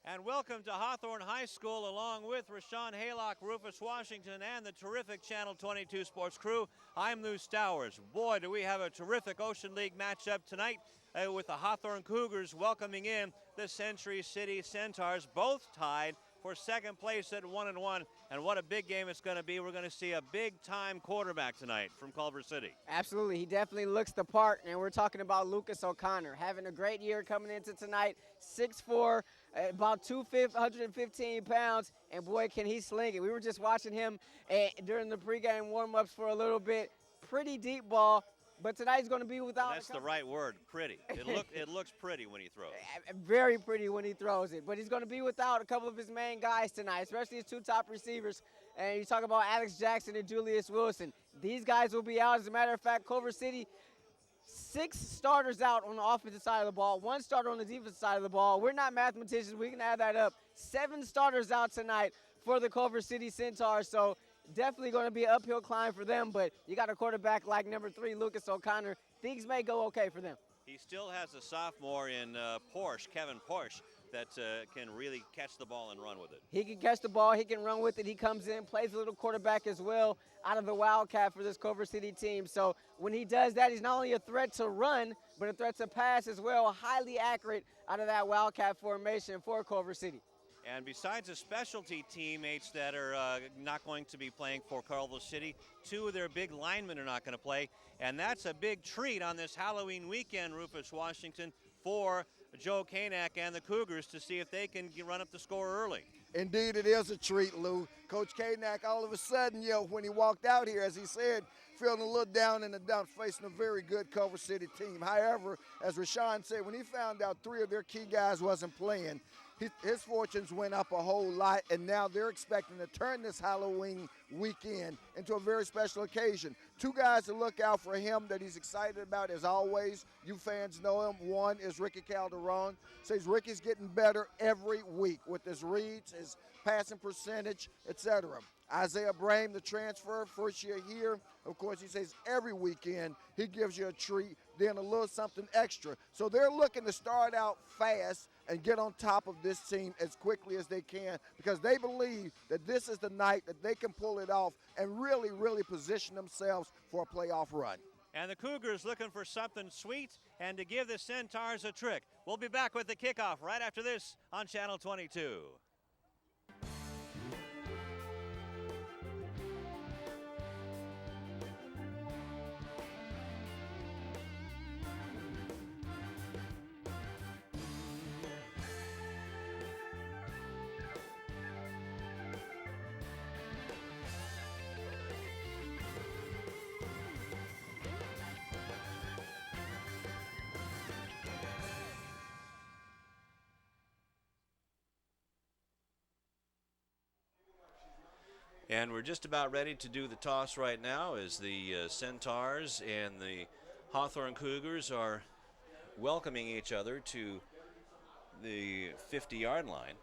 And welcome to Hawthorne High School along with Rashawn Haylock, Rufus Washington, and the terrific Channel 22 sports crew. I'm Lou Stowers. Boy, do we have a terrific Ocean League matchup tonight with the Hawthorne Cougars welcoming in the Century City Centaurs, both tied for second place at 1-1. And what a big game it's going to be. We're going to see a big-time quarterback tonight from Culver City. Absolutely. He definitely looks the part, and we're talking about Lucas O'Connor. Having a great year coming into tonight, 6'4", about 115 pounds, and boy, can he sling it. We were just watching him during the pregame warm-ups for a little bit. Pretty deep ball. But tonight he's going to be without. That's the right word, pretty. It looks pretty when he throws. Very pretty when he throws it. But he's going to be without a couple of his main guys tonight, especially his two top receivers. And you talk about Alex Jackson and Julius Wilson. These guys will be out. As a matter of fact, Culver City, 6 starters out on the offensive side of the ball, 1 starter on the defensive side of the ball. We're not mathematicians. We can add that up. 7 starters out tonight for the Culver City Centaurs. So definitely going to be an uphill climb for them, but you got a quarterback like number 3, Lucas O'Connor. Things may go okay for them. He still has a sophomore in Kevin Porsche, that can really catch the ball and run with it. He can catch the ball. He can run with it. He comes in, plays a little quarterback as well out of the Wildcat for this Culver City team. So when he does that, he's not only a threat to run, but a threat to pass as well. Highly accurate out of that Wildcat formation for Culver City. And besides the specialty teammates that are not going to be playing for Culver City, 2 of their big linemen are not going to play. And that's a big treat on this Halloween weekend, Rufus Washington, for Joe Kanak and the Cougars to see if they can run up the score early. Indeed, it is a treat, Lou. Coach Kanak, all of a sudden, when he walked out here, as he said, feeling a little down in the dumps, facing a very good Culver City team. However, as Rashawn said, when he found out 3 of their key guys wasn't playing, his fortunes went up a whole lot, and now they're expecting to turn this Halloween weekend into a very special occasion. 2 guys to look out for him that he's excited about, as always. You fans know him. One is Ricky Calderon. Says Ricky's getting better every week with his reads, his passing percentage, etc. Isaiah Brame, the transfer, first year here. Of course, he says every weekend he gives you a treat, then a little something extra. So they're looking to start out fast and get on top of this team as quickly as they can, because they believe that this is the night that they can pull it off and really, really position themselves for a playoff run. And the Cougars looking for something sweet and to give the Centaurs a trick. We'll be back with the kickoff right after this on Channel 22. And we're just about ready to do the toss right now as the Centaurs and the Hawthorne Cougars are welcoming each other to the 50-yard line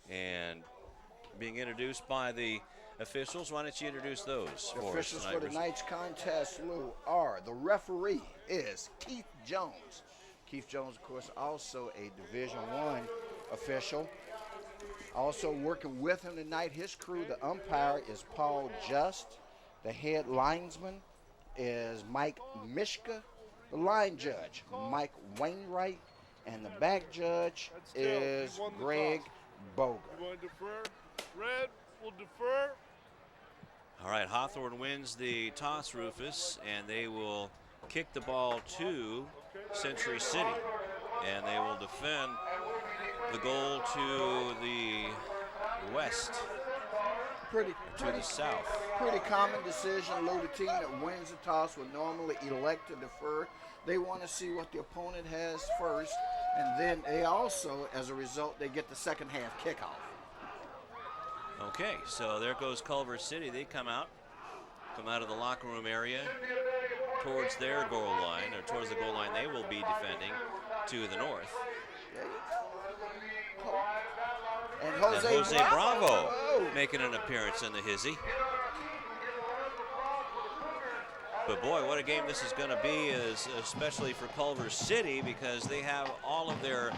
and being introduced by the officials. Why don't you introduce those The for us officials tonight? for tonight's contest, Lou, are the referee is Keith Jones. Keith Jones, of course, also a Division I official. Also working with him tonight, his crew, the umpire is Paul Just. The head linesman is Mike Mishka. The line judge, Mike Wainwright. And the back judge is Greg Boger. You want to defer? Red will defer. All right, Hawthorne wins the toss, Rufus, and they will kick the ball to Century City. And they will defend the goal to the west, to the south. Pretty common decision, Lou. The team that wins the toss would normally elect to defer. They want to see what the opponent has first, and then they also, as a result, they get the second half kickoff. Okay, so there goes Culver City. They come out of the locker room area towards their goal line, or towards the goal line they will be defending to the north. And Jose Bravo making an appearance in the hizzy. But boy, what a game this is going to be, especially for Culver City, because they have all of their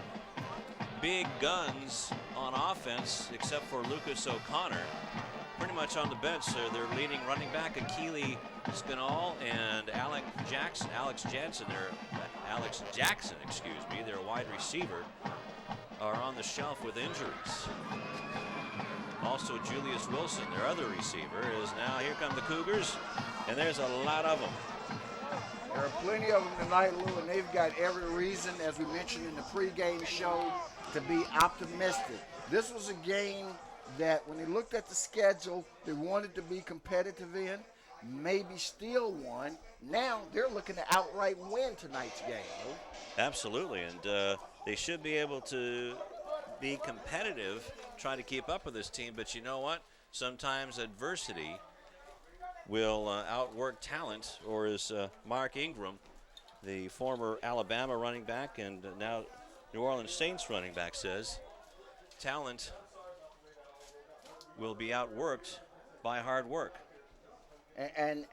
big guns on offense, except for Lucas O'Connor. Pretty much on the bench, their leading running back, Akili Spinall, and Alex Jackson, excuse me, their wide receiver, are on the shelf with injuries. Also, Julius Wilson, their other receiver, is now, here come the Cougars, and there's a lot of them. There are plenty of them tonight, Lou, and they've got every reason, as we mentioned in the pregame show, to be optimistic. This was a game that when they looked at the schedule, they wanted to be competitive in, maybe steal one. Now they're looking to outright win tonight's game, Lou. Absolutely, and they should be able to be competitive, try to keep up with this team, but you know what? Sometimes adversity will outwork talent, or as Mark Ingram, the former Alabama running back and now New Orleans Saints running back, says, talent will be outworked by hard work. And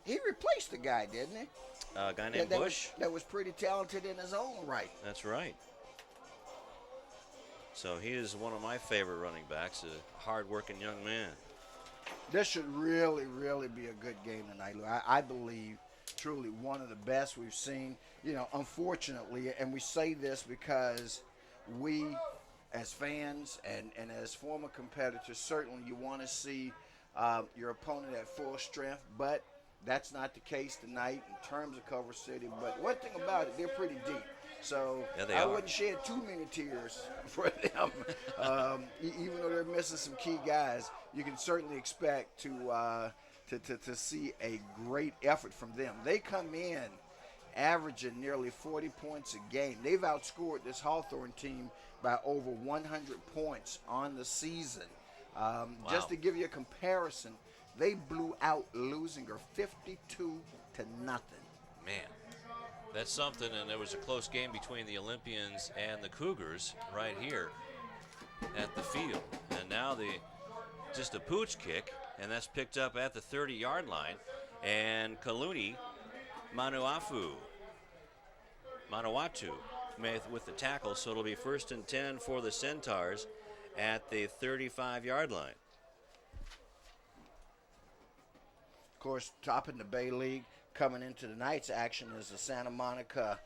he replaced the guy, didn't he? A guy named Bush. That was pretty talented in his own right. That's right. So he is one of my favorite running backs, a hard-working young man. This should really, really be a good game tonight, Lou. I believe truly one of the best we've seen. You know, unfortunately, and we say this because we, as fans and as former competitors, certainly you want to see your opponent at full strength, but that's not the case tonight in terms of Culver City. But one thing about it, they're pretty deep. So yeah, I wouldn't shed too many tears for them. Even though they're missing some key guys, you can certainly expect to see a great effort from them. They come in averaging nearly 40 points a game. They've outscored this Hawthorne team by over 100 points on the season. Wow. Just to give you a comparison, they blew out Lusinger 52-0. Man, that's something, and there was a close game between the Olympians and the Cougars right here at the field. And now just a pooch kick, and that's picked up at the 30-yard line. And Kaluni Manawatu with the tackle, so it'll be 1st and 10 for the Centaurs at the 35-yard line. Of course, topping the Bay League, coming into tonight's action is the Santa Monica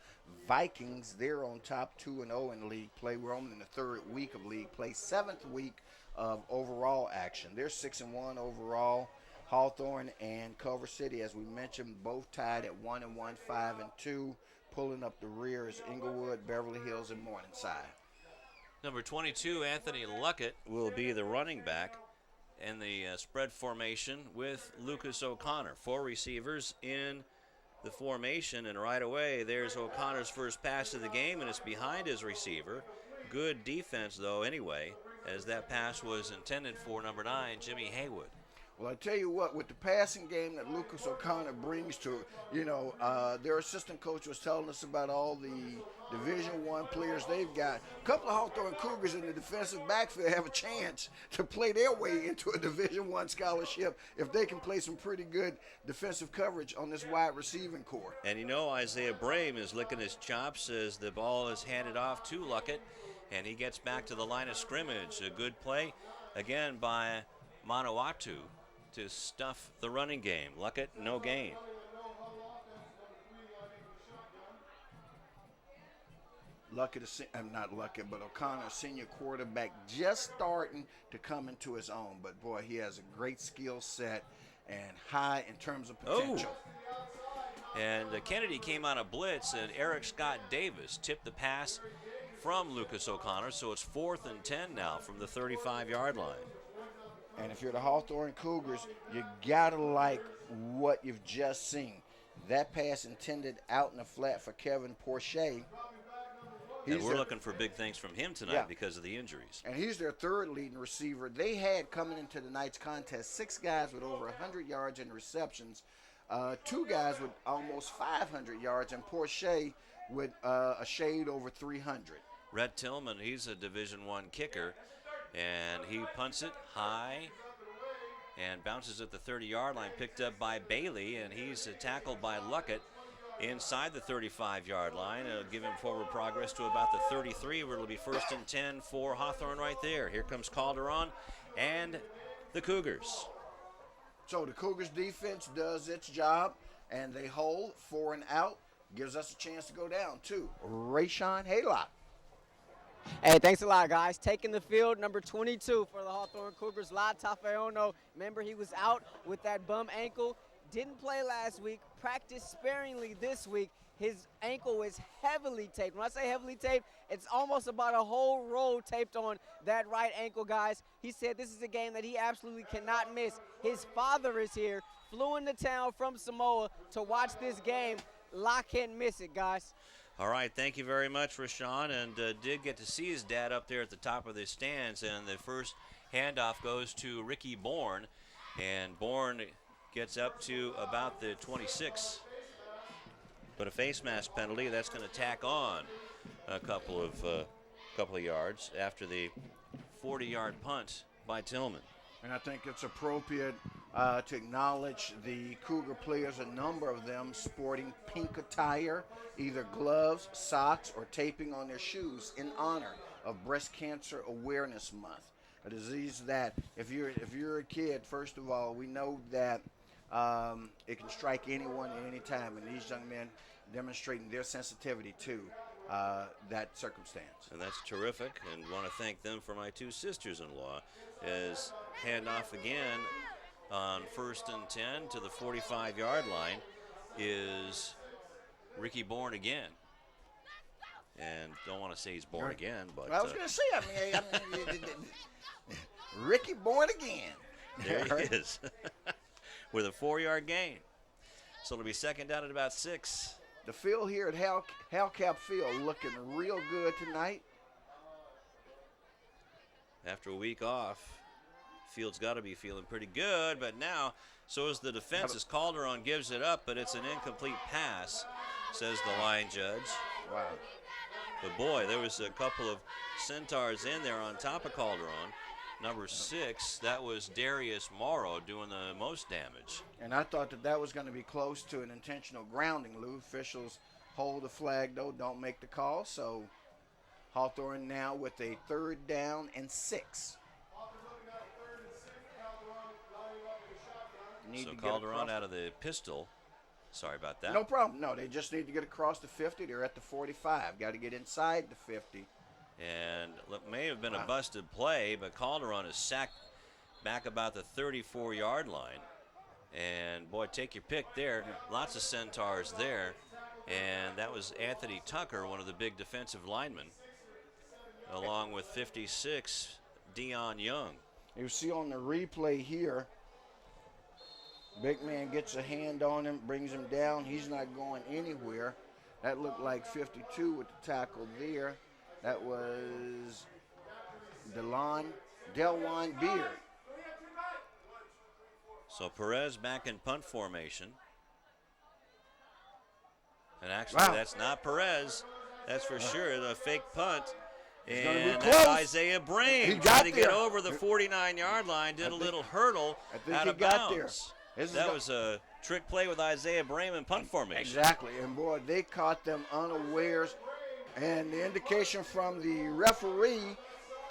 Vikings. They're on top 2-0 in league play. We're only in the 3rd week of league play, 7th week of overall action. They're 6-1 overall. Hawthorne and Culver City, as we mentioned, both tied at 1-1, 5-2. Pulling up the rear is Inglewood, Beverly Hills, and Morningside. Number 22, Anthony Luckett, will be the running back in the spread formation with Lucas O'Connor. 4 receivers in the formation, and right away there's O'Connor's first pass of the game, and it's behind his receiver. Good defense, though, anyway, as that pass was intended for number 9, Jimmy Haywood. Well, I tell you what, with the passing game that Lucas O'Connor brings to, their assistant coach was telling us about all the Division I players they've got. A couple of Hawthorne Cougars in the defensive backfield have a chance to play their way into a Division I scholarship if they can play some pretty good defensive coverage on this wide receiving core. And Isaiah Brame is licking his chops as the ball is handed off to Luckett, and he gets back to the line of scrimmage. A good play, again, by Manawatu to stuff the running game. Luckett, no gain. O'Connor, senior quarterback, just starting to come into his own. But, boy, he has a great skill set and high in terms of potential. Oh. And Kennedy came on a blitz, and Eric Scott Davis tipped the pass from Lucas O'Connor, so it's 4th and 10 now from the 35-yard line. And if you're the Hawthorne Cougars, you got to like what you've just seen. That pass intended out in the flat for Kevin Porche. And we're looking for big things from him tonight because of the injuries. And he's their 3rd leading receiver. They had, coming into tonight's contest, 6 guys with over 100 yards in receptions, 2 guys with almost 500 yards, and Porche with a shade over 300. Rhett Tillman, he's a Division I kicker. And he punts it high and bounces at the 30-yard line, picked up by Bailey, and he's tackled by Luckett inside the 35-yard line. It'll give him forward progress to about the 33, where it'll be 1st and 10 for Hawthorne right there. Here comes Calderon and the Cougars. So the Cougars defense does its job, and they hold 4 and out. Gives us a chance to go down to Rashawn Haylock. Hey, thanks a lot, guys. Taking the field, number 22 for the Hawthorne Cougars, La Tafeono. Remember, he was out with that bum ankle. Didn't play last week. Practiced sparingly this week. His ankle is heavily taped. When I say heavily taped, it's almost about a whole roll taped on that right ankle, guys. He said this is a game that he absolutely cannot miss. His father is here, flew into town from Samoa to watch this game. La can't miss it, guys. All right, thank you very much, Rashawn, and did get to see his dad up there at the top of the stands, and the first handoff goes to Ricky Bourne, and Bourne gets up to about the 26. But a face mask penalty, that's going to tack on a couple of yards after the 40-yard punt by Tillman. And I think it's appropriate to acknowledge the Cougar players, a number of them sporting pink attire, either gloves, socks, or taping on their shoes in honor of Breast Cancer Awareness Month. A disease that, if you're a kid, first of all, we know that it can strike anyone at any time, and these young men demonstrating their sensitivity to that circumstance. And that's terrific, and want to thank them for my two sisters-in-law. As handoff again on 1st and 10 to the 45-yard line is Ricky Bourne again. And don't want to say he's born again, but I was going to say, I mean Ricky Bourne again. There he is with a 4-yard gain. So it'll be 2nd down at about 6. The field here at Halcap Field looking real good tonight. After a week off, field's got to be feeling pretty good, but now so is the defense as Calderon gives it up, but it's an incomplete pass, says the line judge. Wow. But boy, there was a couple of Centaurs in there on top of Calderon. Number 6, that was Darius Morrow doing the most damage. And I thought that was going to be close to an intentional grounding, Lou. Officials hold the flag, though, don't make the call. So Hawthorne now with a 3rd down and 6. So Calderon out of the pistol. Sorry about that. No problem. No, they just need to get across the 50. They're at the 45. Got to get inside the 50. And it may have been a busted play, but Calderon is sacked back about the 34-yard line. And, boy, take your pick there. Lots of Centaurs there. And that was Anthony Tucker, one of the big defensive linemen, along with 56, Dion Young. You see on the replay here, big man gets a hand on him, brings him down. He's not going anywhere. That looked like 52 with the tackle there. That was Delwan Beard. So Perez back in punt formation. And actually, that's not Perez. That's for sure a fake punt. And that's Isaiah Brame trying to get over the 49-yard line. Did a little hurdle out of bounds. That was a trick play with Isaiah Brame in punt formation. Exactly. And, boy, they caught them unawares. And the indication from the referee,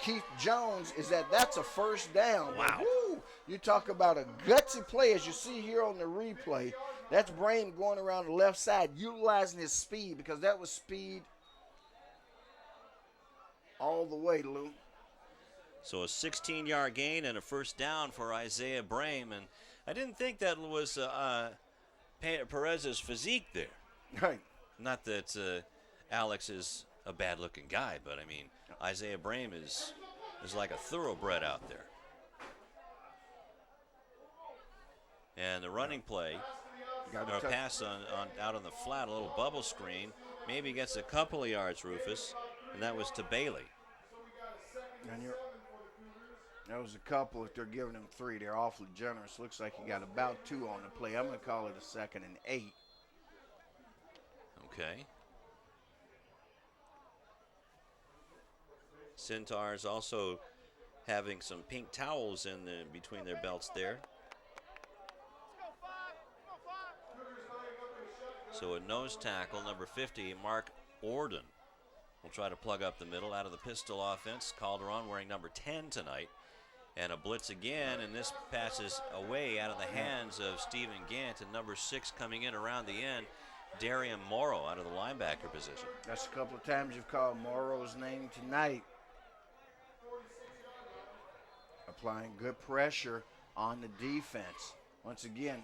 Keith Jones, is that that's a 1st down. Wow. Woo, you talk about a gutsy play, as you see here on the replay. That's Brame going around the left side, utilizing his speed, because that was speed all the way, Lou. So a 16-yard gain and a 1st down for Isaiah Brame. And I didn't think that was Perez's physique there. Right. Not that Alex is a bad-looking guy, but, I mean, Isaiah Brame is like a thoroughbred out there. And the running play, or a pass out on the flat, a little bubble screen, maybe gets a couple of yards, Rufus, and that was to Bailey. And that was a couple. If they're giving him 3, they're awfully generous. Looks like he got about 2 on the play. I'm going to call it a 2nd and 8. Okay. Centaurs also having some pink towels in between their belts there. So a nose tackle, number 50, Mark Orden, will try to plug up the middle out of the pistol offense. Calderon wearing number 10 tonight. And a blitz again, and this passes away out of the hands of Stephen Gant, and number 6 coming in around the end, Darian Morrow out of the linebacker position. That's a couple of times you've called Morrow's name tonight. Applying good pressure on the defense. Once again,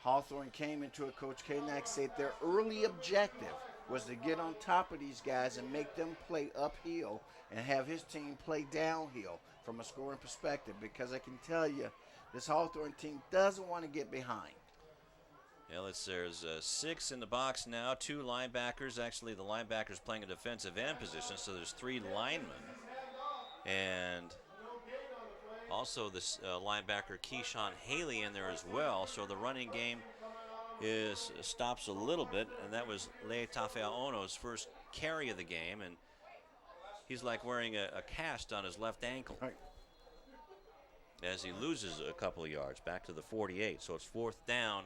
Hawthorne came into it. Coach Kanak said their early objective was to get on top of these guys and make them play uphill and have his team play downhill from a scoring perspective, because I can tell you this Hawthorne team doesn't want to get behind. Yeah, there's 6 in the box now, 2 linebackers. Actually, the linebackers playing a defensive end position, so there's 3 linemen. And also this linebacker Keyshawn Haley in there as well. So the running game stops a little bit, and that was Lei Tafeaono's first carry of the game, and he's like wearing a cast on his left ankle. Right. As he loses a couple of yards back to the 48. So it's 4th down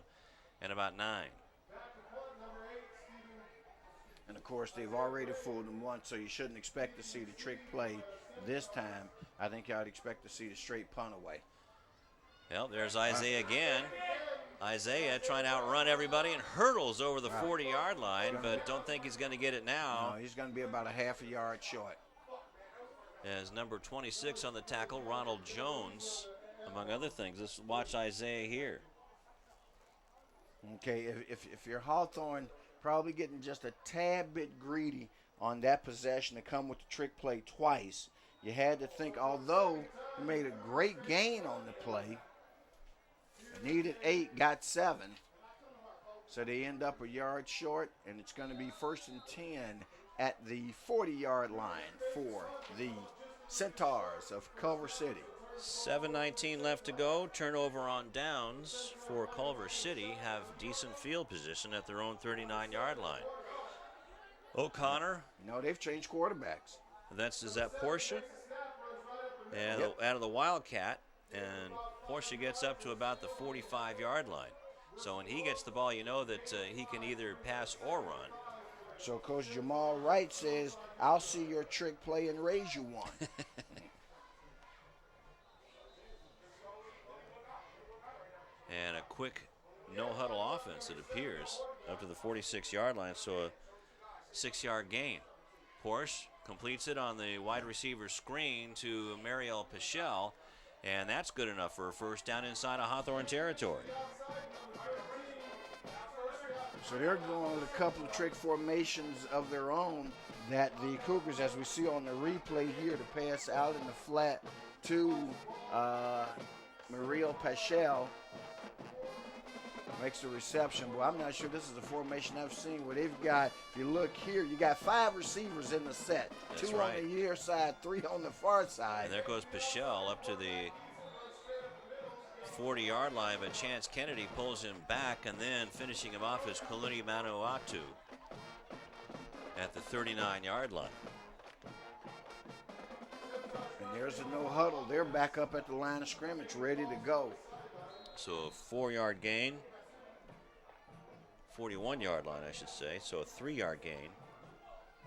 and about 9. And of course, they've already fooled them once, so you shouldn't expect to see the trick play this time. I think I'd expect to see the straight punt away. Well, there's Isaiah again. Isaiah trying to outrun everybody and hurdles over the 40-yard line, but don't think he's going to get it now. No, he's going to be about a half a yard short. As number 26 on the tackle, Ronald Jones, among other things. Let's watch Isaiah here. Okay, if you're Hawthorne, probably getting just a tad bit greedy on that possession to come with the trick play twice. You had to think, although you made a great gain on the play, needed 8, got 7. So they end up a yard short, and it's going to be 1st and 10 at the 40-yard line for the Centaurs of Culver City. 7:19 left to go. Turnover on downs for Culver City. Have decent field position at their own 39-yard line. O'Connor. No, they've changed quarterbacks. Is that Portia? And Yep. Out of the Wildcat. And Portia gets up to about the 45-yard line. So when he gets the ball, you know that he can either pass or run. So Coach Jamal Wright says, I'll see your trick play and raise you one. And a quick no-huddle offense, it appears, up to the 46-yard line, so a 6-yard gain. Porsche completes it on the wide receiver screen to Mariel Pichel, and that's good enough for a first down inside of Hawthorne territory. So they're going with a couple of trick formations of their own that the Cougars, as we see on the replay here, to pass out in the flat to Mariel Pichel. Makes the reception. Well, I'm not sure this is a formation I've seen where they've got, if you look here, you got 5 receivers in the set. That's 2 right. on the near side, 3 on the far side. And there goes Pichel up to the 40-yard line, but Chance Kennedy pulls him back, and then finishing him off is Kaluni Manuatu at the 39-yard line. And there's a no huddle. They're back up at the line of scrimmage, ready to go. So a 4-yard gain. 41-yard line, I should say. So a 3-yard gain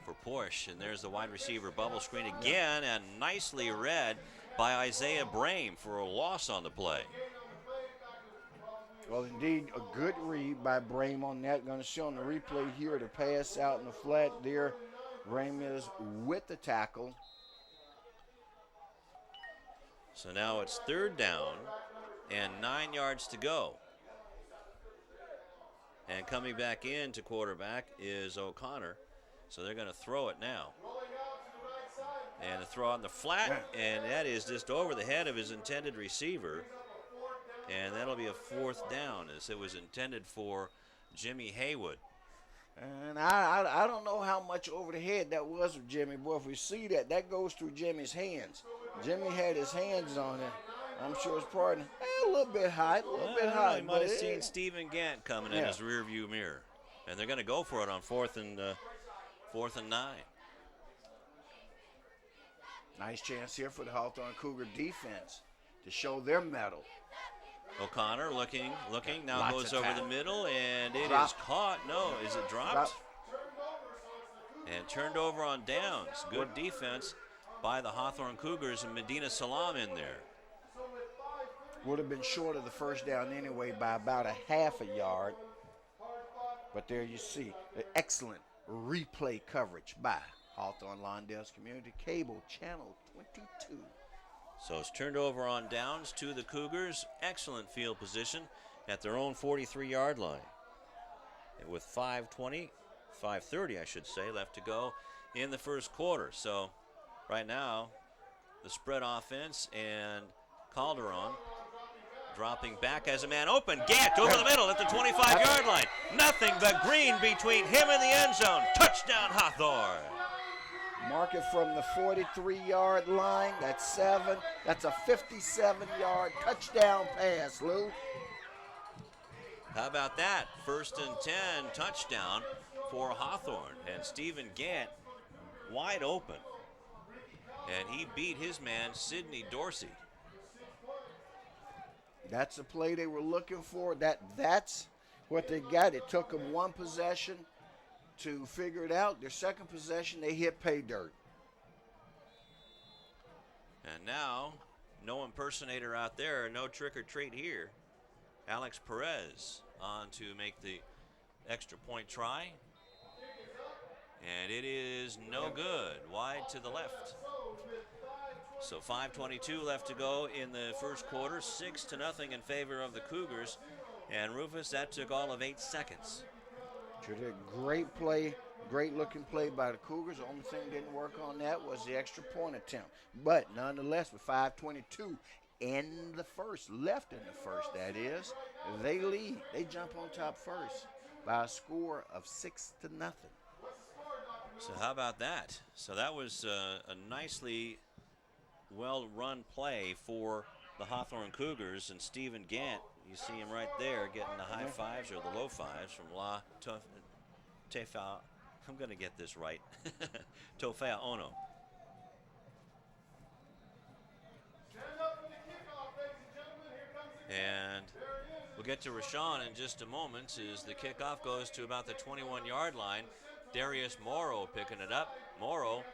for Porsche. And there's the wide receiver bubble screen again, and nicely read by Isaiah Brame for a loss on the play. Well, indeed, a good read by Brame on that. Going to show on the replay here to pass out in the flat there. Brame is with the tackle. So now it's 3rd down and 9 yards to go. And coming back in to quarterback is O'Connor. So they're going to throw it now. And a throw on the flat, and that is just over the head of his intended receiver. And that'll be a 4th down, as it was intended for Jimmy Haywood. And I don't know how much over the head that was with Jimmy. Boy, if we see that, that goes through Jimmy's hands. Jimmy had his hands on it. I'm sure his partner, a little bit high, He might have seen Stephen Gant coming in his rearview mirror. And they're going to go for it on 4th and 9. Nice chance here for the Hawthorne Cougar defense to show their mettle. O'Connor looking, now Lots goes of over time. the middle, and it is Dropped. caught. No, is it dropped? Dropped. And turned over on downs. Good defense by the Hawthorne Cougars, and Medina Salam in there. Would have been short of the first down anyway by about a half a yard. But there you see the excellent replay coverage by Hawthorne Lawndale's Community Cable Channel 22. So it's turned over on downs to the Cougars. Excellent field position at their own 43-yard line. And with 5:30 I should say, left to go in the first quarter. So right now, the spread offense and Calderon dropping back as a man open. Gant over the middle at the 25-yard line. Nothing but green between him and the end zone. Touchdown Hawthorne. Mark it from the 43-yard line. That's 7. That's a 57-yard touchdown pass, Lou. How about that? 1st and 10 touchdown for Hawthorne. And Stephen Gant wide open. And he beat his man, Sidney Dorsey. That's the play they were looking for. That's what they got. It took them one possession to figure it out. Their second possession, they hit pay dirt. And now, no impersonator out there, no trick or treat here. Alex Perez on to make the extra point try. And it is no good. Wide to the left. So 5:22 left to go in the first quarter. 6-0 in favor of the Cougars. And Rufus, that took all of 8 seconds. Sure did. Great play, great looking play by the Cougars. The only thing didn't work on that was the extra point attempt. But nonetheless, with 5:22 in the first, left in the first, that is, they lead. They jump on top first by a score of 6-0. So how about that? So that was a nicely well-run play for the Hawthorne Cougars, and Stephen Gant, you see him right there getting the high fives or the low fives from La Tefa. I'm going to get this right. Tofea Ono. And we'll get to Rashawn in just a moment as the kickoff goes to about the 21-yard line. Darius Morrow picking it up. Morrow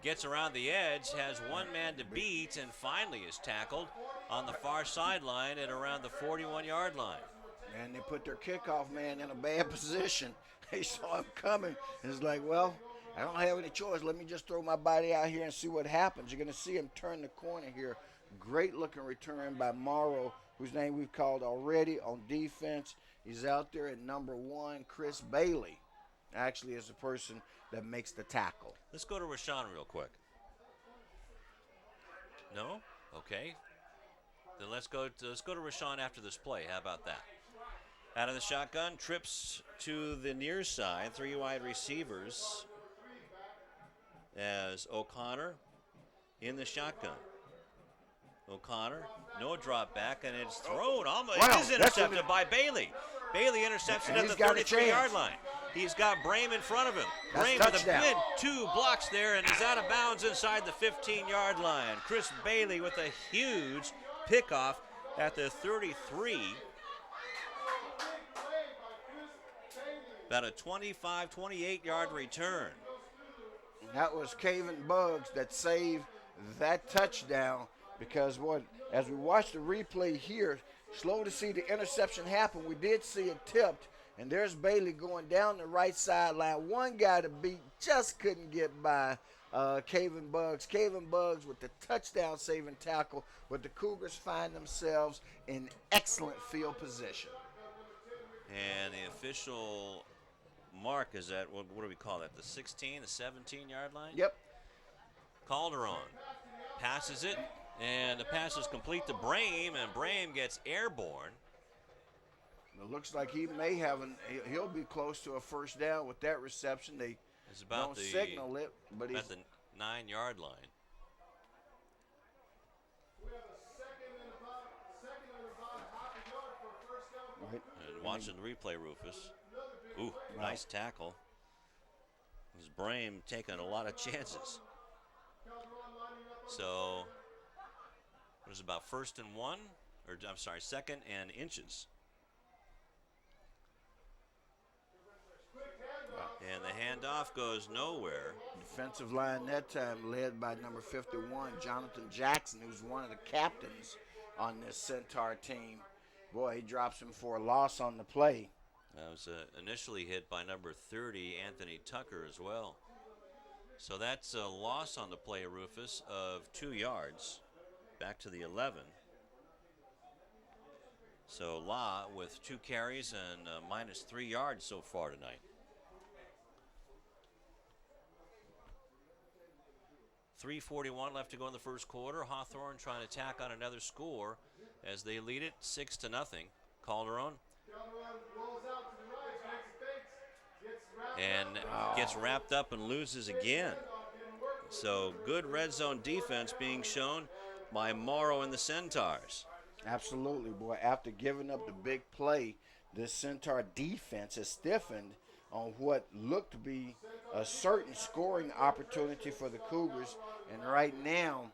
gets around the edge, has one man to beat, and finally is tackled on the far sideline at around the 41-yard line. And they put their kickoff man in a bad position. They saw him coming, and it's like, well, I don't have any choice. Let me just throw my body out here and see what happens. You're going to see him turn the corner here. Great-looking return by Morrow, whose name we've called already on defense. He's out there at number 1. Chris Bailey actually is the person that makes the tackle. Let's go to Rashawn real quick. No? Okay. Then let's go to Rashawn after this play. How about that? Out of the shotgun, trips to the near side, 3 wide receivers as O'Connor in the shotgun. O'Connor, no drop back, and it's thrown. Almost, Wow, it is intercepted by Bailey. Bailey intercepts it And at the he's got a 33-yard chance. line. He's got Brame in front of him. That's Brame with a touchdown. good 2 blocks there, and he's out of bounds inside the 15-yard line. Chris Bailey with a huge pickoff at the 33. About a 25, 28-yard return. That was Caven Buggs that saved that touchdown because as we watch the replay here, slow to see the interception happen. We did see it tipped, and there's Bailey going down the right sideline. One guy to beat, just couldn't get by Caven Buggs. Caven Buggs with the touchdown-saving tackle, but the Cougars find themselves in excellent field position. And the official mark is at, what do we call that, the 16, the 17-yard line? Yep. Calderon passes it, and the pass is complete to Brame, and Brame gets airborne. It looks like he may have he'll be close to a first down with that reception. They It's about don't the signal it, but he's at the 9-yard line. right. And watching the replay, Rufus. Ooh, nice tackle. This Brame taking a lot of chances. So, what is it, about 1st and 1? or I'm sorry, 2nd and inches. And the handoff goes nowhere. Defensive line that time led by number 51, Jonathan Jackson, who's one of the captains on this Centaur team. Boy, he drops him for a loss on the play. That was initially hit by number 30, Anthony Tucker, as well. So that's a loss on the play, Rufus, of 2 yards. Back to the 11. So La with 2 carries and minus 3 yards so far tonight. 3:41 left to go in the first quarter. Hawthorne trying to tack on another score as they lead it 6-0. Calderon. And gets wrapped up and loses again. So good red zone defense being shown by Morrow and the Centaurs. Absolutely, boy. After giving up the big play, this Centaur defense has stiffened on what looked to be a certain scoring opportunity for the Cougars. And right now,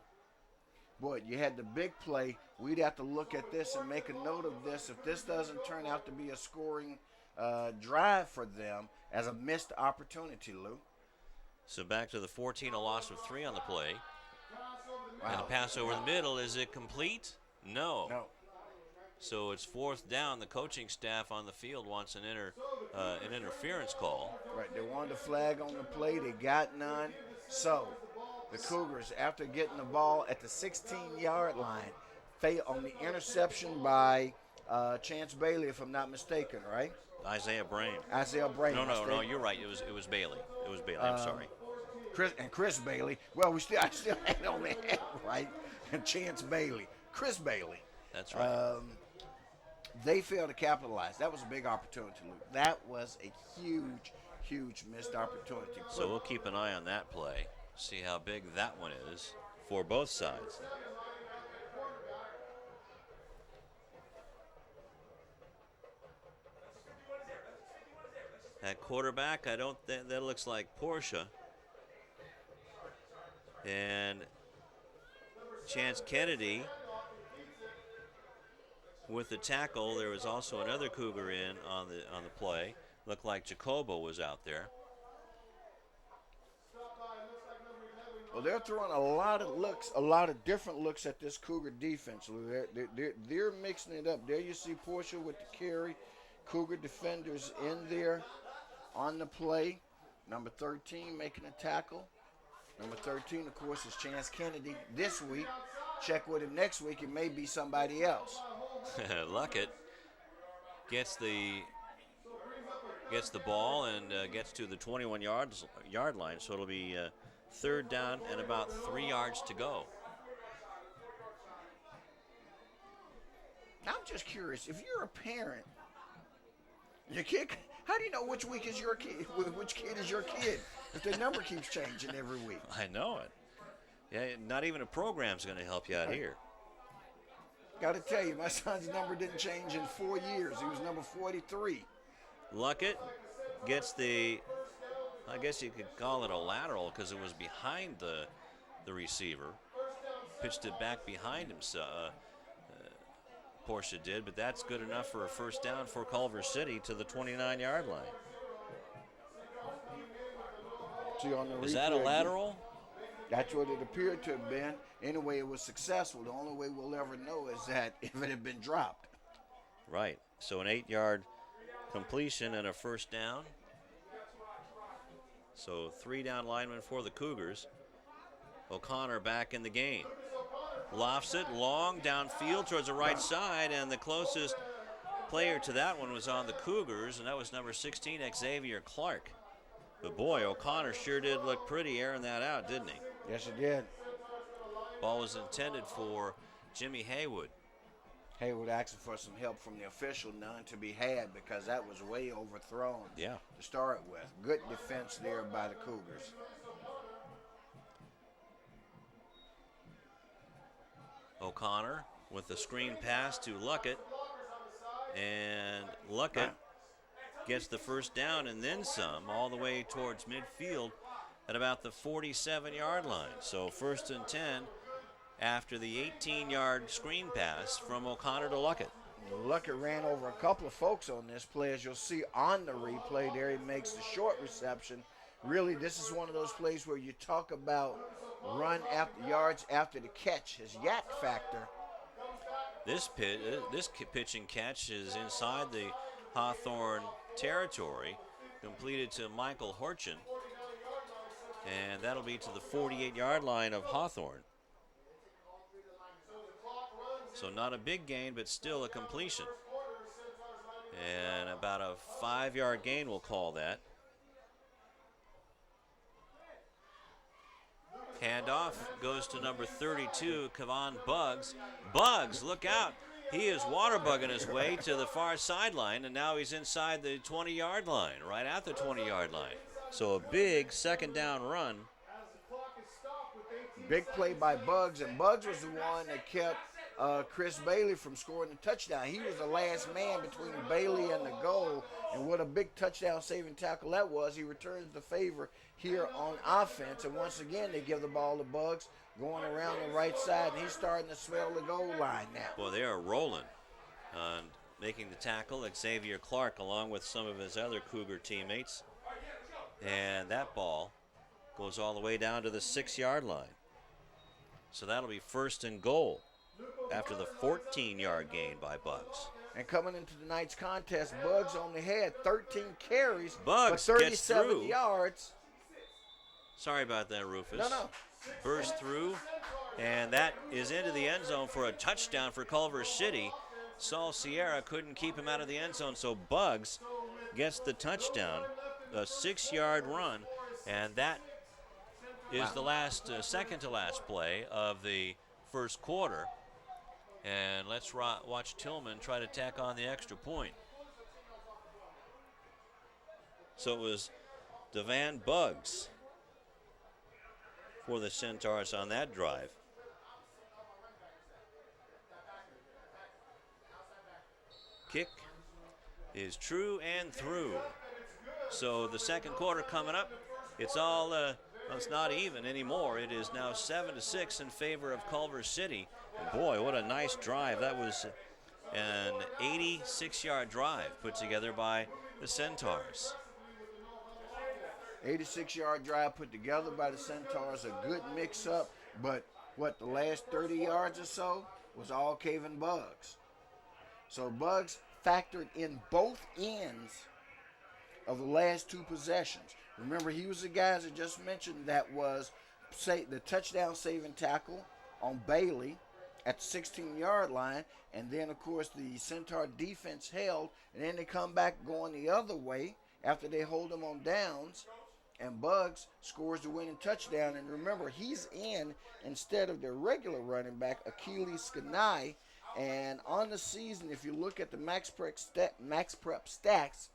boy, you had the big play. We'd have to look at this and make a note of this. If this doesn't turn out to be a scoring drive for them as a missed opportunity, Lou. So back to the 14, a loss of 3 on the play. Wow. And a pass over the middle. Is it complete? No. No. So it's 4th down. The coaching staff on the field wants an interference call. Right, they wanted a flag on the play. They got none. So the Cougars, after getting the ball at the 16-yard line, fail on the interception by Chance Bailey, if I'm not mistaken, right? Isaiah Brame. No, you're right. It was Bailey. It was Bailey. I'm sorry. Chris Bailey. Well, I still had it on my head, right? And Chance Bailey. Chris Bailey. That's right. They failed to capitalize. That was a big opportunity, Luke. That was a huge, huge missed opportunity. So we'll keep an eye on that play, see how big that one is for both sides. At quarterback, that looks like Portia. And Chance Kennedy with the tackle. There was also another Cougar in on the play. Looked like Jacobo was out there. Well, they're throwing a lot of different looks at this Cougar defense. They're mixing it up. There you see Portia with the carry. Cougar defenders in there on the play. Number 13 making a tackle. Number 13, of course, is Chance Kennedy this week. Check with him next week. It may be somebody else. Luckett gets the ball and gets to the 21-yard line, so it'll be 3rd down and about 3 yards to go. I'm just curious, if you're a parent, your kid, how do you know which week is your kid, which kid is your kid, if the number keeps changing every week? I know it. Yeah, not even a program's going to help you out here. Got to tell you, my son's number didn't change in 4 years. He was number 43. Luckett gets the, I guess you could call it a lateral because it was behind the receiver. Pitched it back behind him, Portia did, but that's good enough for a 1st down for Culver City to the 29-yard line. See, on the Is that a lateral? That's what it appeared to have been. Anyway, it was successful. The only way we'll ever know is that if it had been dropped. Right. So an 8-yard completion and a 1st down. So 3 down linemen for the Cougars. O'Connor back in the game. Lofts it long downfield towards the right side, and the closest player to that one was on the Cougars, and that was number 16, Xavier Clark. But boy, O'Connor sure did look pretty airing that out, didn't he? Yes, it did. Ball was intended for Jimmy Haywood. Haywood asking for some help from the official, none to be had because that was way overthrown. Yeah. To start with. Good defense there by the Cougars. O'Connor with the screen pass to Luckett. And Luckett gets the 1st down and then some all the way towards midfield at about the 47-yard line. So 1st and 10 after the 18-yard screen pass from O'Connor to Luckett. Luckett ran over a couple of folks on this play, as you'll see on the replay there. He makes the short reception. Really, this is one of those plays where you talk about run after yards after the catch, his yak factor. This pitch and catch is inside the Hawthorne territory, completed to Michael Horchin, and that'll be to the 48-yard line of Hawthorne. So not a big gain, but still a completion. And about a 5-yard gain, we'll call that. Handoff goes to number 32, Kavan Buggs. Buggs, look out. He is water bugging his way to the far sideline, and now he's inside the 20-yard line, right at the 20-yard line. So a big second down run. Big play by Buggs, and Buggs was the one that kept Chris Bailey from scoring the touchdown. He was the last man between Bailey and the goal, and what a big touchdown saving tackle that was. He returns the favor here on offense, and once again they give the ball to Buggs going around the right side, and he's starting to swell the goal line now. Well, they are rolling on making the tackle. Xavier Clark along with some of his other Cougar teammates, and that ball goes all the way down to the 6-yard line. So that'll be first and goal after the 14-yard gain by Buggs. And coming into tonight's contest, Buggs only had 13 carries Buggs for gets 37 through. yards. Sorry about that, Rufus. No. Burst through, and that is into the end zone for a touchdown for Culver City. Saul Sierra couldn't keep him out of the end zone, so Buggs gets the touchdown, a 6-yard run, and that is the last, second to last play of the first quarter. And let's watch Tillman try to tack on the extra point. So it was Devan Buggs for the Centaurs on that drive. Kick is true and through. So the second quarter coming up. It's all, it's not even anymore. It is now 7-6 in favor of Culver City. And boy, what a nice drive. That was an 86-yard drive put together by the Centaurs. 86-yard drive put together by the Centaurs, a good mix-up, but the last 30 yards or so was all Kavan Buggs. So Buggs factored in both ends of the last two possessions. Remember, he was the guy, as I just mentioned, that was the touchdown saving tackle on Bailey at the 16-yard line, and then, of course, the Centaur defense held, and then they come back going the other way after they hold them on downs, and Buggs scores the winning touchdown. And remember, he's in instead of their regular running back, Achilles Skanai. And on the season, if you look at the Max Prep stats,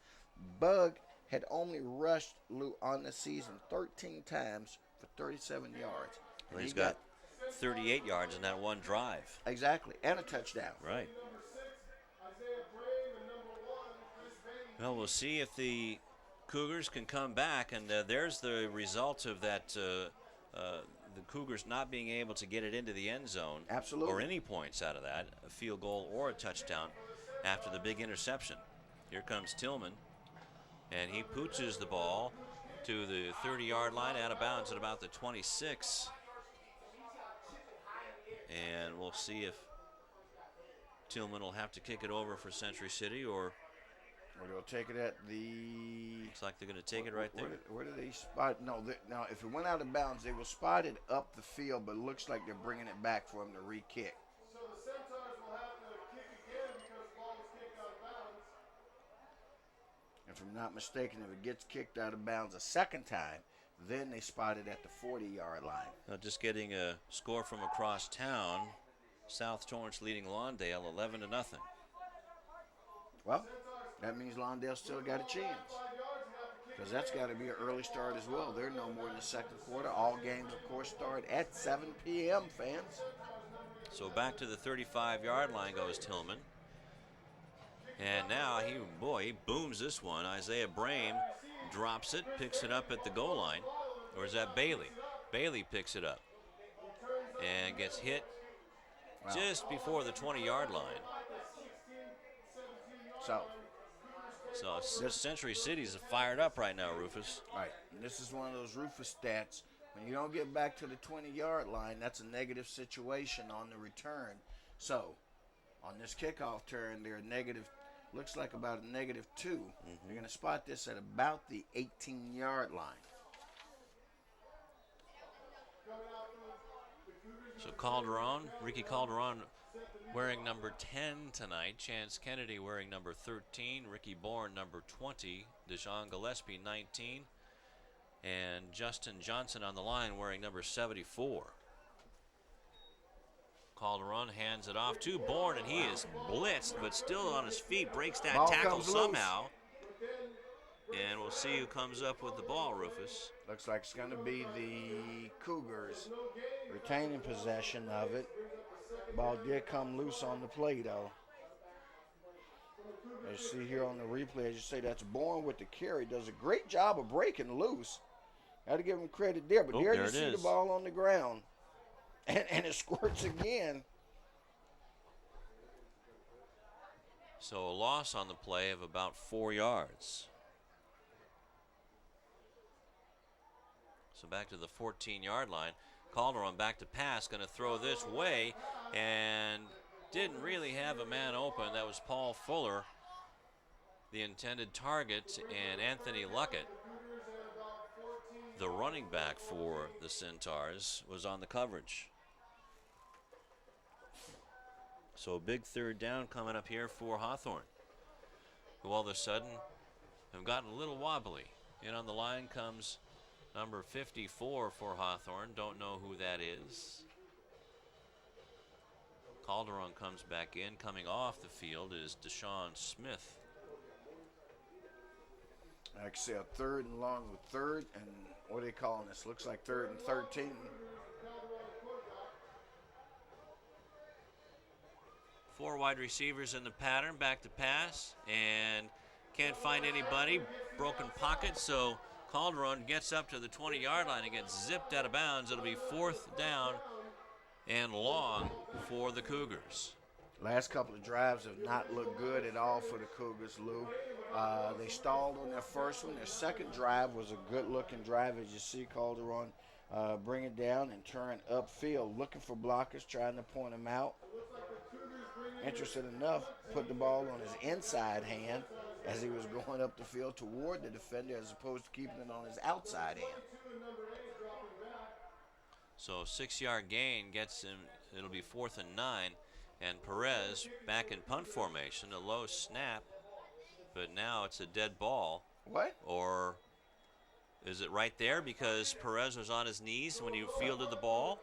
Bug had only rushed on the season 13 times for 37 yards. Well, he's got 38 yards in that one drive. Exactly, and a touchdown. Right. Well, we'll see if the Cougars can come back, and there's the result of that, the Cougars not being able to get it into the end zone. Absolutely. Or any points out of that, a field goal or a touchdown after the big interception. Here comes Tillman, and he pooches the ball to the 30-yard line, out of bounds at about the 26. And we'll see if Tillman will have to kick it over for Century City, or they'll take it at the... Looks like they're going to take it right there. Where did they spot? No, now if it went out of bounds, they will spot it up the field, but it looks like they're bringing it back for him to re-kick. So the Centaurs will have to kick again because the ball was kicked out of bounds. If I'm not mistaken, if it gets kicked out of bounds a second time, then they spot it at the 40-yard line. Now just getting a score from across town. South Torrance leading Lawndale 11-0. Well, that means Lawndale still got a chance, because that's got to be an early start as well. They're no more than the second quarter. All games, of course, start at 7 p.m., fans. So back to the 35-yard line goes Tillman. And now he booms this one. Isaiah Brame drops it, picks it up at the goal line. Or is that Bailey? Bailey picks it up and gets hit just before the 20-yard line. So, So Century City's fired up right now, Rufus. right, and this is one of those Rufus stats. When you don't get back to the 20-yard line, that's a negative situation on the return. So, on this kickoff turn, they're negative, looks like about a -2. You're going to spot this at about the 18-yard line. So Calderon, Ricky Calderon wearing number 10 tonight. Chance Kennedy wearing number 13. Ricky Bourne number 20. Deshaun Gillespie 19. And Justin Johnson on the line wearing number 74. Calderon hands it off to Bourne, and he is blitzed, but still on his feet. Breaks that Ball tackle comes somehow. And we'll see who comes up with the ball, Rufus. Looks like it's going to be the Cougars retaining possession of it. Ball did come loose on the play, though. As you see here on the replay, as you say, that's Bourne with the carry. Does a great job of breaking loose. Got to give him credit there. But there you see the ball on the ground. And it squirts again. So a loss on the play of about 4 yards. So back to the 14-yard line. Calderon back to pass, going to throw this way, and didn't really have a man open. That was Paul Fuller, the intended target, and Anthony Luckett, the running back for the Centaurs, was on the coverage. So a big third down coming up here for Hawthorne, who all of a sudden have gotten a little wobbly. In on the line comes number 54 for Hawthorne. Don't know who that is. Calderon comes back in. Coming off the field is Deshaun Smith. Like I say, a third and long with third, and what are they calling this? Looks like 3rd and 13. Four wide receivers in the pattern. Back to pass, and can't find anybody. Broken pocket, so Calderon gets up to the 20-yard line and gets zipped out of bounds. It'll be 4th down and long for the Cougars. Last couple of drives have not looked good at all for the Cougars, Lou. They stalled on their first one. Their second drive was a good-looking drive, as you see Calderon bring it down and turn upfield, looking for blockers, trying to point them out. Interested enough, put the ball on his inside hand as he was going up the field toward the defender, as opposed to keeping it on his outside hand. So 6-yard gain gets him. It'll be 4th and 9. And Perez back in punt formation, a low snap, but now it's a dead ball. What? Or is it right there because Perez was on his knees when he fielded the ball?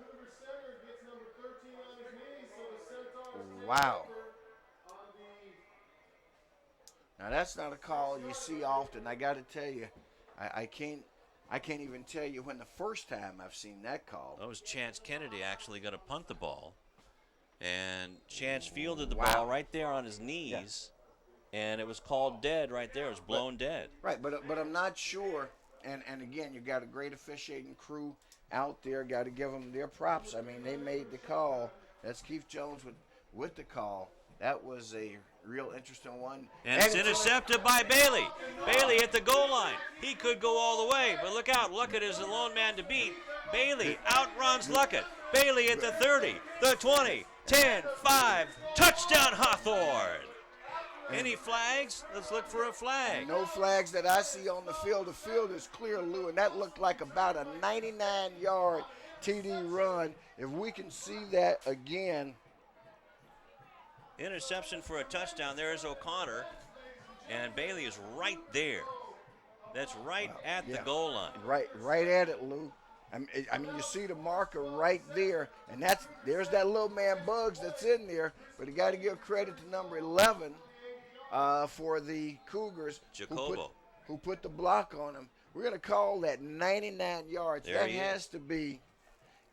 Wow. Now that's not a call you see often. I got to tell you, I can't even tell you when the first time I've seen that call. That was Chance Kennedy actually going to punt the ball. And Chance fielded the ball right there on his knees, and it was called dead right there. It was blown dead. Right, but I'm not sure. And again, you got a great officiating crew out there. Got to give them their props. I mean, they made the call. That's Keith Jones with the call. That was a real interesting one. And it's intercepted by Bailey. Bailey at the goal line. He could go all the way, but look out. Luckett is the lone man to beat. Bailey outruns Luckett. Bailey at the 30, the 20, 10, 5, touchdown Hawthorne. Any flags? Let's look for a flag. No flags that I see on the field. The field is clear, Lou, and that looked like about a 99-yard TD run. If we can see that again. Interception for a touchdown. There is O'Connor, and Bailey is right there. That's right at the goal line. Right at it, Lou. I mean, you see the marker right there, and there's that little man Bugs that's in there, but you got to give credit to number 11 for the Cougars who put the block on him. We're going to call that 99 yards. That has to be,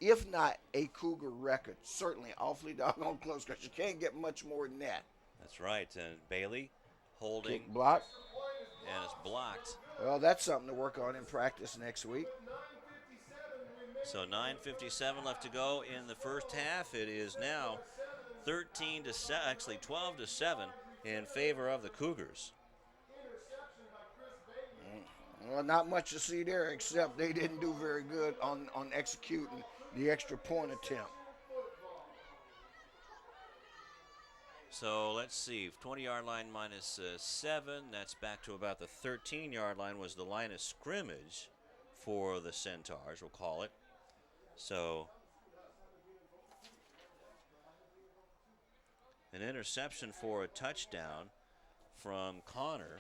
if not a Cougar record, certainly awfully doggone close, because you can't get much more than that. That's right, and Bailey holding. Kick block. And it's blocked. Well, that's something to work on in practice next week. So 9:57 left to go in the first half. It is now 13 to 7, actually 12 to 7 in favor of the Cougars. Well, not much to see there, except they didn't do very good on executing the extra point attempt. So let's see, 20-yard line minus 7. That's back to about the 13-yard line was the line of scrimmage for the Centaurs, we'll call it. So an interception for a touchdown from Connor.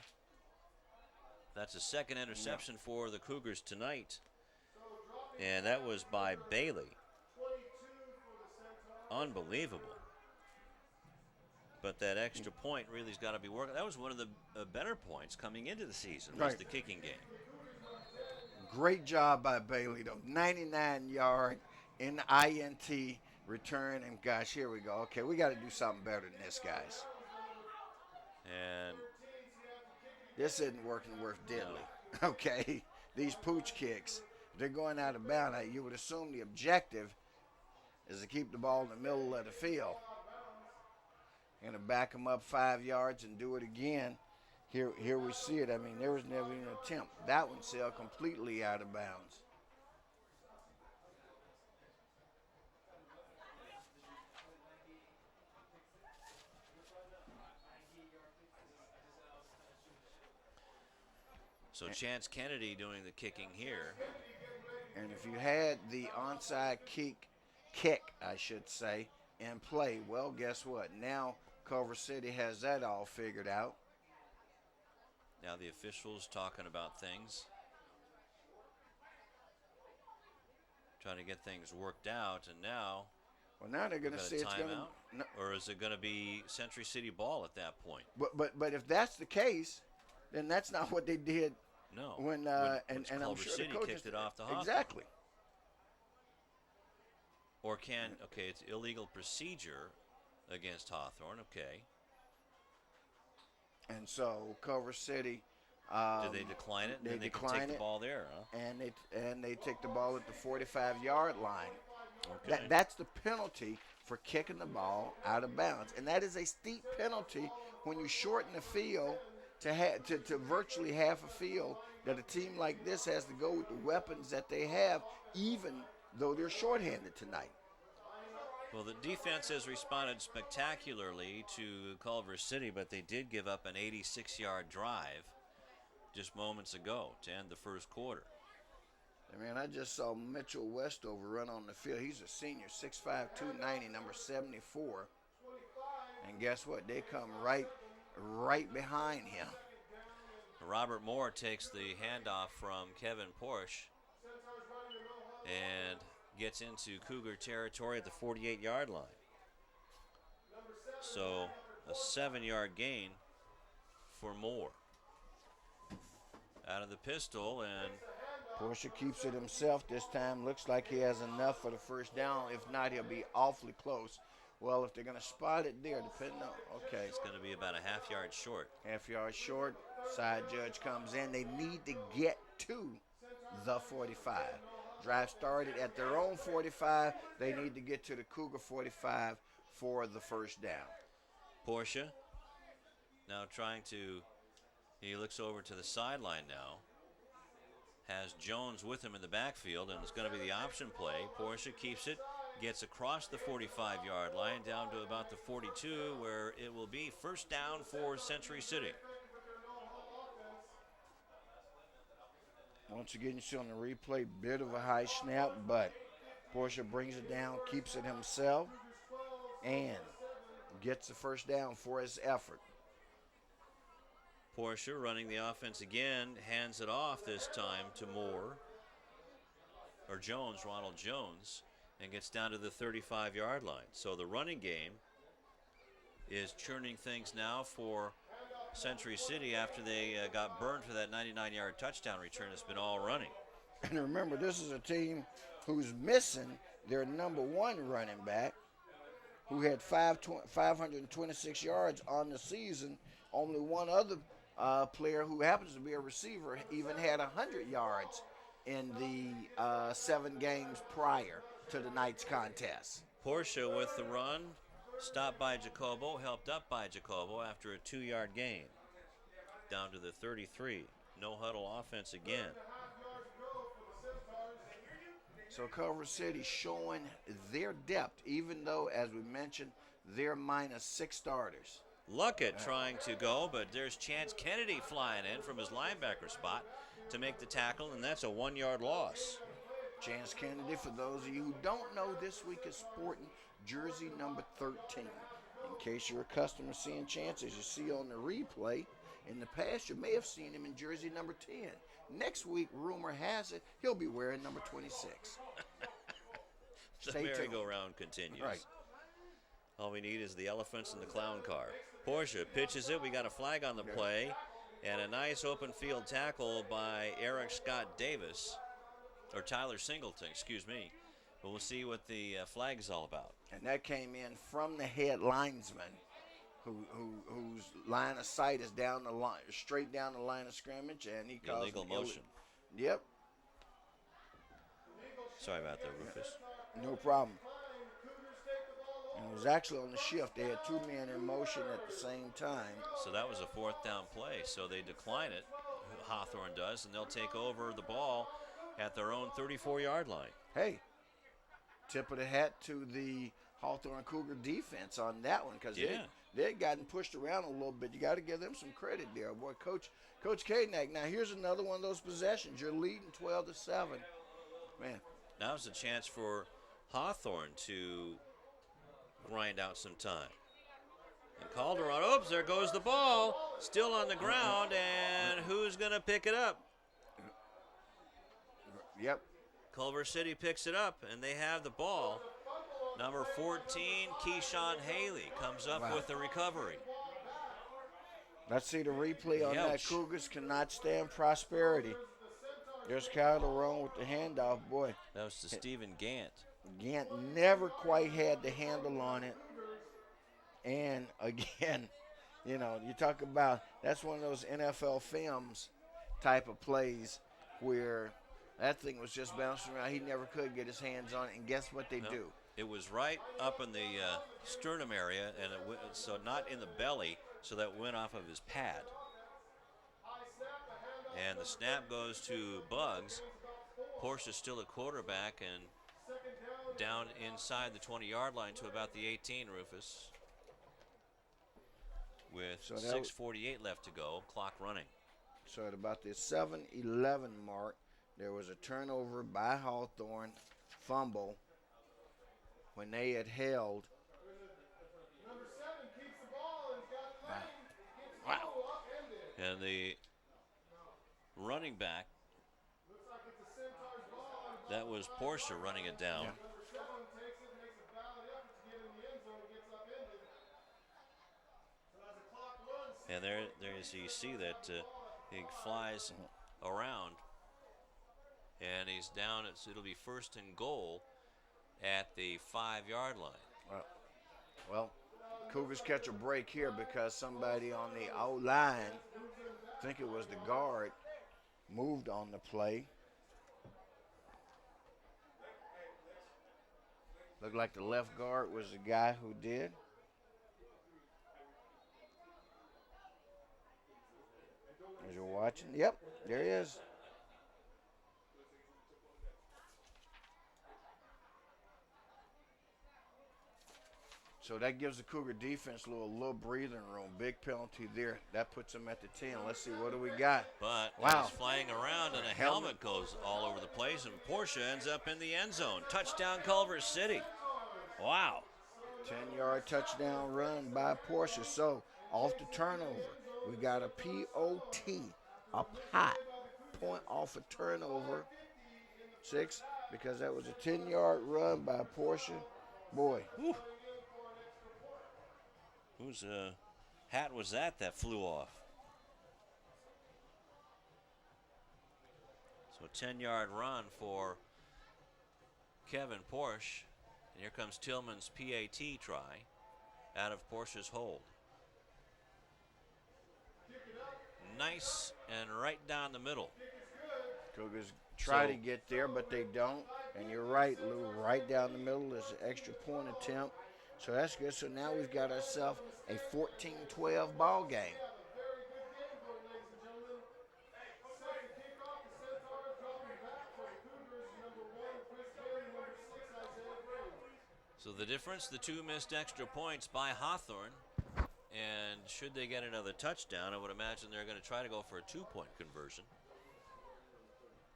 That's a second interception for the Cougars tonight. And that was by Bailey. Unbelievable. But that extra point really's got to be working. That was one of the better points coming into the season, was the kicking game. Great job by Bailey, though. 99-yard in INT return. And, gosh, here we go. Okay, we got to do something better than this, guys. And this isn't working worth diddly. No. Okay, these pooch kicks, they're going out of bounds. You would assume the objective is to keep the ball in the middle of the field. Going to back them up 5 yards and do it again. Here we see it. I mean, there was never even an attempt. That one sailed completely out of bounds. so Chance Kennedy doing the kicking here. And if you had the onside kick, I should say, in play, well, guess what? Now Culver City has that all figured out. Now the officials talking about things, trying to get things worked out, and now. Well, now they're going to say it's going to. No, or is it going to be Century City ball at that point? But if that's the case, then that's not what they did. No. When I'm Culver sure City the coaches kicked it off to Hawthorne. Exactly. Or it's illegal procedure against Hawthorne. Okay. And so Culver City. Did they decline it? They can decline take the ball there, huh? And they take the ball at the 45-yard line. Okay. That's the penalty for kicking the ball out of bounds, and that is a steep penalty when you shorten the field to virtually half a field. That a team like this has to go with the weapons that they have, even though they're shorthanded tonight. Well, the defense has responded spectacularly to Culver City, but they did give up an 86-yard drive just moments ago to end the first quarter. Man, I just saw Mitchell Westover run on the field. He's a senior, 6'5", 290, number 74. And guess what? They come right behind him. Robert Moore takes the handoff from Kevin Porsche and gets into Cougar territory at the 48-yard line. So a 7-yard gain for Moore. Out of the pistol, and Porsche keeps it himself this time. Looks like he has enough for the first down. If not, he'll be awfully close. Well, if they're going to spot it there, depending on, okay. It's going to be about a half-yard short. Half-yard short. Side judge comes in. They need to get to the 45. Drive started at their own 45. They need to get to the Cougar 45 for the first down. Porsche now trying to, he looks over to the sideline now. Has Jones with him in the backfield, and it's going to be the option play. Porsche keeps it, gets across the 45-yard line down to about the 42, where it will be first down for Century City. Once again, you see on the replay, bit of a high snap, but Porsche brings it down, keeps it himself, and gets the first down for his effort. Porsche running the offense again, hands it off this time to Moore, or Jones, Ronald Jones, and gets down to the 35-yard line. So the running game is churning things now for Century City after they got burned for that 99-yard touchdown return. It's been all running. And remember, this is a team who's missing their number one running back, who had 526 yards on the season. Only one other player who happens to be a receiver even had 100 yards in the 7 games prior to tonight's contest. Porsche with the run, Stopped by Jacobo, helped up by Jacobo after a 2-yard gain. Down to the 33. No huddle offense again. So Culver City showing their depth, even though, as we mentioned, they're minus 6 starters. Luckett trying to go, but there's Chance Kennedy flying in from his linebacker spot to make the tackle, and that's a 1-yard loss. Chance Kennedy, for those of you who don't know, this week is sporting jersey number 13. In case you're a customer seeing Chance, as you see on the replay, in the past you may have seen him in jersey number 10. Next week, rumor has it, he'll be wearing number 26. The merry-go-round continues. Right. All we need is the elephants and the clown car. Porsche pitches it. We got a flag on the play, and a nice open field tackle by Eric Scott Davis, or Tyler Singleton, excuse me. But we'll see what the flag is all about. And that came in from the head linesman, whose line of sight is down the line, straight down the line of scrimmage, and he calls illegal motion. Yep. Sorry about that, Rufus. No problem. And it was actually on the shift. They had 2 men in motion at the same time. So that was a 4th down play. So they decline it, Hawthorne does, and they'll take over the ball at their own 34-yard line. Hey, tip of the hat to the Hawthorne Cougar defense on that one, because they had gotten pushed around a little bit. You got to give them some credit there. Boy, Coach Kadenak. Now, here's another one of those possessions. You're leading 12-7. Man. Now's a chance for Hawthorne to grind out some time. And Calderon, oops, there goes the ball. Still on the ground, and who's going to pick it up? Yep. Culver City picks it up, and they have the ball. Number 14, Keyshawn Haley, comes up with the recovery. Let's see the replay on that. Cougars cannot stand prosperity. There's Calderon with the handoff, boy. That was to Stephen Gant. Gant never quite had the handle on it. And again, you know, you talk about, that's one of those NFL films type of plays where that thing was just bouncing around. He never could get his hands on it, and guess what they do? It was right up in the sternum area, and so not in the belly, so that went off of his pad. And the snap goes to Bugs. Porsche's still a quarterback and down inside the 20-yard line to about the 18, Rufus. With 6:48 left to go, clock running. So at about the 7-11 mark, there was a turnover by Hawthorne, fumble, when they had held. Wow. And the running back, that was Porsche running it down. And there you see that he flies around, and he's down. It'll be 1st and goal at the 5-yard line. Well, Cougars catch a break here because somebody on the O-line, I think it was the guard, moved on the play. Looked like the left guard was the guy who did. As you're watching, yep, there he is. So that gives the Cougar defense a little breathing room. Big penalty there. That puts them at the 10. Let's see, what do we got? But wow, he's flying around, and a helmet goes all over the place, and Porsche ends up in the end zone. Touchdown, Culver City. Wow. 10-yard touchdown run by Porsche. So off the turnover, we got a POT, a pot, point off a turnover. 6, because that was a 10-yard run by Porsche. Boy. Whew. Whose hat was that flew off? So a 10-yard run for Kevin Porsche. And here comes Tillman's PAT try out of Porsche's hold. Nice and right down the middle. Cougars try to get there, but they don't. And you're right, Lou, right down the middle is an extra point attempt. So that's good. So now we've got ourselves a 14-12 ball game. Very good game, though, ladies and gentlemen. Set to kick off, the Centaurs dropping back for the Cougars. Number 1, Chris Bailey. Number 6, Isaiah Brave. So the difference, the 2 missed extra points by Hawthorne. And should they get another touchdown, I would imagine they're going to try to go for a 2-point conversion.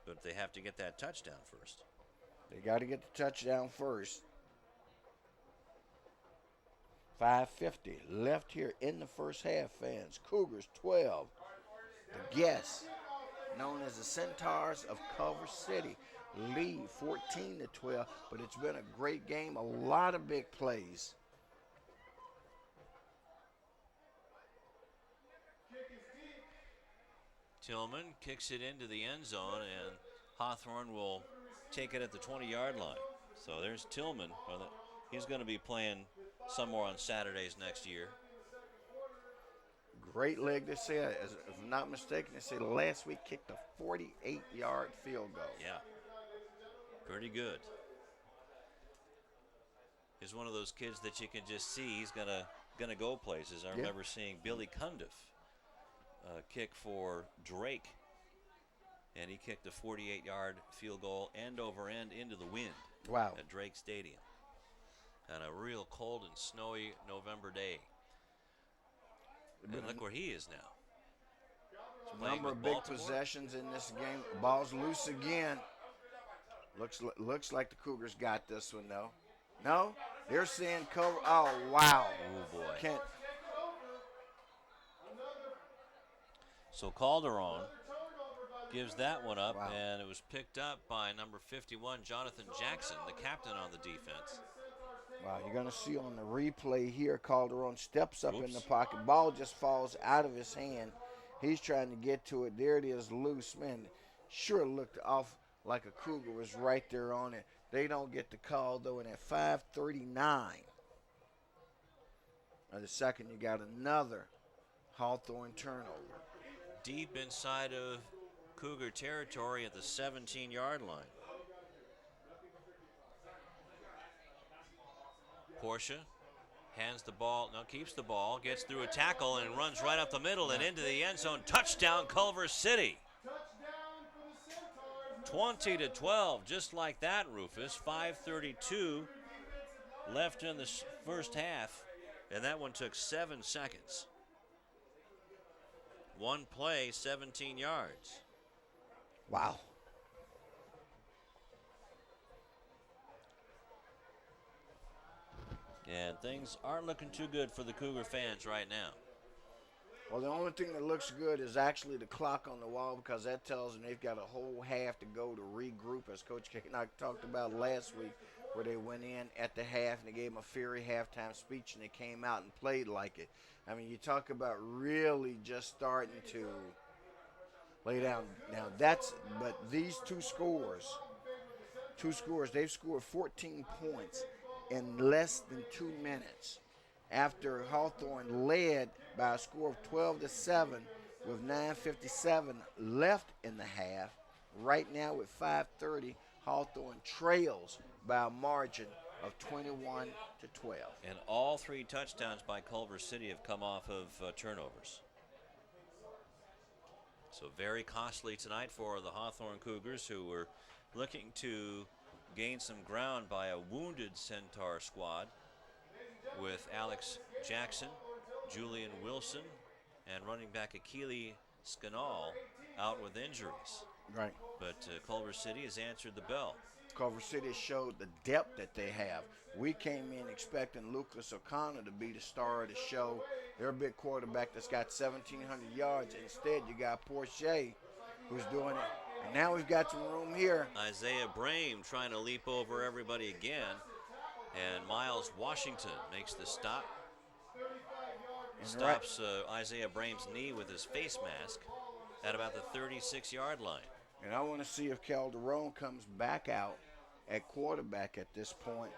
But they have to get that touchdown first. They got to get the touchdown first. 5:50 left here in the first half, fans. Cougars 12. The guests, known as the Centaurs of Culver City, lead 14-12. But it's been a great game. A lot of big plays. Tillman kicks it into the end zone, and Hawthorne will take it at the 20-yard line. So there's Tillman. He's going to be playing somewhere on Saturdays next year. Great leg, they said. If I'm not mistaken, they said last week kicked a 48-yard field goal. Yeah, pretty good. He's one of those kids that you can just see he's gonna go places. I remember seeing Billy Cundiff kick for Drake, and he kicked a 48-yard field goal end over end into the wind. Wow. At Drake Stadium on a real cold and snowy November day. And look where he is now. Number of big possessions in this game. Ball's loose again. Looks like the Cougars got this one, though. No? They're saying cover. Oh, wow. Oh, boy. Can't. So Calderon gives that one up, Wow. and it was picked up by number 51, Jonathan Jackson, the captain on the defense. Wow, you're going to see on the replay here, Calderon steps up in the pocket. Ball just falls out of his hand. He's trying to get to it. There it is, loose. Man, sure looked off like a Cougar was right there on it. They don't get the call, though, and at 5:39 of the second, you got another Hawthorne turnover. Deep inside of Cougar territory at the 17-yard line. Portia hands the ball, keeps the ball, gets through a tackle and runs right up the middle and into the end zone. Touchdown, Culver City. 20-12, just like that, Rufus. 5:32 left in the first half, and that one took 7 seconds. One play, 17 yards. Wow. And things aren't looking too good for the Cougar fans right now. Well, the only thing that looks good is actually the clock on the wall, because that tells them they've got a whole half to go to regroup, as Coach K and I talked about last week, where they went in at the half and they gave them a fiery halftime speech and they came out and played like it. I mean, you talk about really just starting to lay down. Now, but these two scores, they've scored 14 points in less than 2 minutes after Hawthorne led by a score of 12-7 with 9:57 left in the half. Right now with 5:30, Hawthorne trails by a margin of 21-12. And all 3 touchdowns by Culver City have come off of turnovers. So very costly tonight for the Hawthorne Cougars, who were looking to gain some ground by a wounded Centaur squad with Alex Jackson, Julian Wilson, and running back Akili Skanal out with injuries. Right. But Culver City has answered the bell. Culver City showed the depth that they have. We came in expecting Lucas O'Connor to be the star of the show. They're a big quarterback that's got 1,700 yards. Instead, you got Porche, who's doing it. And now we've got some room here. Isaiah Brame trying to leap over everybody again. And Miles Washington makes the stop. Stops Isaiah Brame's knee with his face mask at about the 36-yard line. And I want to see if Calderon comes back out at quarterback at this point.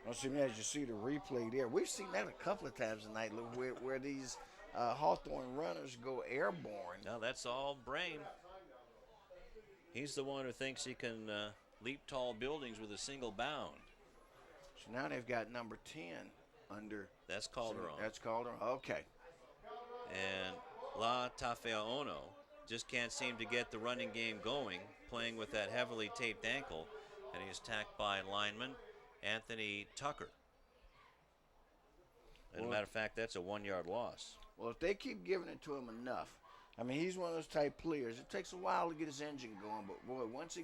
As you see the replay there. We've seen that a couple of times tonight, Lou, where these Hawthorne runners go airborne. No, that's all Brame. He's the one who thinks he can leap tall buildings with a single bound. So now they've got number 10 under. That's Calderon. That's Calderon. Okay. And La Tafeaono just can't seem to get the running game going, playing with that heavily taped ankle, and he's attacked by lineman Anthony Tucker. As a matter of fact, that's a 1-yard loss. Well, if they keep giving it to him enough, I mean, he's one of those type players. It takes a while to get his engine going, but boy, once he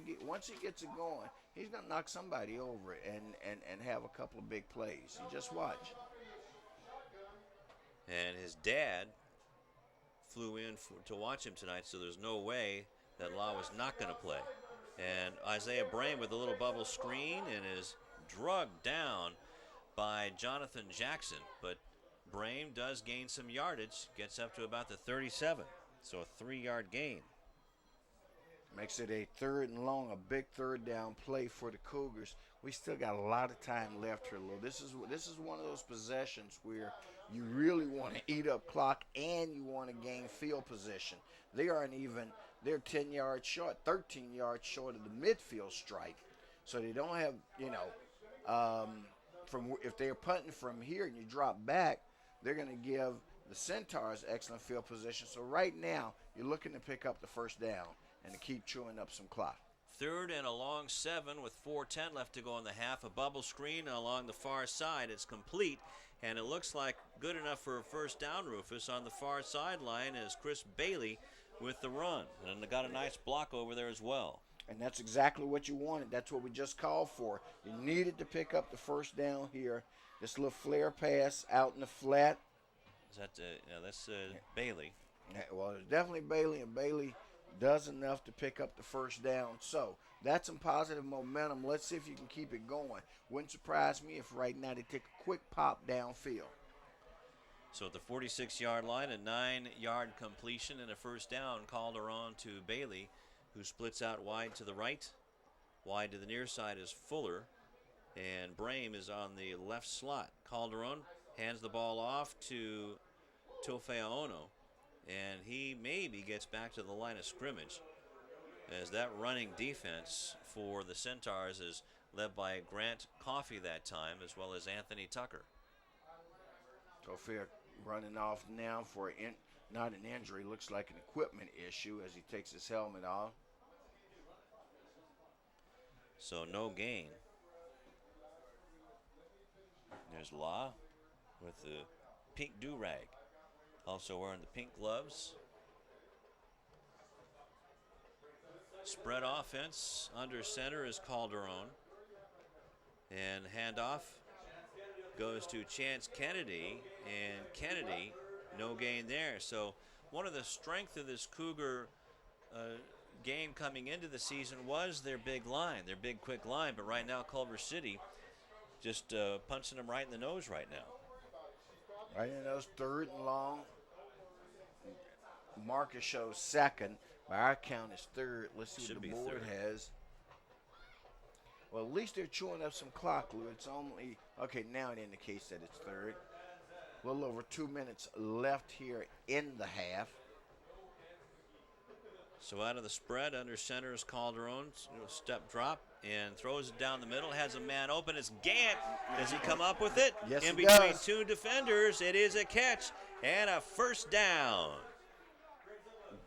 gets it going, he's gonna knock somebody over and have a couple of big plays. You just watch. And his dad flew in to watch him tonight, so there's no way that Law was not going to play. And Isaiah Brame with a little bubble screen and is drugged down by Jonathan Jackson. But Brame does gain some yardage, gets up to about the 37. So a 3-yard gain. Makes it a 3rd and long, a big 3rd down play for the Cougars. We still got a lot of time left here, Lou. This is one of those possessions where you really want to eat up clock and you want to gain field position. They're 10 yards short, 13 yards short of the midfield strike. So they don't have, if they're punting from here and you drop back, they're going to give the Centaurs excellent field position. So right now, you're looking to pick up the 1st down and to keep chewing up some clock. 3rd and a long 7 with 4:10 left to go in the half. A bubble screen along the far side. It's complete, and it looks like good enough for a 1st down, Rufus. On the far sideline is Chris Bailey with the run, and they got a nice block over there as well. And that's exactly what you wanted. That's what we just called for. You needed to pick up the 1st down here. This little flare pass out in the flat. Is that that's Bailey? Yeah, well, it's definitely Bailey, and Bailey does enough to pick up the 1st down. So that's some positive momentum. Let's see if you can keep it going. Wouldn't surprise me if right now they take a quick pop downfield. So at the 46-yard line, a 9-yard completion and a 1st down. Calderon to Bailey, who splits out wide to the right. Wide to the near side is Fuller, and Brame is on the left slot. Calderon hands the ball off to Tofeaono, and he maybe gets back to the line of scrimmage, as that running defense for the Centaurs is led by Grant Coffey that time, as well as Anthony Tucker. Tofea running off now for not an injury, looks like an equipment issue as he takes his helmet off. So no gain. There's Law with the pink do-rag, also wearing the pink gloves. Spread offense under center is Calderon, and handoff goes to Chance Kennedy, and Kennedy, no gain there. So one of the strengths of this Cougar game coming into the season was their big line, their big quick line, but right now Culver City just punching them right in the nose right now. Right in those 3rd and long. Marcus shows 2nd. By our count is 3rd. Let's see what the board has. Well, at least they're chewing up some clock, Lou. It's only, okay, now it indicates that it's 3rd. A little over 2 minutes left here in the half. So out of the spread, under center is Calderon. Step drop and throws it down the middle. Has a man open. It's Gant. Does he come up with it? Yes, in he between does. 2 defenders, it is a catch and a 1st down.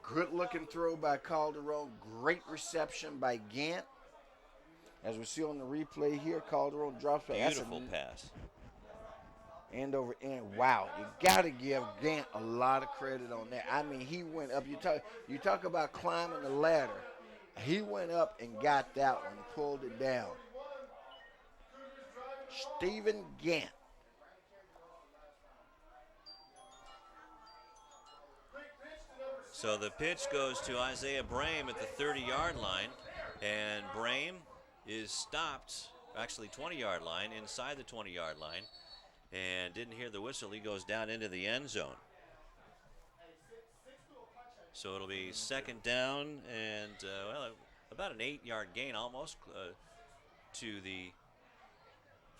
Good looking throw by Calderon. Great reception by Gant. As we see on the replay here, Calderon drops back. Beautiful pass. End over end. Wow, you got to give Gant a lot of credit on that. I mean, he went up. You talk about climbing the ladder. He went up and got that one, pulled it down. Stephen Gant. So the pitch goes to Isaiah Brame at the 30-yard line, and Brame is stopped, actually 20-yard line, inside the 20-yard line, and didn't hear the whistle. He goes down into the end zone. So it'll be 2nd down and, about an 8-yard gain almost to the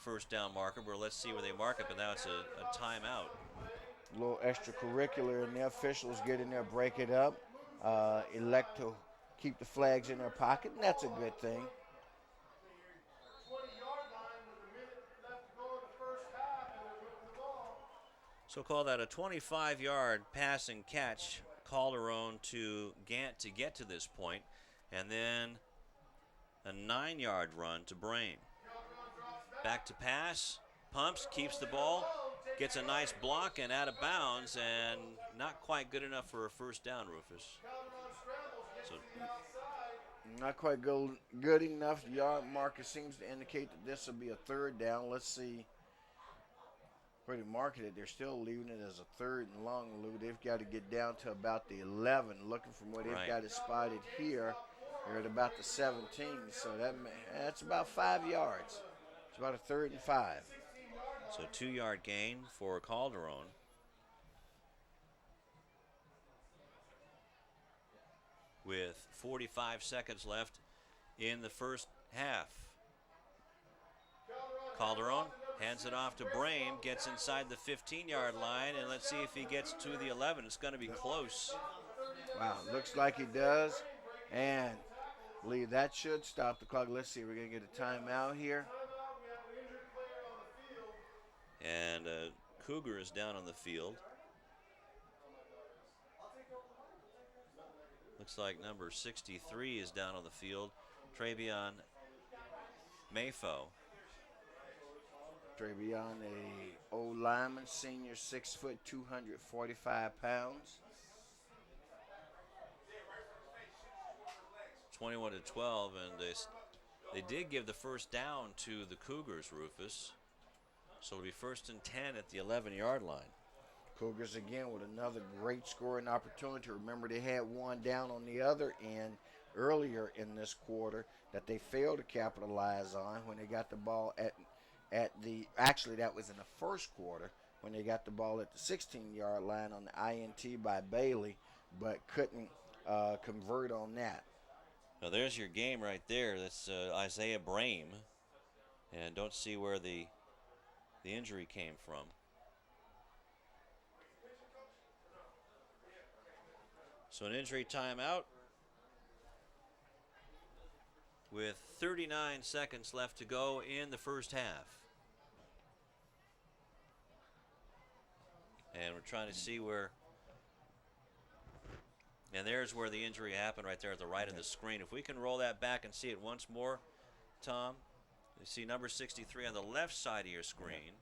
1st down marker. But let's see where they mark it, but now it's a timeout. A little extracurricular in there. Officials get in there, break it up, elect to keep the flags in their pocket, and that's a good thing. 20-yard line with a minute left So call that a 25-yard pass and catch, Calderon to Gant to get to this point, and then a 9-yard run to Brain. Back to pass, pumps, keeps the ball, gets a nice block and out of bounds, and not quite good enough for a first down, Rufus. So Not quite good enough. The yard marker seems to indicate that this will be a third down. Let's see where they market it. They're still leaving it as a third and long, Lou. They've got to get down to about the 11. Looking from where they've got it spotted here, they're at about the 17. So that's about 5 yards. It's about a third and 5. So 2-yard gain for Calderon. With 45 seconds left in the first half. Calderon hands it off to Brain, gets inside the 15-yard line, and let's see if he gets to the 11. It's going to be close. Wow, looks like he does. And I believe that should stop the clock. Let's see, we're going to get a timeout here. And Cougar is down on the field. Looks like number 63 is down on the field. Travion Mayfo. Travion, a old lineman, senior, 6 foot, 245 pounds. 21-12, and they did give the first down to the Cougars, Rufus. So it'll be 1st and 10 at the 11-yard line. Cougars again with another great scoring opportunity. Remember, they had one down on the other end earlier in this quarter that they failed to capitalize on when they got the ball actually that was in the first quarter when they got the ball at the 16-yard line on the INT by Bailey, but couldn't convert on that. Now there's your game right there. That's Isaiah Brame, and don't see where the injury came from. So an injury timeout with 39 seconds left to go in the first half. And we're trying to see where, and there's where the injury happened right there at the right of the screen. If we can roll that back and see it once more, Tom, you see number 63 on the left side of your screen,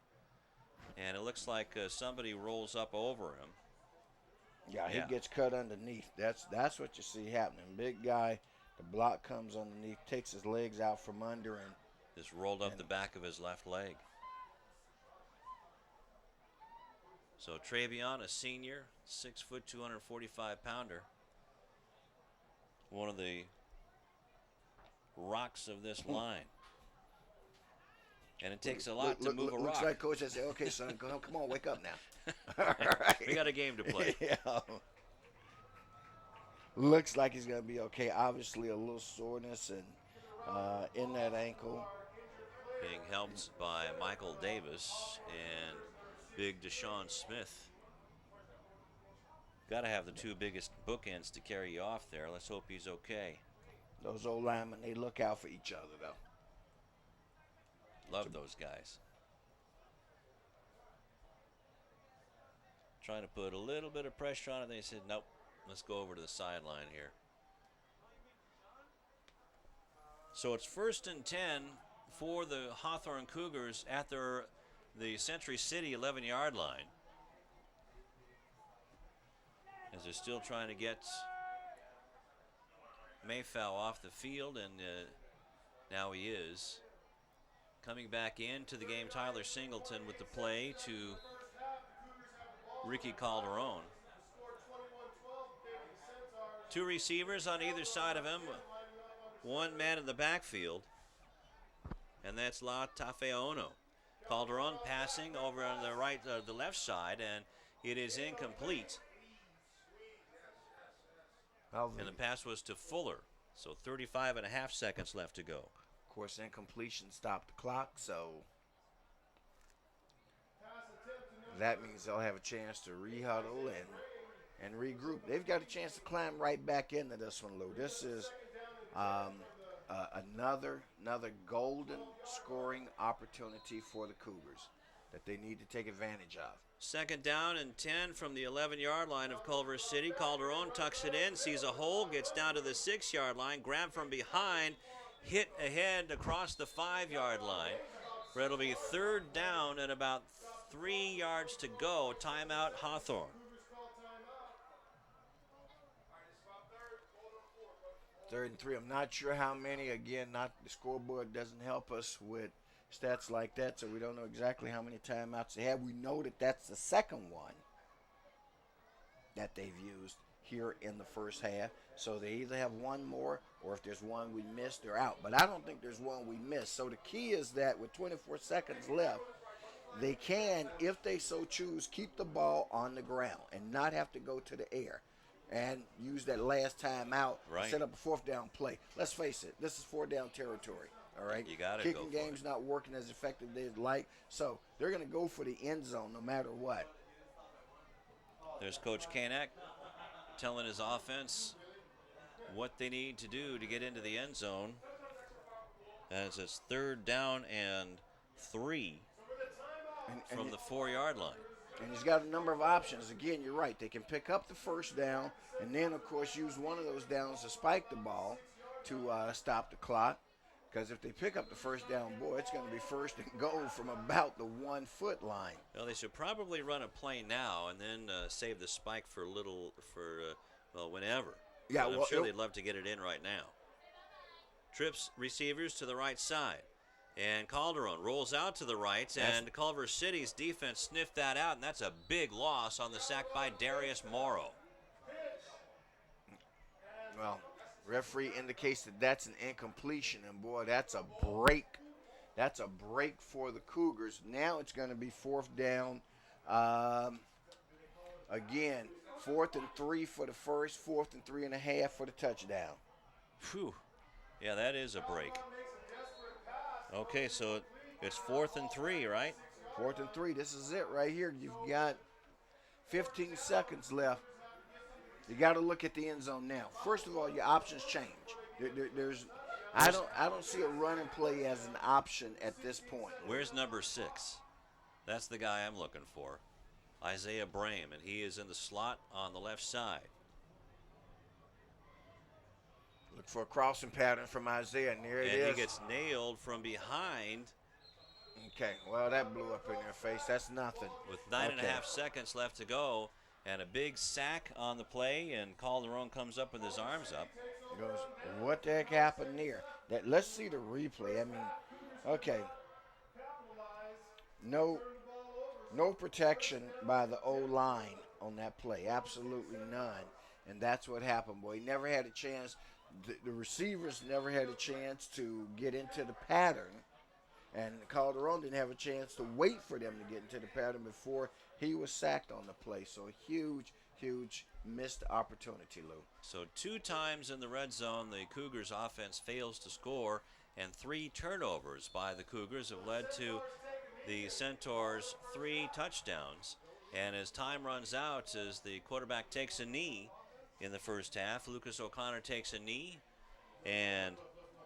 and it looks like somebody rolls up over him. Yeah, he gets cut underneath. That's what you see happening. Big guy, the block comes underneath, takes his legs out from under, and just rolled up the back of his left leg. So Travion, a senior, 6 foot, 245 pounder. One of the rocks of this line. And it takes a lot to move a rock. Looks like Coach has said, okay, son, come on, wake up now. All right. We got a game to play. Yeah. Looks like he's going to be okay. Obviously a little soreness in that ankle. Being helped by Michael Davis and big Deshaun Smith. Got to have the two biggest bookends to carry you off there. Let's hope he's okay. Those old linemen, they look out for each other, though. Love those guys. Trying to put a little bit of pressure on it. They said, nope, let's go over to the sideline here. So it's 1st and 10 for the Hawthorne Cougars at the Century City 11-yard line. As they're still trying to get Mayfell off the field, and now he is. Coming back into the game, Tyler Singleton with the play to Ricky Calderon. 2 receivers on either side of him. 1 man in the backfield, and that's La Tafeono. Calderon passing over on the left side, and it is incomplete. And the pass was to Fuller. So 35.5 seconds left to go. Of course, incompletion stopped the clock, so that means they'll have a chance to rehuddle and regroup. They've got a chance to climb right back into this one, Lou. This is another golden scoring opportunity for the Cougars that they need to take advantage of. Second down and 10 from the 11-yard line of Culver City. Calderon tucks it in, sees a hole, gets down to the 6-yard line, grabbed from behind, hit ahead across the 5-yard line. Where it'll be third down and about 3 yards to go. Timeout, Hawthorne. 3rd and 3. I'm not sure how many. Again, not the scoreboard doesn't help us with stats like that, so we don't know exactly how many timeouts they have. We know that that's the second one that they've used here in the first half. So they either have one more, or if there's one we missed, they're out. But I don't think there's one we missed. So the key is that with 24 seconds left, they can, if they so choose, keep the ball on the ground and not have to go to the air and use that last time out and set up a 4th down play. Let's face it, this is 4th down territory. All right, you got to go. Kicking game's not working as effective as they'd like, so they're going to go for the end zone no matter what. There's Coach Kanak telling his offense what they need to do to get into the end zone. As it's 3rd down and 3 from the 4-yard line. And he's got a number of options. Again, you're right. They can pick up the 1st down and then, of course, use one of those downs to spike the ball to stop the clock. Because if they pick up the 1st down, boy, it's going to be 1st and goal from about the 1-foot line. Well, they should probably run a play now and then save the spike for whenever. Yeah, but I'm sure they'd love to get it in right now. Trips receivers to the right side. And Calderon rolls out to the right, and Culver City's defense sniffed that out, and that's a big loss on the sack by Darius Morrow. Well, referee indicates that that's an incompletion, and boy, that's a break. That's a break for the Cougars. Now it's going to be 4th down. Again, 4th and 3 for the first, 4th and 3.5 for the touchdown. Phew. Yeah, that is a break. Okay, so it's 4th and 3, right? 4th and 3. This is it right here. You've got 15 seconds left. You got to look at the end zone now. First of all, your options change. I don't see a running play as an option at this point. Where's number 6? That's the guy I'm looking for. Isaiah Brame, and he is in the slot on the left side. Look for a crossing pattern from Isaiah, and there it is. And he gets nailed from behind. Okay, well, that blew up in their face. That's nothing. With 9.5 seconds left to go, and a big sack on the play, and Calderon comes up with his arms up. He goes, what the heck happened there? Let's see the replay. I mean, okay. No protection by the O-line on that play. Absolutely none. And that's what happened, boy. He never had a chance. The receivers never had a chance to get into the pattern. And Calderon didn't have a chance to wait for them to get into the pattern before he was sacked on the play. So a huge, huge missed opportunity, Lou. So 2 times in the red zone, the Cougars offense fails to score, and 3 turnovers by the Cougars have led to the Centaurs 3 touchdowns. And as time runs out, as the quarterback takes a knee in the first half, Lucas O'Connor takes a knee, and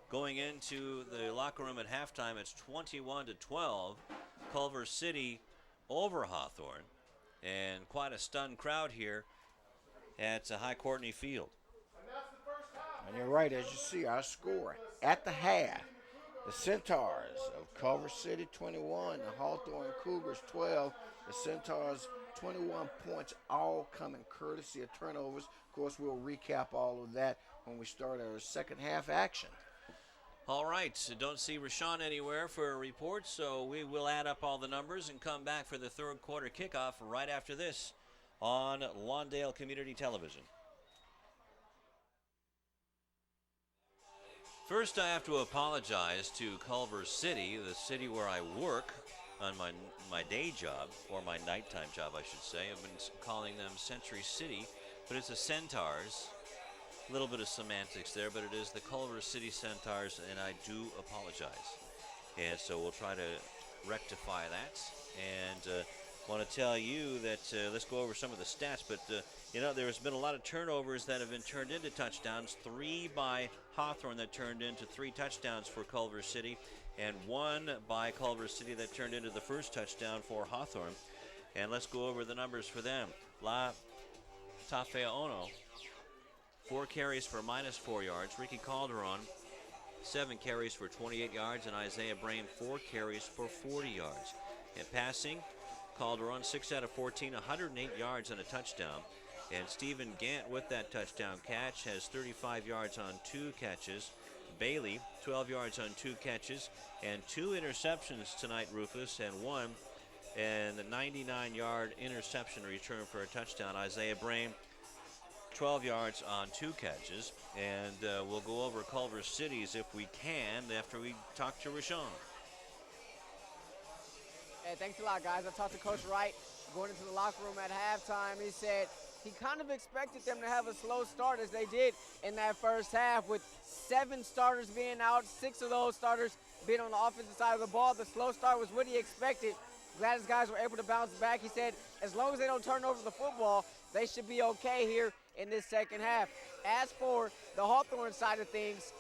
going into the locker room at halftime, it's 21-12. Culver City over Hawthorne, and quite a stunned crowd here at High Courtney Field. And you're right, as you see, our score at the half, the Centaurs of Culver City 21, the Hawthorne Cougars 12, the Centaurs 21 points, all coming courtesy of turnovers. Of course, we'll recap all of that when we start our second half action. All right, so don't see Rashawn anywhere for a report, so we will add up all the numbers and come back for the 3rd quarter kickoff right after this on Lawndale Community Television. First, I have to apologize to Culver City, the city where I work on my day job, or my nighttime job, I should say. I've been calling them Century City, but it's the Centaurs. A little bit of semantics there, but it is the Culver City Centaurs, and I do apologize. And so we'll try to rectify that. And want to tell you that let's go over some of the stats, but there's been a lot of turnovers that have been turned into touchdowns. 3 by Hawthorne that turned into 3 touchdowns for Culver City, and 1 by Culver City that turned into the first touchdown for Hawthorne. And let's go over the numbers for them. La Tafeaono, 4 carries for -4 yards. Ricky Calderon, 7 carries for 28 yards. And Isaiah Brame, 4 carries for 40 yards. And passing, Calderon, 6 out of 14, 108 yards and a touchdown. And Stephen Gant, with that touchdown catch, has 35 yards on 2 catches. Bailey, 12 yards on 2 catches. And 2 interceptions tonight, Rufus, and 1 and a 99-yard interception return for a touchdown. Isaiah Brame, 12 yards on 2 catches. And we'll go over Culver City's if we can after we talk to Rashawn. Hey, thanks a lot, guys. I talked to Coach Wright going into the locker room at halftime. He said he kind of expected them to have a slow start as they did in that first half, with 7 starters being out, 6 of those starters being on the offensive side of the ball. The slow start was what he expected. Glad his guys were able to bounce back. He said as long as they don't turn over the football, they should be okay here in this second half. As for the Hawthorne side of things,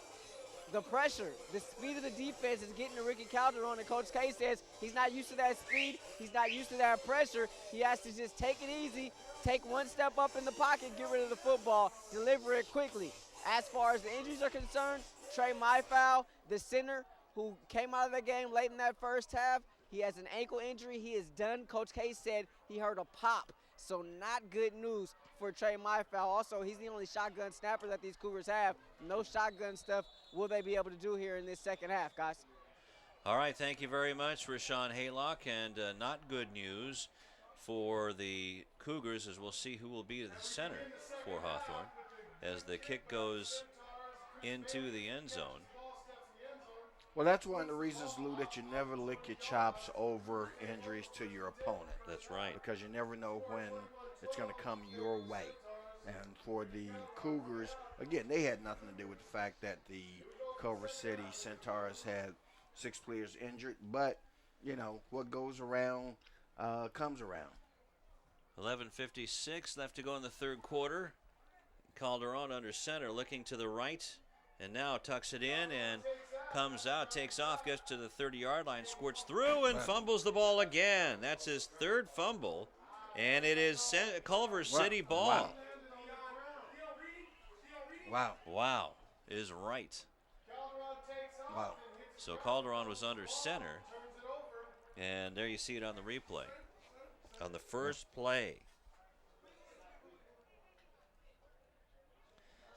the pressure, the speed of the defense is getting to Ricky Calderon, and Coach K says he's not used to that speed, he's not used to that pressure. He has to just take it easy, take 1 step up in the pocket, get rid of the football, deliver it quickly. As far as the injuries are concerned, Trey Myfowl, the center who came out of the game late in that first half, he has an ankle injury. He is done. Coach K said he heard a pop, so not good news for Trey Myfowl. Also, he's the only shotgun snapper that these Cougars have. No shotgun stuff will they be able to do here in this second half, guys. All right, thank you very much, Rashawn Haylock. And not good news for the Cougars, as we'll see who will be the center for Hawthorne as the kick goes into the end zone. Well, that's one of the reasons, Lou, that you never lick your chops over injuries to your opponent. That's right. Because you never know when it's going to come your way. And for the Cougars, again, they had nothing to do with the fact that the Culver City Centaurs had 6 players injured. But, you know, what goes around comes around. 11:56 left to go in the third quarter. Calderon under center, looking to the right, and now tucks it in and comes out, takes off, gets to the 30-yard line, squirts through, and fumbles the ball again. That's his 3rd fumble, and it is Culver City ball. Wow is right. Wow. So Calderon was under center, and there you see it on the replay. On the first play,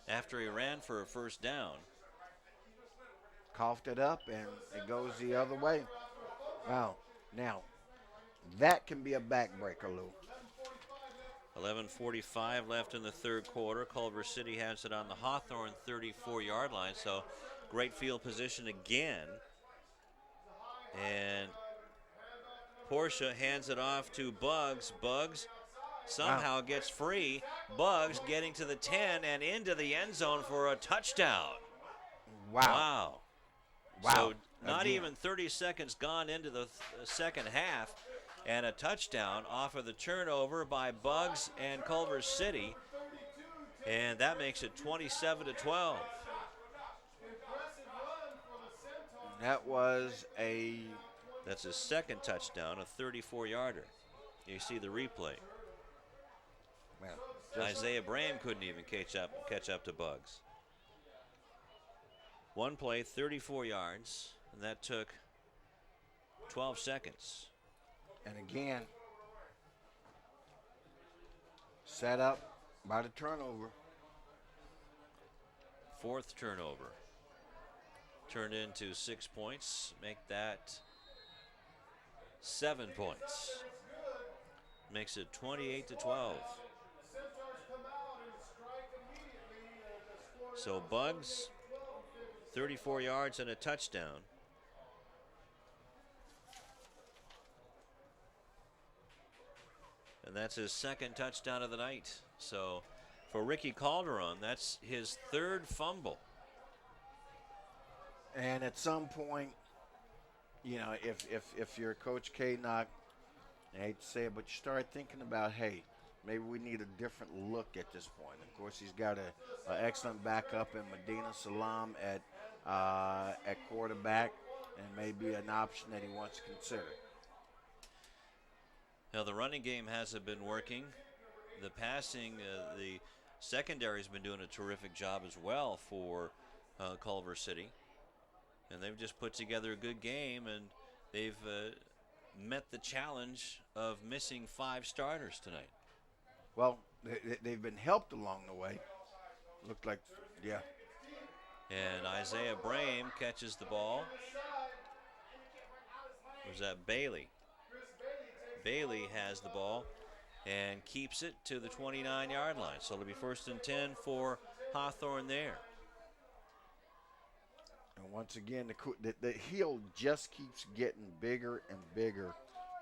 after he ran for a first down, Coughed it up, and it goes the other way. Wow. Now, that can be a backbreaker, Lou. 11:45 left in the third quarter. Culver City has it on the Hawthorne 34-yard line, so great field position again. And Portia hands it off to Bugs. Bugs somehow gets free. Bugs getting to the 10 and into the end zone for a touchdown. Wow. So not even 30 seconds gone into the second half, and a touchdown off of the turnover by Bugs and Culver City, and that makes it 27-12. That's his second touchdown, a 34-yarder. You see the replay. Isaiah Brame couldn't even catch up to Bugs. One play, 34 yards, and that took 12 seconds. And again, set up by the turnover. 4th turnover. Turned into 6 points. Make that 7 points. Makes it 28-12. So Bugs, 34 yards and a touchdown. And that's his 2nd touchdown of the night. So for Ricky Calderon, that's his 3rd fumble. And at some point, you know, if you're Coach K Knock, I hate to say it, but you start thinking about, hey, maybe we need a different look at this point. Of course, he's got an excellent backup in Medina Salam at quarterback, and maybe an option that he wants to consider. Now, the running game hasn't been working. The passing, the secondary's been doing a terrific job as well for Culver City. And they've just put together a good game, and they've met the challenge of missing 5 starters tonight. Well, they've been helped along the way. Looked like, yeah. And Isaiah Brame catches the ball. Was that Bailey? Bailey has the ball and keeps it to the 29-yard line. So it'll be 1st and 10 for Hawthorne there. And once again, the hill just keeps getting bigger and bigger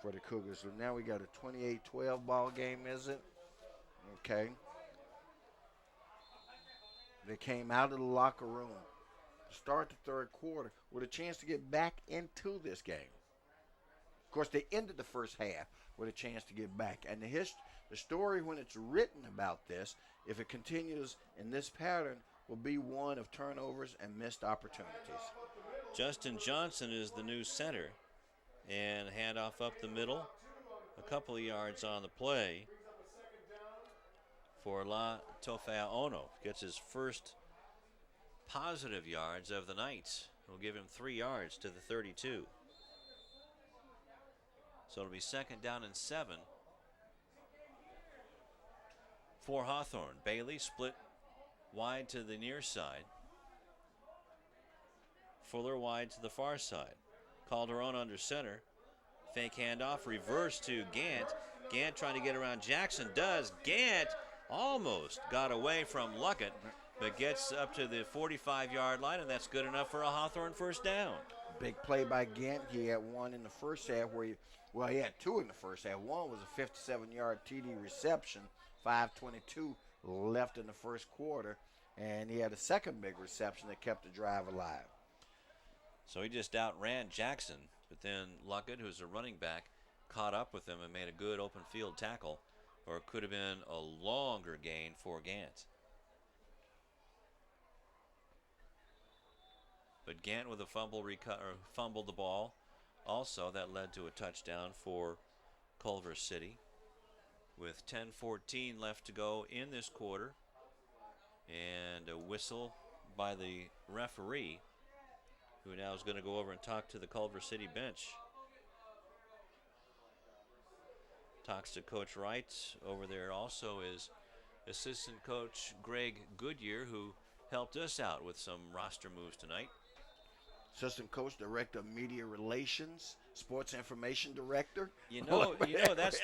for the Cougars. So now we got a 28-12 ball game, is it? Okay. They came out of the locker room to start the 3rd quarter with a chance to get back into this game. Of course, they ended the first half with a chance to get back. And the story, when it's written about this, if it continues in this pattern, will be one of turnovers and missed opportunities. Justin Johnson is the new center. And handoff up the middle. A couple of yards on the play for La Tofeaono. Gets his first positive yards of the night. Will give him 3 yards to the 32. So it'll be 2nd down and 7 for Hawthorne. Bailey split wide to the near side. Fuller wide to the far side. Calderon under center. Fake handoff, reverse to Gant. Gant trying to get around Jackson. Does. Gant almost got away from Luckett, but gets up to the 45-yard line, and that's good enough for a Hawthorne 1st down. Big play by Gant. He had one in the first half where he had 2 in the first half. One was a 57-yard TD reception, 5:22 left in the first quarter, and he had a second big reception that kept the drive alive. So he just outran Jackson, but then Luckett, who's a running back, caught up with him and made a good open field tackle, or it could have been a longer gain for Gant. But Gant with a fumbled the ball. Also, that led to a touchdown for Culver City with 10:14 left to go in this quarter. And a whistle by the referee, who now is going to go over and talk to the Culver City bench. Talks to Coach Wright. Over there also is assistant coach Greg Goodyear, who helped us out with some roster moves tonight. Assistant coach, director of media relations, sports information director. That's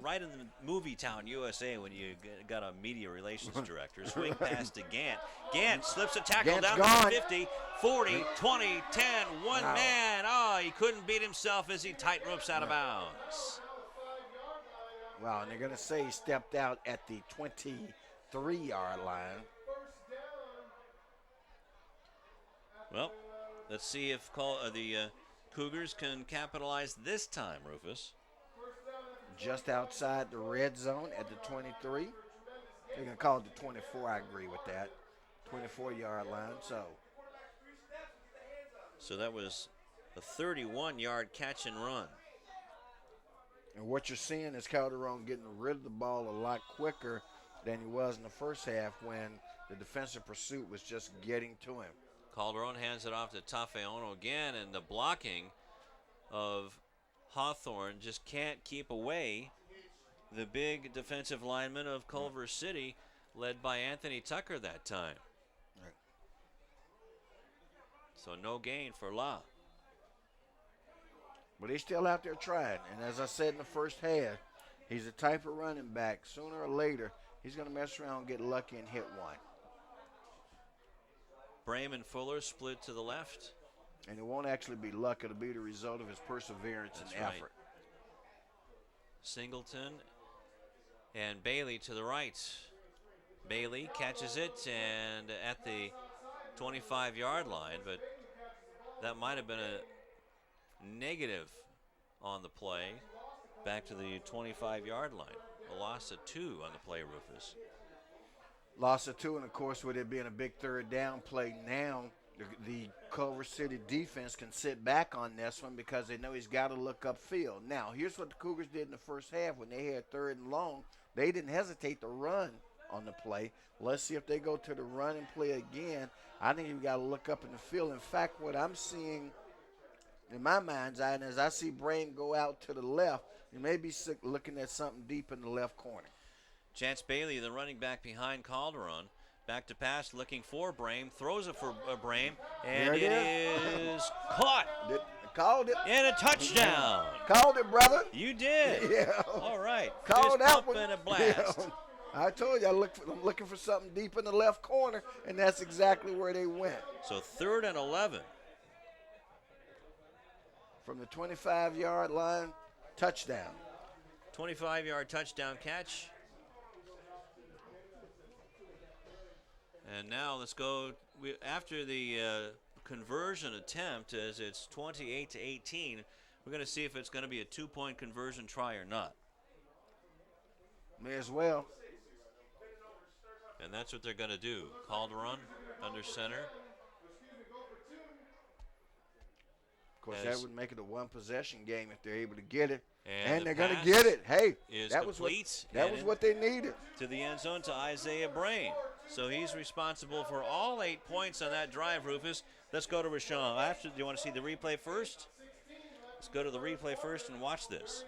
right in the movie town USA when you got a media relations director. Swing pass to Gant. Gant slips a tackle Gant's down gone. to the 50, 40, 20, 10, one Wow. man. Oh, he couldn't beat himself as he tight ropes out of bounds. Wow, and they're going to say he stepped out at the 23-yard line. Well, let's see if the Cougars can capitalize this time, Rufus. Just outside the red zone at the 23. They're going to call it the 24, I agree with that. 24-yard line, So that was a 31-yard catch and run. And what you're seeing is Calderon getting rid of the ball a lot quicker than he was in the first half when the defensive pursuit was just getting to him. Calderon hands it off to Tafeono again, and the blocking of Hawthorne just can't keep away the big defensive lineman of Culver City, led by Anthony Tucker that time. Right. So no gain for La. But he's still out there trying. And as I said in the first half, he's the type of running back, sooner or later, he's going to mess around and get lucky and hit one. Brame and Fuller split to the left. And it won't actually be luck. It'll be the result of his perseverance and That's right. effort. Singleton and Bailey to the right. Bailey catches it and at the 25-yard line, but that might have been a negative on the play back to the 25-yard line. A loss of 2 on the play, Rufus. Loss of 2, and of course, with it being a big 3rd down play now, the Culver City defense can sit back on this one because they know he's got to look upfield. Now, here's what the Cougars did in the first half when they had 3rd and long. They didn't hesitate to run on the play. Let's see if they go to the run and play again. I think you've got to look up in the field. In fact, what I'm seeing in my mind's eye is I see Brain go out to the left. You may be looking at something deep in the left corner. Chance Bailey, the running back behind Calderon. Back to pass, looking for Brame. Throws it for Brame, and it is caught. Called it. And a touchdown. Called it, brother. You did. Yeah. All right. Called Fist that bump one. and a blast. Yeah. I told you, I'm looking for something deep in the left corner, and that's exactly where they went. So 3rd and 11. From the 25-yard line, touchdown. 25-yard touchdown catch. And now let's go. After the conversion attempt, as it's 28-18, we're going to see if it's going to be a 2-point conversion try or not. May as well. And that's what they're going to do. Calderon under center. Of course, that would make it a one-possession game if they're able to get it. And they're going to get it. Hey, that was what they needed. To the end zone to Isaiah Brain. So he's responsible for all 8 points on that drive, Rufus. Let's go to Rashawn. Do you want to see the replay first? Let's go to the replay first and watch this.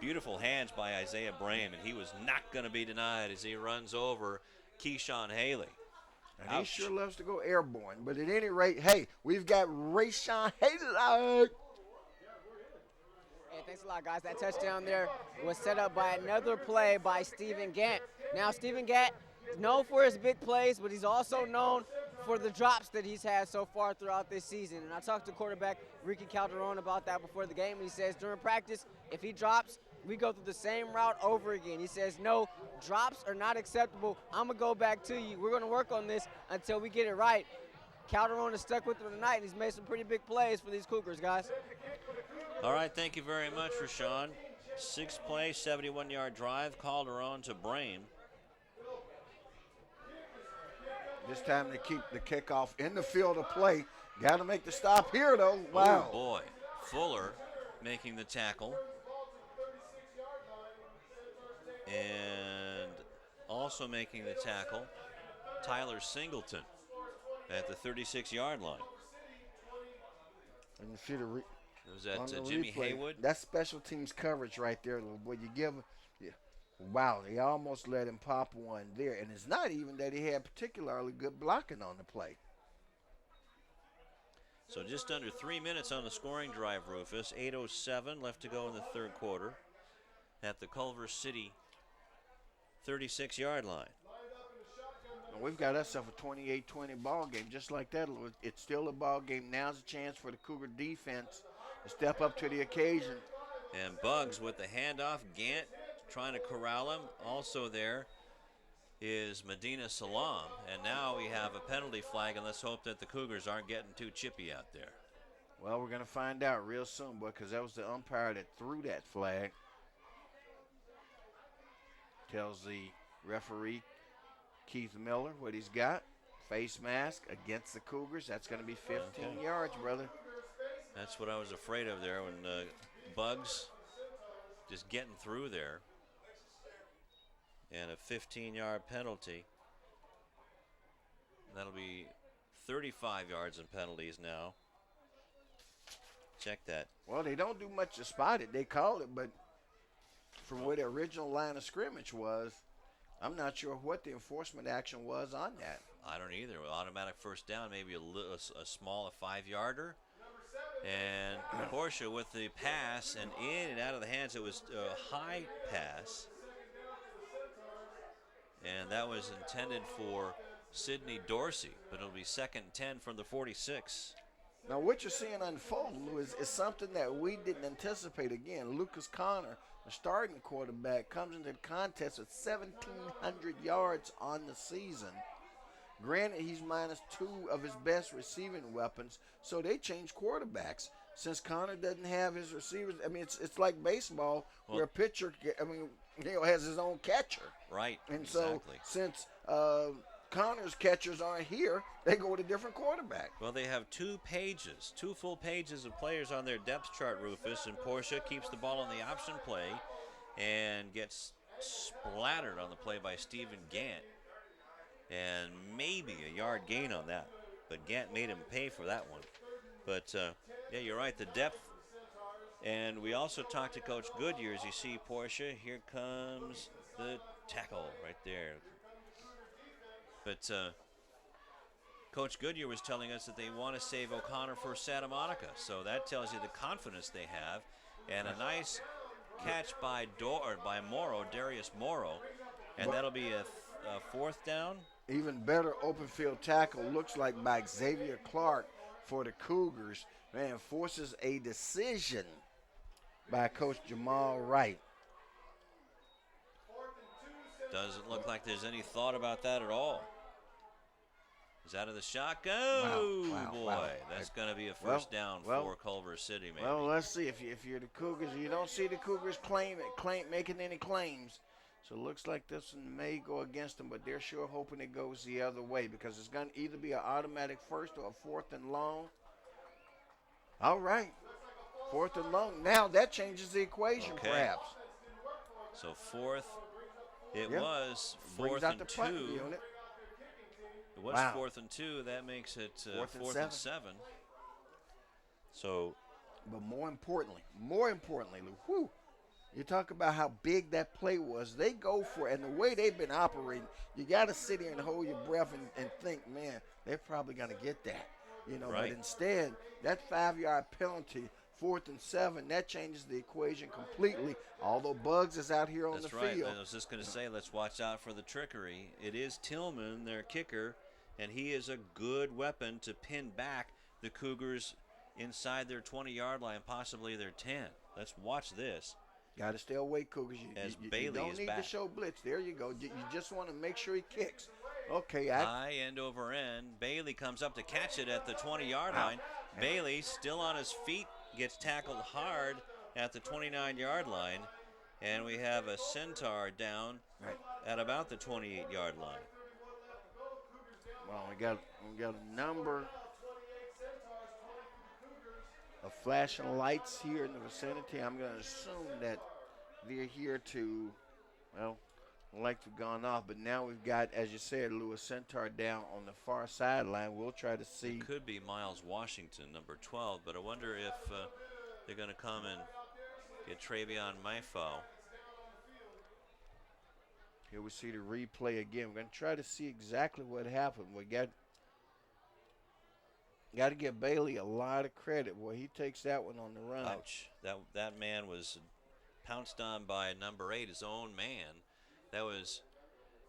Beautiful hands by Isaiah Brain, and he was not going to be denied as he runs over Keyshawn Haley. And he sure loves to go airborne. But at any rate, hey, we've got Rashawn Haley. Hey, thanks a lot, guys. That touchdown there was set up by another play by Stephen Gant. Now, Stephen Gant is known for his big plays, but he's also known for the drops that he's had so far throughout this season. And I talked to quarterback Ricky Calderon about that before the game. He says during practice, if he drops, we go through the same route over again. He says, no, drops are not acceptable. I'm going to go back to you. We're going to work on this until we get it right. Calderon is stuck with him tonight, and he's made some pretty big plays for these Cougars, guys. All right, thank you very much, Rashawn. 6-play, 71-yard drive, Calderon to Brain. This time they keep the kickoff in the field of play. Got to make the stop here, though. Wow. Oh, boy. Fuller making the tackle. And also making the tackle, Tyler Singleton at the 36-yard line. And you see was that Jimmy replay, Haywood? That's special teams coverage right there, little boy. You give him, wow, they almost let him pop one there. And it's not even that he had particularly good blocking on the play. So just under 3 minutes on the scoring drive, Rufus. 8:07 left to go in the third quarter at the Culver City 36-yard line. And we've got ourselves a 28-20 ball game, just like that. It's still a ball game. Now's a chance for the Cougar defense to step up to the occasion. And Bugs with the handoff. Gant trying to corral him. Also there is Medina Salam. And now we have a penalty flag, and let's hope that the Cougars aren't getting too chippy out there. Well, we're going to find out real soon, because that was the umpire that threw that flag. Tells the referee, Keith Miller, what he's got. Face mask against the Cougars. That's going to be 15 yards, brother. That's what I was afraid of there when Bugs just getting through there. And a 15-yard penalty. That'll be 35 yards in penalties now. Check that. Well, they don't do much to spot it. They call it, but from where the original line of scrimmage was, I'm not sure what the enforcement action was on that. I don't either. Automatic first down, maybe a small 5-yarder. And Porsche with the pass, and in and out of the hands, it was a high pass. And that was intended for Sidney Dorsey, but it'll be 2nd and 10 from the 46. Now, what you're seeing unfold, Lou, is something that we didn't anticipate. Again, Lucas Connor, the starting quarterback, comes into the contest with 1,700 yards on the season. Granted, he's minus 2 of his best receiving weapons, so they change quarterbacks. Since Connor doesn't have his receivers, I mean, it's like baseball where a pitcher, has his own catcher. Right, And exactly. so since Connor's catchers aren't here, they go with a different quarterback. Well, they have 2 pages, 2 full pages of players on their depth chart, Rufus, and Portia keeps the ball on the option play and gets splattered on the play by Stephen Gant. And maybe a yard gain on that, but Gant made him pay for that one. But, yeah, you're right, the depth. And we also talked to Coach Goodyear. As you see, Portia, here comes the tackle right there. But Coach Goodyear was telling us that they want to save O'Connor for Santa Monica. So that tells you the confidence they have. And a nice catch by Morrow, Darius Morrow. And that'll be a 4th down. Even better open field tackle looks like by Xavier Clark for the Cougars. Man, forces a decision by Coach Jamal Wright. Doesn't look like there's any thought about that at all. Is out of the shotgun. Oh, boy. That's going to be a first down for Culver City, maybe. Well, let's see. If you're the Cougars, you don't see the Cougars making any claims. So it looks like this one may go against them, but they're sure hoping it goes the other way because it's going to either be an automatic first or a 4th and long. All right. 4th and long. Now that changes the equation, perhaps. So 4th. It was 4th and 2. It was 4th and 2. That makes it 4th and 7. So, but more importantly, Lou, whew, you talk about how big that play was. They go for it, and the way they've been operating, you got to sit here and hold your breath and think, man, they're probably going to get that. You know, right. But instead, that 5-yard penalty, 4th and 7, that changes the equation completely. Although Bugs is out here on the field. That's right. I was just going to say, let's watch out for the trickery. It is Tillman, their kicker, and he is a good weapon to pin back the Cougars inside their 20-yard line, possibly their 10. Let's watch this. Got to stay away, Cougars. You don't need to show blitz. There you go. You just want to make sure he kicks. Okay. High end over end. Bailey comes up to catch it at the 20-yard line. Bailey still on his feet, gets tackled hard at the 29-yard line. And we have a Centaur down at about the 28-yard line. Well, we got a number of flashing lights here in the vicinity. I'm going to assume that they're here to, like to have gone off. But now we've got, as you said, Lewis Centaur down on the far sideline. We'll try to see. It could be Miles Washington, number 12, but I wonder if they're going to come and get Travion Maifau. Here we see the replay again. We're going to try to see exactly what happened. We got to give Bailey a lot of credit. Boy, he takes that one on the run. Ouch. That man was pounced on by number 8, his own man. That was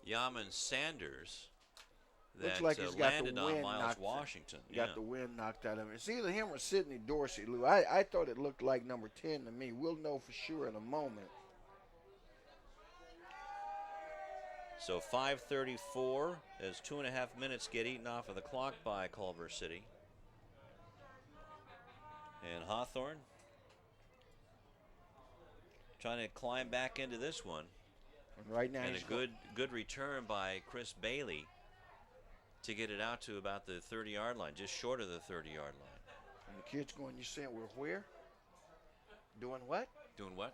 Yaman Sanders that looks like he's got landed the on wind Miles Washington. Got the wind knocked out of him. It's either him or Sidney Dorsey, Lou. I thought it looked like number 10 to me. We'll know for sure in a moment. So 5:34 as 2.5 minutes get eaten off of the clock by Culver City. And Hawthorne trying to climb back into this one. And right now, and a good return by Chris Bailey to get it out to about the 30-yard line, just short of the 30-yard line. And the kid's going, you saying we're where? Doing what? Doing what?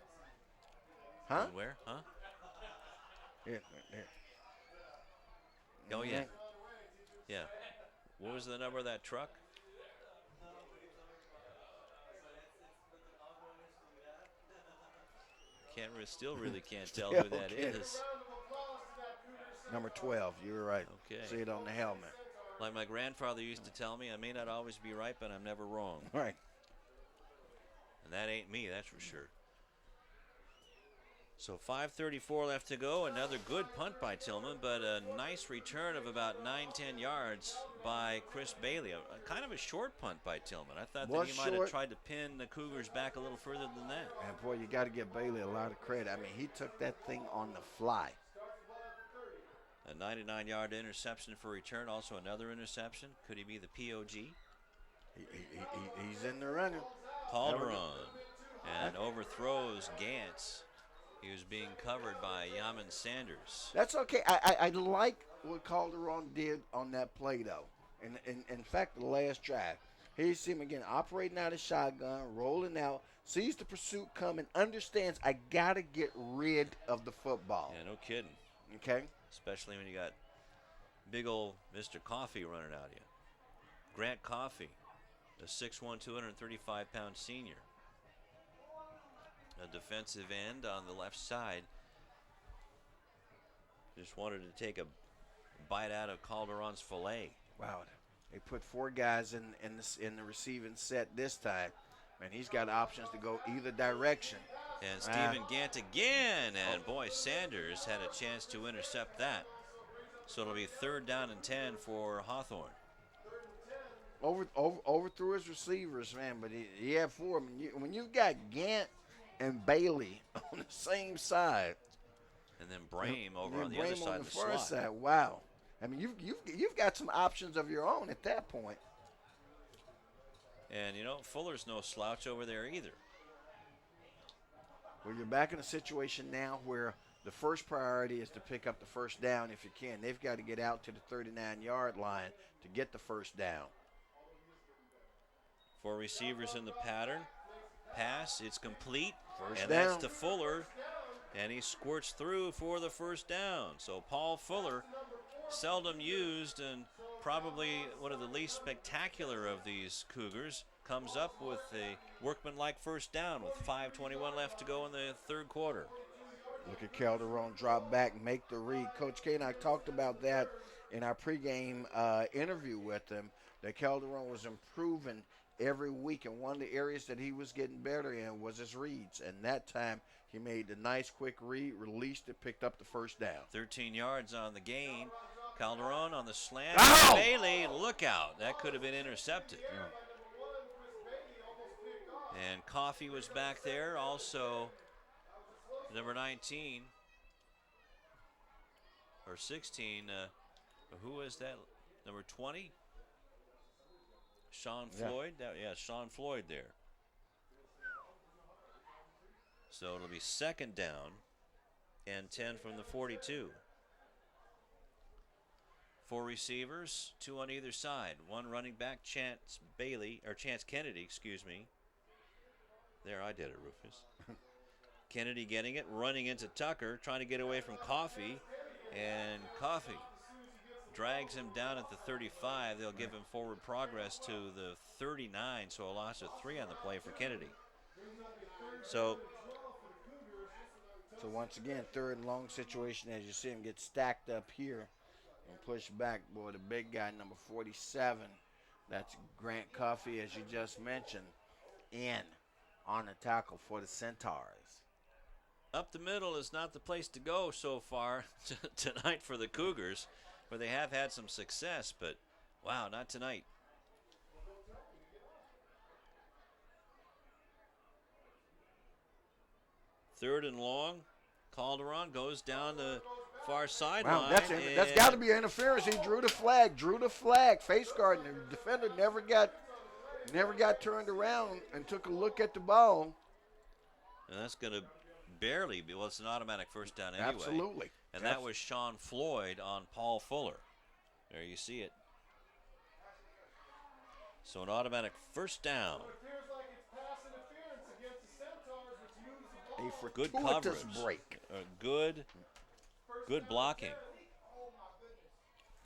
Huh? Doing where? Huh? Yeah. Oh, yeah. Yeah. What was the number of that truck? Still really can't tell who that is. Number 12, you were right. Okay. See it on the helmet. Like my grandfather used to tell me, I may not always be right, but I'm never wrong. Right. And that ain't me, that's for sure. So 5:34 left to go. Another good punt by Tillman, but a nice return of about 9-10 yards by Chris Bailey. Kind of a short punt by Tillman. I thought that he might have tried to pin the Cougars back a little further than that. And boy, you got to give Bailey a lot of credit. I mean, he took that thing on the fly. A 99-yard interception for return. Also another interception. Could he be the POG? He's in the running. Calderon and overthrows Gantz. He was being covered by Yaman Sanders. That's okay. I like what Calderon did on that play, though. And in fact, the last drive, here you see him again operating out of shotgun, rolling out, sees the pursuit coming, understands I got to get rid of the football. Yeah, no kidding. Okay? Especially when you got big old Mr. Coffee running out of you. Grant Coffee, a 6'1", 235-pound senior. A defensive end on the left side. Just wanted to take a bite out of Calderon's fillet. Wow. They put 4 guys in the receiving set this time. Man, he's got options to go either direction. And Stephen Gant again. And boy, Sanders had a chance to intercept that. So it'll be 3rd down and 10 for Hawthorne. Overthrew his receivers, man, but he had 4. When you've got Gant and Bailey on the same side. And then Brame over on the other side of the far slot. Side. Wow. I mean, you've got some options of your own at that point. And, you know, Fuller's no slouch over there either. Well, you're back in a situation now where the first priority is to pick up the first down if you can. They've got to get out to the 39-yard line to get the first down. 4 receivers in the pattern. Pass, it's complete. First and down. That's to Fuller. And he squirts through for the first down. So Paul Fuller, seldom used and probably one of the least spectacular of these Cougars, comes up with a workmanlike first down with 5:21 left to go in the 3rd quarter. Look at Calderon drop back, make the read. Coach K and I talked about that in our pregame interview with him, that Calderon was improving every week, and one of the areas that he was getting better in was his reads. And that time he made the nice quick read, released it, picked up the first down. 13 yards on the gain. Calderon on the slant. Ow! Bailey, look out. That could have been intercepted. Yeah. And Coffee was back there. Also, number 19 or 16. Who is that? Number 20? Sean Floyd? Yeah, Sean Floyd there. So it'll be 2nd down and 10 from the 42. 4 receivers, 2 on either side. 1 running back, Chance Kennedy, excuse me. There, I did it, Rufus. Kennedy getting it, running into Tucker, trying to get away from Coffee. And Coffee drags him down at the 35. They'll give him forward progress to the 39, so a loss of 3 on the play for Kennedy. So once again, 3rd and long situation as you see him get stacked up here and push back. Boy, the big guy, number 47, that's Grant Coffee, as you just mentioned, in on the tackle for the Centaurs. Up the middle is not the place to go so far tonight for the Cougars, where they have had some success, but wow, not tonight. Third and long. Calderon goes down the far sideline. Wow, that's got to be interference. He drew the flag. Face guard, and the defender never got turned around and took a look at the ball. And that's going to barely be, well, it's an automatic first down anyway. Absolutely. And that was Sean Floyd on Paul Fuller. There you see it. So an automatic first down. A Good fortuitous coverage. break. Good blocking.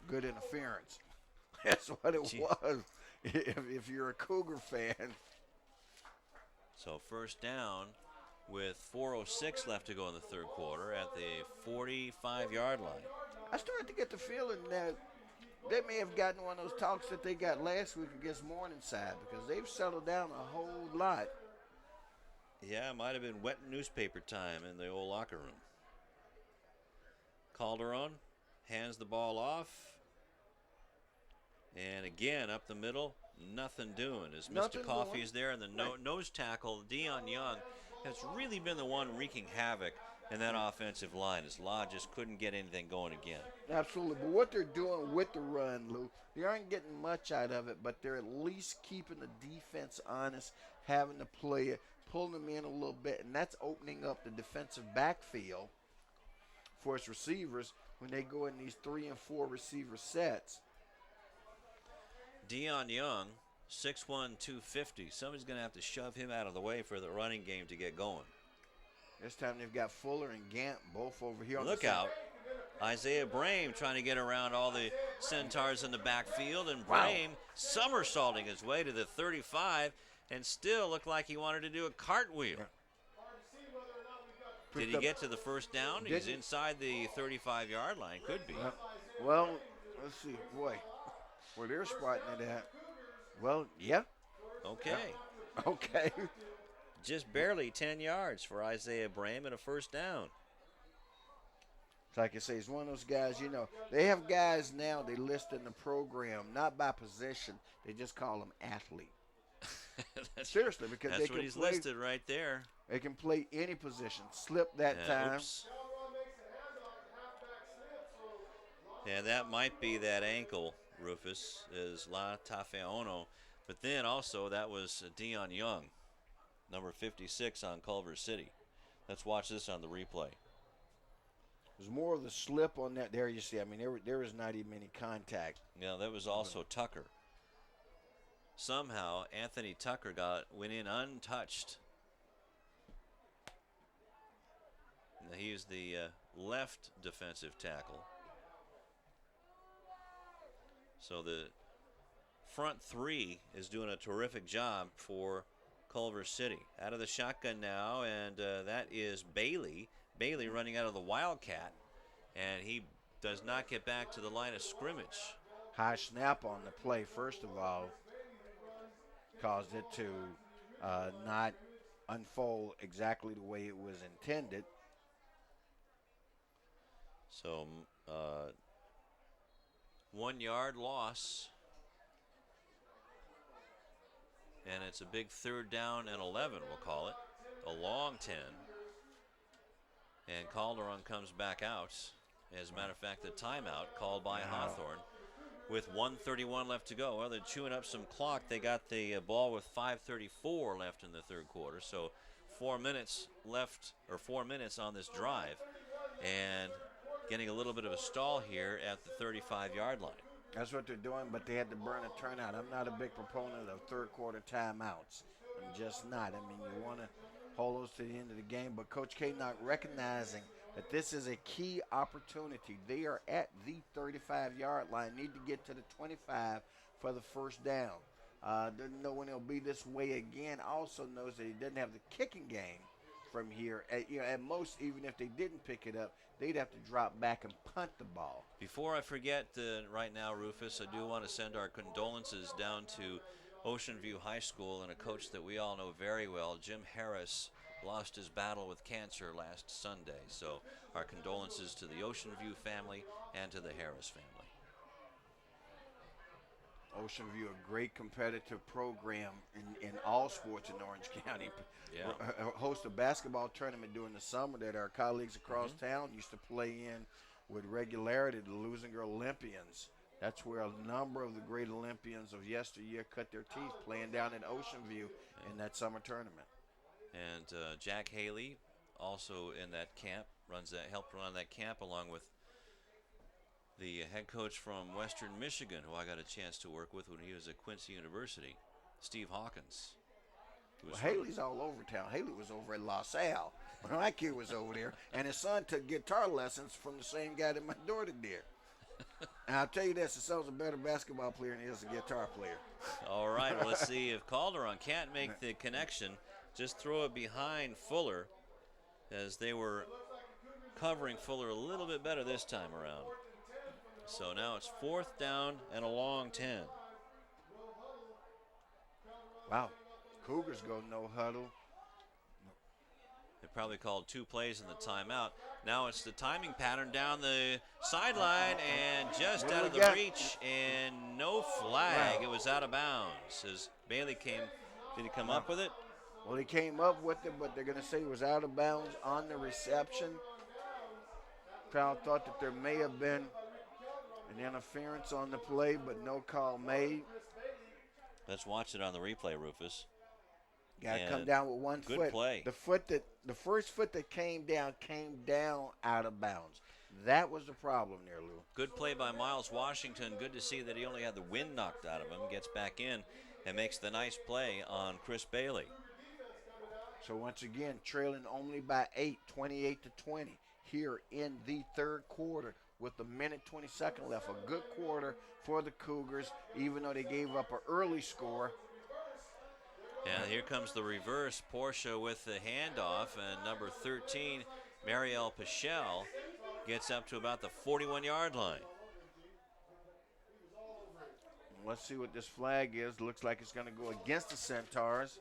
Good interference. That's what it was. If you're a Cougar fan. So first down with 4:06 left to go in the 3rd quarter at the 45-yard line. I started to get the feeling that they may have gotten one of those talks that they got last week against Morningside, because they've settled down a whole lot. Yeah, it might have been wet newspaper time in the old locker room. Calderon hands the ball off. And again, up the middle, nothing doing. As Mr. Coffee is there, and the nose tackle, Dion Young, has really been the one wreaking havoc in that offensive line, as Law just couldn't get anything going again. Absolutely. But what they're doing with the run, Lou, they aren't getting much out of it, but they're at least keeping the defense honest, having to play it, pulling them in a little bit, and that's opening up the defensive backfield for its receivers when they go in these 3 and 4 receiver sets. Dion Young, 6'1", 250. Somebody's going to have to shove him out of the way for the running game to get going. This time they've got Fuller and Gant both over here. Look out. Isaiah Brame trying to get around all the Centaurs in the backfield, and Brame somersaulting his way to the 35 and still looked like he wanted to do a cartwheel. Did he get to the first down? He's inside the 35-yard line. Could be. Well, let's see. Boy, where they're spotting it at. Well, yeah. Okay. Yeah. Okay. Just barely 10 yards for Isaiah Brame and a first down. Like I say, he's one of those guys, they have guys now they list in the program, not by position. They just call them athlete. Seriously, because that's what he's listed right there. They can play any position. Slip that time. Oops. Yeah, that might be that ankle, Rufus, is La Tafeono. But then also that was Dion Young, number 56 on Culver City. Let's watch this on the replay. There's more of the slip on that. There you see. I mean, there was not even any contact. Yeah, that was also Tucker. Somehow Anthony Tucker went in untouched. He's the left defensive tackle. So the front three is doing a terrific job for Culver City. Out of the shotgun now, and that is Bailey. Bailey running out of the Wildcat, and he does not get back to the line of scrimmage. High snap on the play, first of all, caused it to not unfold exactly the way it was intended. So 1 yard loss, and it's a big 3rd down and 11, we'll call it. A long 10. And Calderon comes back out. As a matter of fact, the timeout called by Hawthorne with 1:31 left to go. Well, they're chewing up some clock. They got the ball with 5:34 left in the third quarter. So 4 minutes left, or 4 minutes on this drive. And getting a little bit of a stall here at the 35-yard line. That's what they're doing, but they had to burn a turnout. I'm not a big proponent of third quarter timeouts. I'm just not. I mean, you want to hold those to the end of the game, but Coach K not recognizing that this is a key opportunity. They are at the 35-yard line, need to get to the 25 for the first down. Doesn't know when it'll be this way again. Also knows that he doesn't have the kicking game from here. At most, even if they didn't pick it up, they'd have to drop back and punt the ball. Before I forget, right now, Rufus, I do want to send our condolences down to Ocean View High School and a coach that we all know very well, Jim Harris, lost his battle with cancer last Sunday. So our condolences to the Ocean View family and to the Harris family. Ocean View, a great competitive program in all sports in Orange County. Yeah. Host a basketball tournament during the summer that our colleagues across town used to play in with regularity, the Losing Girl Olympians. That's where a number of the great Olympians of yesteryear cut their teeth playing down in Ocean View in that summer tournament. And Jack Haley, also in that camp, helped run that camp along with the head coach from Western Michigan, who I got a chance to work with when he was at Quincy University, Steve Hawkins. Well, Haley's all over town. Haley was over at La Salle when my kid was over there, and his son took guitar lessons from the same guy that my daughter did. And I'll tell you this, his son's a better basketball player than he is a guitar player. All right, well, let's see if Calderon can't make the connection. Just throw it behind Fuller, as they were covering Fuller a little bit better this time around. So now it's 4th down and a long 10. Wow. Cougars go no huddle. They probably called 2 plays in the timeout. Now it's the timing pattern down the sideline and just out of the reach, and no flag. Wow. It was out of bounds. As Bailey came, did he come up with it? Well, he came up with it, but they're going to say it was out of bounds on the reception. Crowd thought that there may have been an interference on the play, but no call made. Let's watch it on the replay, Rufus. Got to come down with one good foot. Play. The first foot that came down out of bounds. That was the problem there, Lou. Good play by Miles Washington. Good to see that he only had the wind knocked out of him. Gets back in and makes the nice play on Chris Bailey. So once again, trailing only by 8, 28-20 here in the third quarter with a minute 22 left. A good quarter for the Cougars, even though they gave up an early score. And here comes the reverse. Portia with the handoff, and number 13, Marielle Pichel, gets up to about the 41-yard line. Let's see what this flag is. Looks like it's going to go against the Centaurs.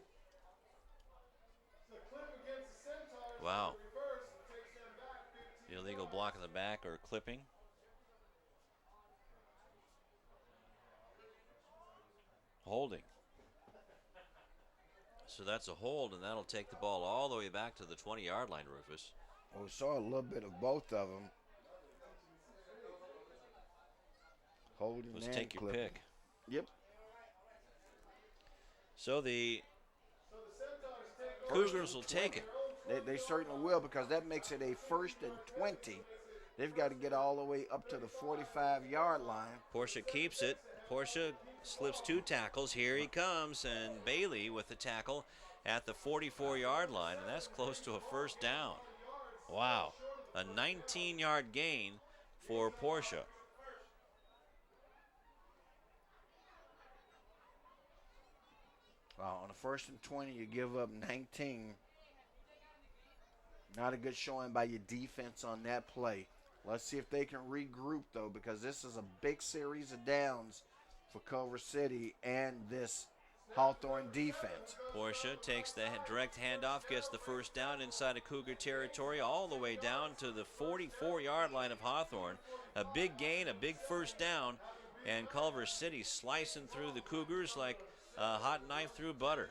Wow. Illegal block in the back or clipping. Holding. So that's a hold, and that'll take the ball all the way back to the 20-yard line, Rufus. Well, we saw a little bit of both of them. Holding Let's and take your clipping. pick. Yep. So the Cougars will take it. They certainly will, because that makes it a 1st and 20. They've got to get all the way up to the 45-yard line. Portia keeps it. Portia slips 2 tackles. Here he comes, and Bailey with the tackle at the 44-yard line, and that's close to a first down. Wow. A 19-yard gain for Portia. Wow, on the 1st and 20, you give up 19. Not a good showing by your defense on that play. Let's see if they can regroup, though, because this is a big series of downs for Culver City and this Hawthorne defense. Portia takes the direct handoff, gets the first down inside of Cougar territory, all the way down to the 44-yard line of Hawthorne. A big gain, a big first down, and Culver City slicing through the Cougars like a hot knife through butter.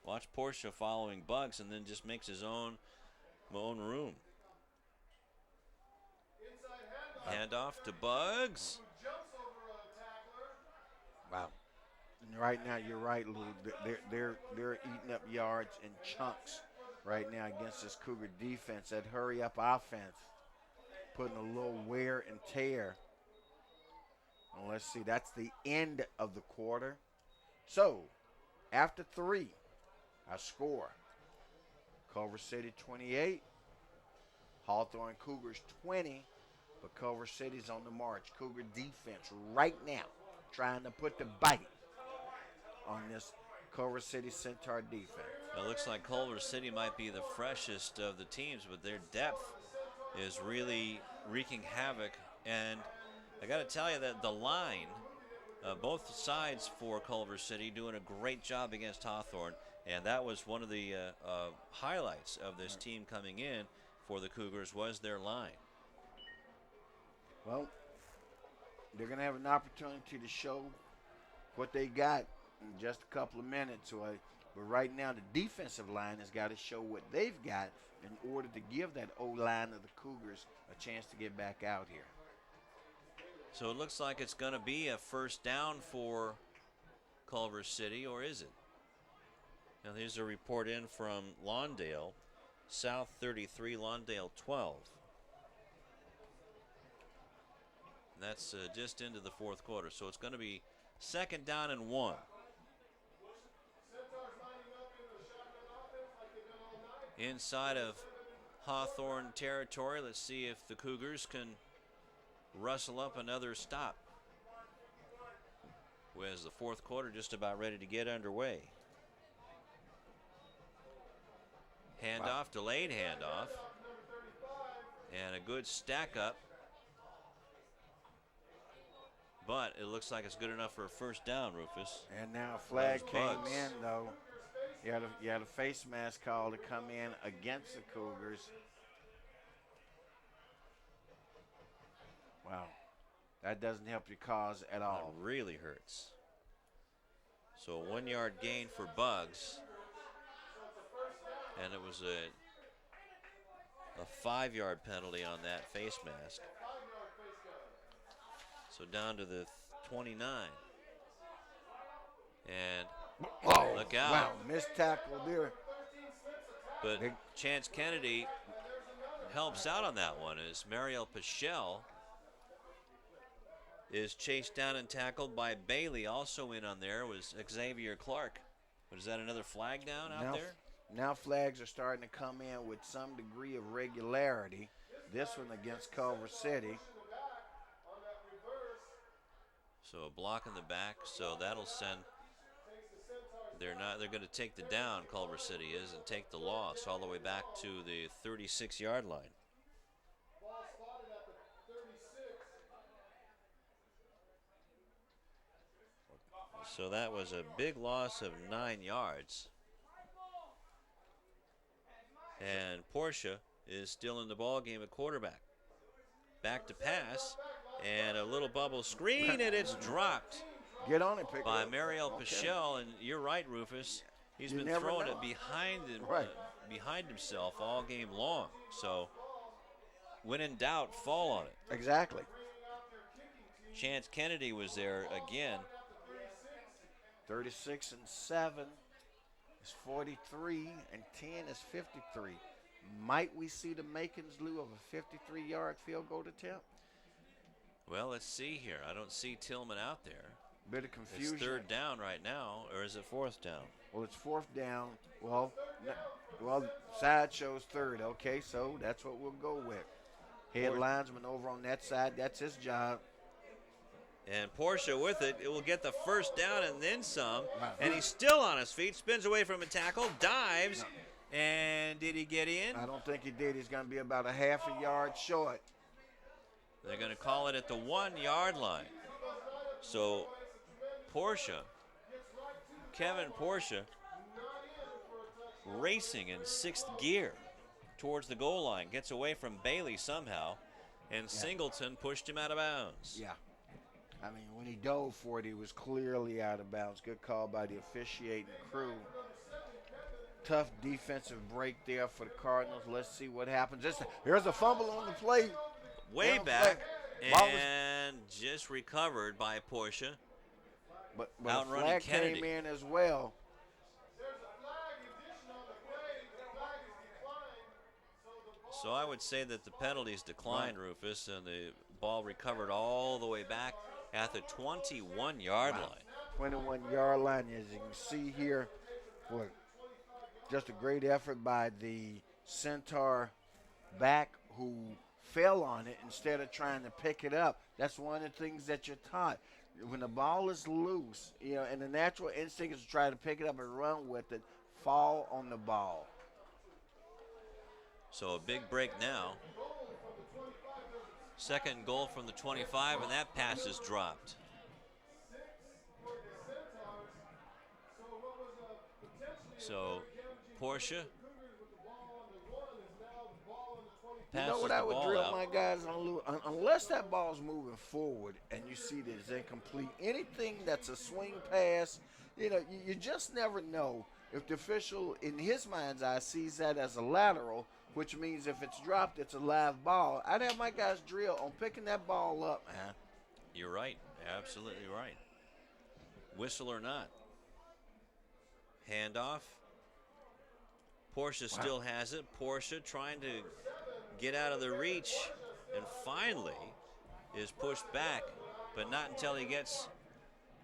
Watch Portia following Bugs, and then just makes his own room. Handoff to Bugs. Wow. And right now, you're right, Lou. They're eating up yards in chunks right now against this Cougar defense. That hurry-up offense, putting a little wear and tear. And let's see, that's the end of the quarter. So, after 3, our score: Culver City 28, Hawthorne Cougars 20. But Culver City's on the march. Cougar defense right now trying to put the bite on this Culver City Centaur defense. It looks like Culver City might be the freshest of the teams, but their depth is really wreaking havoc. And I got to tell you that the line, both sides for Culver City, doing a great job against Hawthorne. And that was one of the highlights of this team coming in for the Cougars, was their line. Well, they're going to have an opportunity to show what they got in just a couple of minutes. But right now, the defensive line has got to show what they've got in order to give that O-line of the Cougars a chance to get back out here. So it looks like it's going to be a first down for Culver City, or is it? Now, here's a report in from Lawndale. South 33, Lawndale 12. And that's just into the fourth quarter. So it's going to be 2nd down and 1. Inside of Hawthorne territory, let's see if the Cougars can rustle up another stop. With the fourth quarter just about ready to get underway. Handoff, delayed handoff. And a good stack up. But it looks like it's good enough for a first down, Rufus. And now a flag came Bugs. in, though. You had a face mask call to come in against the Cougars. Wow. That doesn't help your cause at all. It really hurts. So a 1-yard gain for Bugs. And it was a 5-yard penalty on that face mask. So down to the 29. And look out. Wow, missed tackle there. But Chance Kennedy helps out on that one as Mariel Pichelle is chased down and tackled by Bailey. Also in on there was Xavier Clark. But is that another flag down out there? Now flags are starting to come in with some degree of regularity. This one against Culver City. So a block in the back, so that'll send. They're going to take the down, Culver City is, and take the loss all the way back to the 36-yard line. Ball spotted at the 36. So that was a big loss of 9 yards. And Portia is still in the ball game at quarterback. Back to pass, and a little bubble screen, and it's dropped. Get on it, pick by it up. Mariel Pichelle, and you're right, Rufus. He's been throwing it behind him, behind himself all game long. So when in doubt, fall on it. Exactly. Chance Kennedy was there again. 36 and 7 is 43, and 10 is 53. Might we see the makings, Lou, of a 53-yard field goal attempt? Well, let's see here. I don't see Tillman out there. Bit of confusion. It's third down right now, or is it fourth down? Well, it's fourth down. Well, side shows third. Okay, so that's what we'll go with. Head linesman over on that side. That's his job. And Portia with it. It will get the first down and then some. Wow. And he's still on his feet. Spins away from a tackle. Dives. No. And did he get in? I don't think he did. He's going to be about a half a yard short. They're going to call it at the 1 yard line. So Portia, Kevin Portia, racing in sixth gear towards the goal line. Gets away from Bailey somehow. And Singleton pushed him out of bounds. Yeah. I mean, when he dove for it, he was clearly out of bounds. Good call by the officiating crew. Tough defensive break there for the Cardinals. Let's see what happens. Here's a fumble on the play. Way back, and just recovered by Portia. But a flag came in as well. So I would say that the penalties declined, Rufus, and the ball recovered all the way back at the 21-yard line. 21-yard line, as you can see here. Boy, just a great effort by the Centaur back who fell on it instead of trying to pick it up. That's one of the things that you're taught. When the ball is loose, and the natural instinct is to try to pick it up and run with it, fall on the ball. So a big break now. Second goal from the 25, and that pass is dropped. So Portia passes what I would the ball drill out. my guys on, Lou? Unless that ball's moving forward and you see that it's incomplete, anything that's a swing pass, you just never know. If the official, in his mind's eye, sees that as a lateral, which means if it's dropped, it's a live ball, I'd have my guys drill on picking that ball up, man. You're right. Absolutely right. Whistle or not. Handoff. Portia still has it. Portia trying to get out of the reach, and finally is pushed back, but not until he gets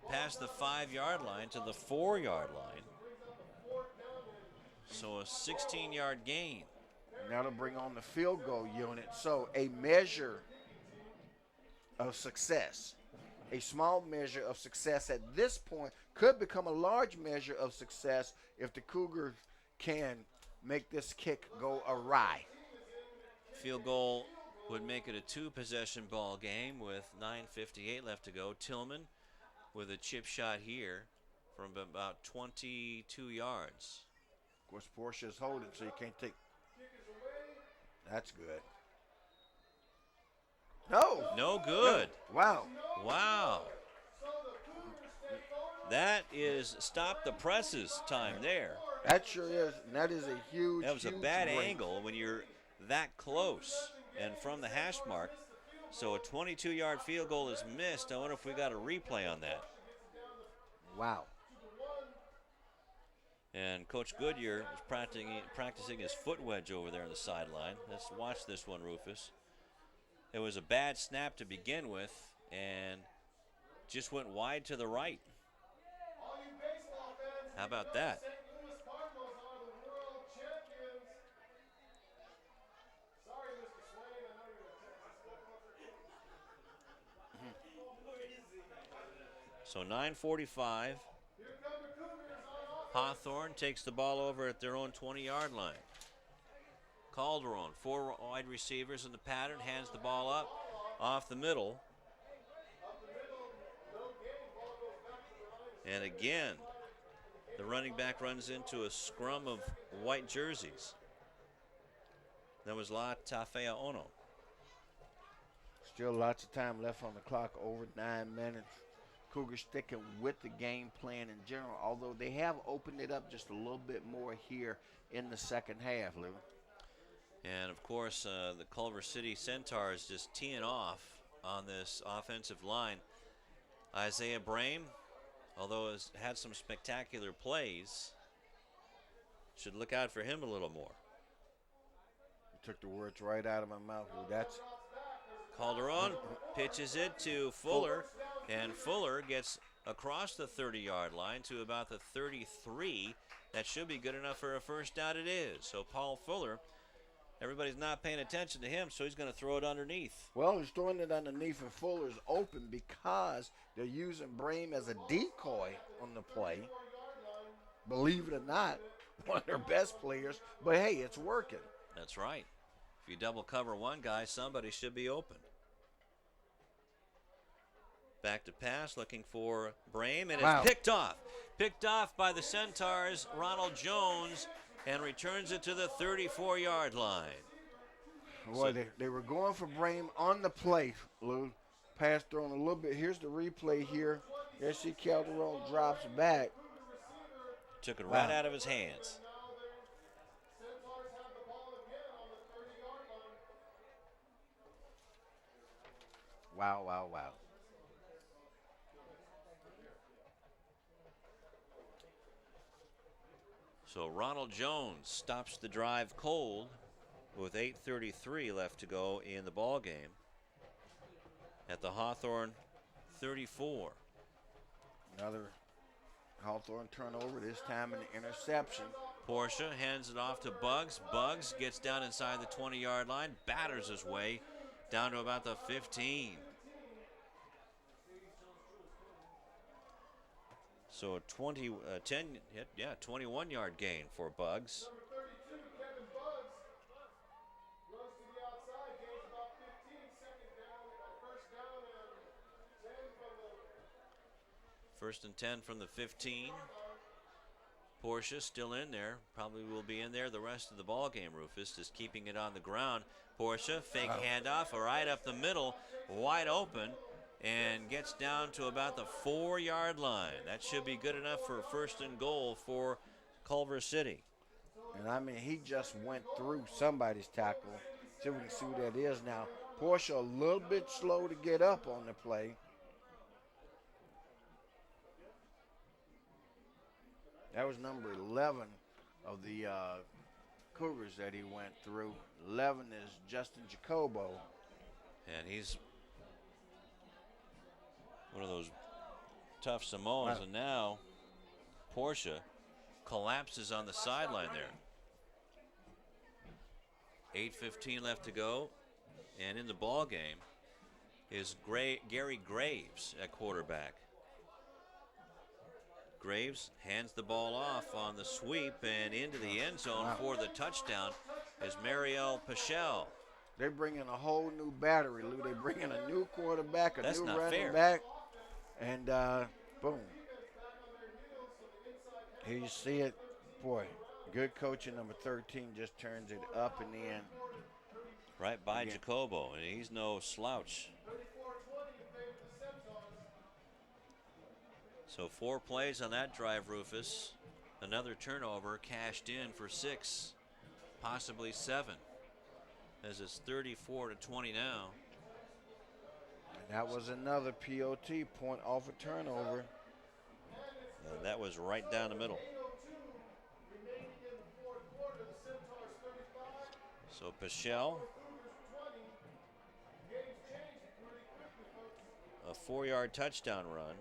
past the 5-yard line to the 4-yard line. So a 16-yard gain. Now to bring on the field goal unit. So a measure of success, a small measure of success at this point could become a large measure of success if the Cougars can make this kick go awry. Field goal would make it a 2-possession ball game with 9:58 left to go. Tillman with a chip shot here from about 22 yards. Of course, Portia's holding, so you can't take. That's good. No good. No. Wow. Wow. That is stop the presses time there. That sure is. And that is a huge. That was a bad break. angle when you're that close and from the hash mark. So a 22-yard field goal is missed. I wonder if we got a replay on that. Wow. And Coach Goodyear is practicing his foot wedge over there on the sideline. Let's watch this one, Rufus. It was a bad snap to begin with and just went wide to the right. All you baseball fans, How about that? St. Louis Cardinals are the world champions. Sorry, Mr. Swain, I know you're a Texas. So 9:45. Here come the Cougars on offense. Hawthorne takes the ball over at their own 20-yard line. Calderon, 4 wide receivers in the pattern, hands the ball up off the middle. And again, the running back runs into a scrum of white jerseys. That was La Tafea Ono. Still lots of time left on the clock, over 9 minutes. Cougars sticking with the game plan in general, although they have opened it up just a little bit more here in the second half, Lou. And of course, the Culver City Centaurs just teeing off on this offensive line. Isaiah Brame, although has had some spectacular plays, should look out for him a little more. You took the words right out of my mouth, Lou. That's Calderon pitches it to Fuller, and Fuller gets across the 30-yard line to about the 33. That should be good enough for a first down. It is. So Paul Fuller, everybody's not paying attention to him, so he's going to throw it underneath. Well, he's throwing it underneath, and Fuller's open because they're using Brame as a decoy on the play. Believe it or not, one of their best players, but hey, it's working. That's right. If you double cover one guy, somebody should be open. Back to pass, looking for Brame, and it's picked off. Picked off by the Centaurs, Ronald Jones, and returns it to the 34-yard line. Boy, they were going for Brame on the play, Lou. Pass thrown a little bit. Here's the replay here. There see Calderon drops back. Took it right out of his hands. Centaurs have the ball again on the 30-yard line. Wow. So Ronald Jones stops the drive cold with 8:33 left to go in the ball game at the Hawthorne 34. Another Hawthorne turnover, this time an interception. Portia hands it off to Bugs. Bugs gets down inside the 20-yard line, batters his way down to about the 15. So a 21-yard gain for Bugs. Number 32, Kevin Bugs, runs to the outside, gains about 15, second down, first down and 10 from the First and 10 from the 15. Portia still in there. Probably will be in there the rest of the ball game, Rufus, just keeping it on the ground. Portia, fake handoff, right up the middle, wide open, and gets down to about the 4-yard line. That should be good enough for first and goal for Culver City. And I mean, he just went through somebody's tackle. See if we can see who that is now. Portia a little bit slow to get up on the play. That was number 11 of the Cougars that he went through. 11 is Justin Jacobo. And he's one of those tough Samoans. And now Portia collapses on the sideline there. 8:15 left to go. And in the ball game is Gary Graves at quarterback. Graves hands the ball off on the sweep and into the end zone for the touchdown is Mariel Pichel. They're bringing a whole new battery, Lou. They're bringing a new quarterback, That's new not running fair. back, and boom. Here you see it. Boy, good coaching. Number 13 just turns it up and in. Right by Jacobo, and he's no slouch. So 4 plays on that drive, Rufus. Another turnover cashed in for 6, possibly 7. As it's 34-20 now. And that was another POT, point off a turnover. And that was right down the middle. So Pichelle, a 4-yard touchdown run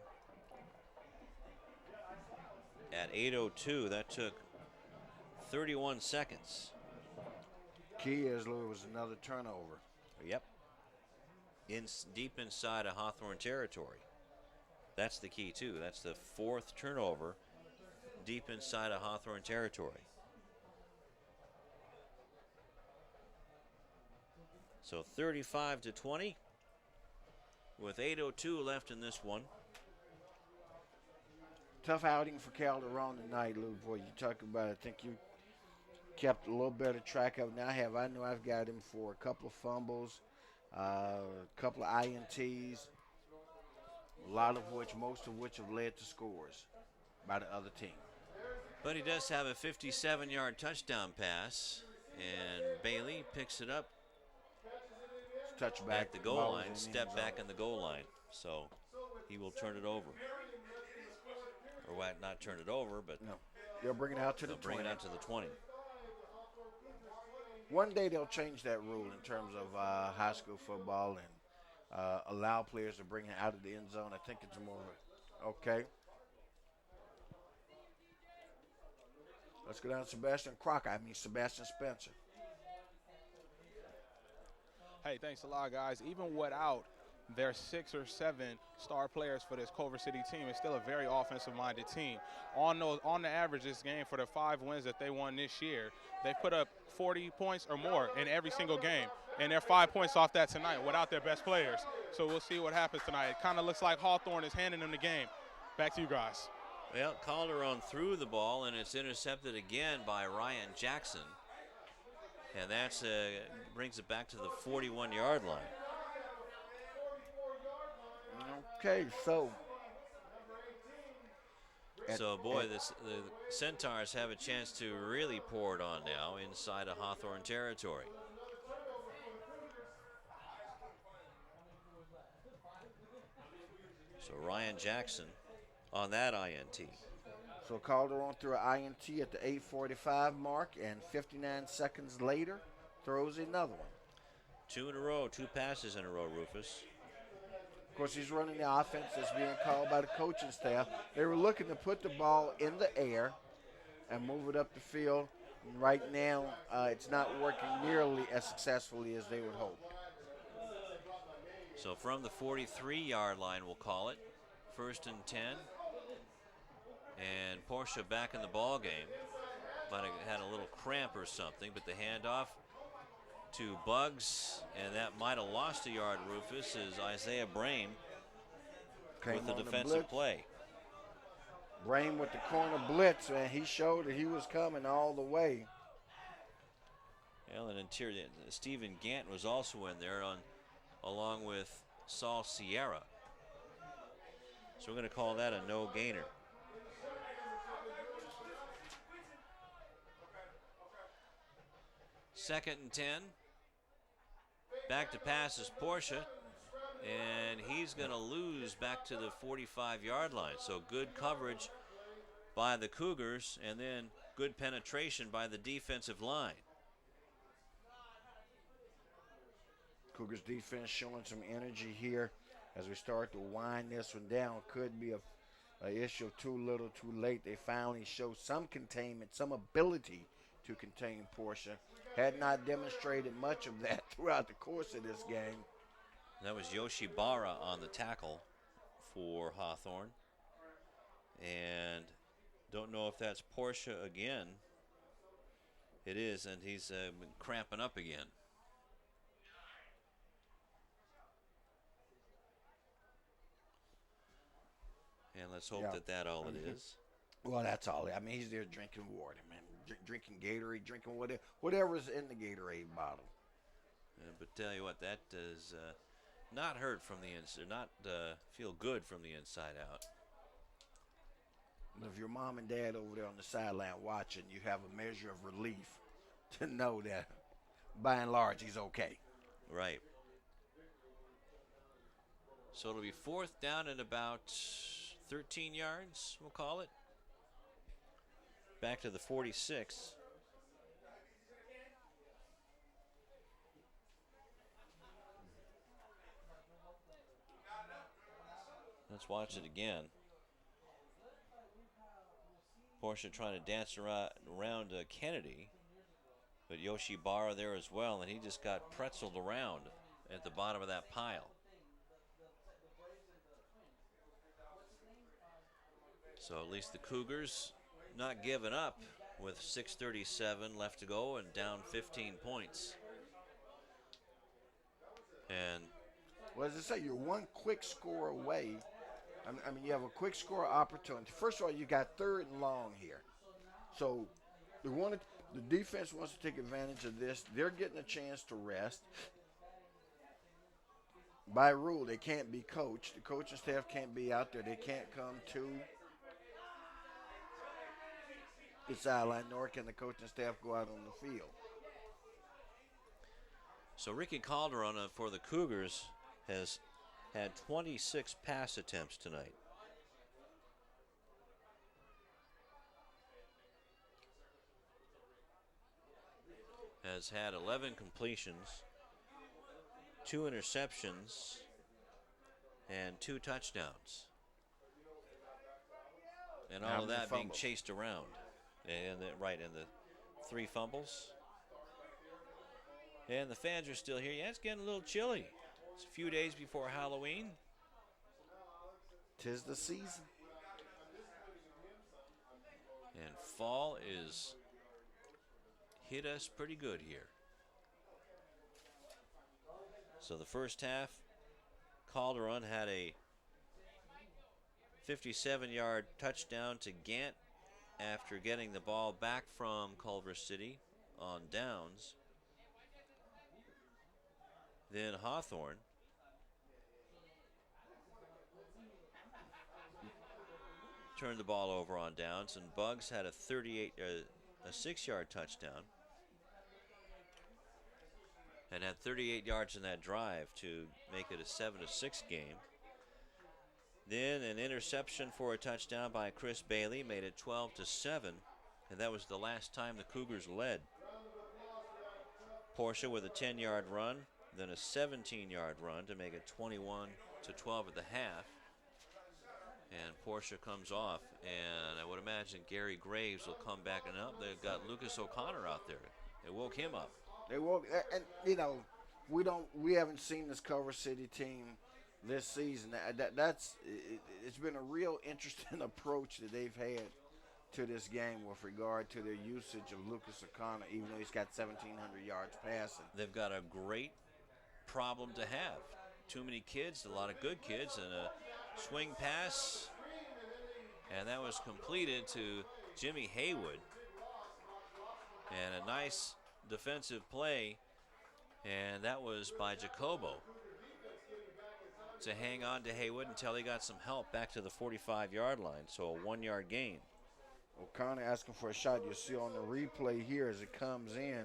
at 8:02. That took 31 seconds. Key is, Lou, was another turnover. Yep. Deep inside of Hawthorne territory. That's the key, too. That's the 4th turnover deep inside of Hawthorne territory. So 35-20 with 8:02 left in this one. Tough outing for Calderon tonight, Lou. Boy, you talk about it. I think you kept a little better track of it than I have. I know I've got him for a couple of fumbles, a couple of INTs, most of which have led to scores by the other team. But he does have a 57-yard touchdown pass, and Bailey picks it up Touchback at the goal line, step back in the goal line. So he will turn it over. Or what, not turn it over, but no. They'll bring it out to the 20. Bring it out to the 20. One day they'll change that rule in terms of high school football and allow players to bring it out of the end zone. I think it's more okay. Let's go down to Sebastian Spencer. Hey, thanks a lot, guys. Even without their 6 or 7 star players for this Culver City team, it's still a very offensive-minded team. On the average, this game, for the 5 wins that they won this year, they put up 40 points or more in every single game, and they're 5 points off that tonight without their best players. So we'll see what happens tonight. It kind of looks like Hawthorne is handing them the game. Back to you guys. Well, Calderon threw the ball, and it's intercepted again by Ryan Jackson. And that brings it back to the 41-yard line. Okay, so boy, the Centaurs have a chance to really pour it on now inside of Hawthorne territory. So Ryan Jackson on that INT. So Calderon threw an INT at the 8:45 mark, and 59 seconds later throws another one. 2 in a row, 2 passes in a row, Rufus. Of course, he's running the offense that's being called by the coaching staff. They were looking to put the ball in the air and move it up the field. And right now, it's not working nearly as successfully as they would hope. So from the 43-yard line, we'll call it. 1st and 10. And Porsche back in the ball game. Might have had a little cramp or something, but the handoff to Bugs, and that might have lost a yard, Rufus, is Isaiah Brame with the defensive play. Brame with the corner blitz, and he showed that he was coming all the way. Well, an interior, Stephen Gant was also in there along with Saul Sierra. So we're going to call that a no gainer. Second and 10. Back to pass is Porsche, and he's going to lose back to the 45-yard line. So good coverage by the Cougars, and then good penetration by the defensive line. Cougars defense showing some energy here as we start to wind this one down. Could be an issue of too little, too late. They finally show some containment, some ability to contain Porsche. Had not demonstrated much of that throughout the course of this game. That was Yoshibara on the tackle for Hawthorne. And don't know if that's Porsche again. It is, and he's been cramping up again. And let's hope that all it is. Well, that's all. I mean, he's there drinking water, man. Drinking Gatorade, drinking whatever's in the Gatorade bottle. But tell you what, that does not hurt from the inside, not feel good from the inside out. But if your mom and dad over there on the sideline watching, you have a measure of relief to know that, by and large, he's okay. Right. So it'll be 4th down and about 13 yards, we'll call it. Back to the 46. Let's watch it again. Portia trying to dance around Kennedy, but Yoshibara there as well, and he just got pretzeled around at the bottom of that pile. So at least the Cougars not giving up with 6:37 left to go and down 15 points. And well, as I say, you're one quick score away. I mean, you have a quick score opportunity. First of all, you got 3rd and long here. So the defense wants to take advantage of this. They're getting a chance to rest. By rule, they can't be coached. The coaching staff can't be out there. They can't come to the sideline, nor can the coaching staff go out on the field. so Ricky Calderon for the Cougars has had 26 pass attempts tonight. Has had 11 completions, 2 interceptions, and 2 touchdowns. And all of that being chased around. And the 3 fumbles. And the fans are still here. Yeah, it's getting a little chilly. It's a few days before Halloween. 'Tis the season. And fall is hit us pretty good here. So the first half, Calderon had a 57-yard touchdown to Gant after getting the ball back from Culver City on downs. Then Hawthorne turned the ball over on downs, and Bugs had a 6-yard touchdown and had 38 yards in that drive to make it a 7-6 game. Then an interception for a touchdown by Chris Bailey made it 12-7, and that was the last time the Cougars led. Portia with a 10-yard run, then a 17-yard run to make it 21-12 at the half. And Portia comes off, and I would imagine Gary Graves will come back and up. They've got Lucas O'Connor out there. They woke him up. They woke, and we haven't seen this Culver City team this season. It's been a real interesting approach that they've had to this game with regard to their usage of Lucas O'Connor, even though he's got 1,700 yards passing. They've got a great problem to have. Too many kids, a lot of good kids, and a swing pass, and that was completed to Jimmy Haywood. And a nice defensive play, and that was by Jacobo to hang on to Haywood until he got some help back to the 45-yard line, so a 1-yard gain. O'Connor asking for a shot. You'll see on the replay here as it comes in.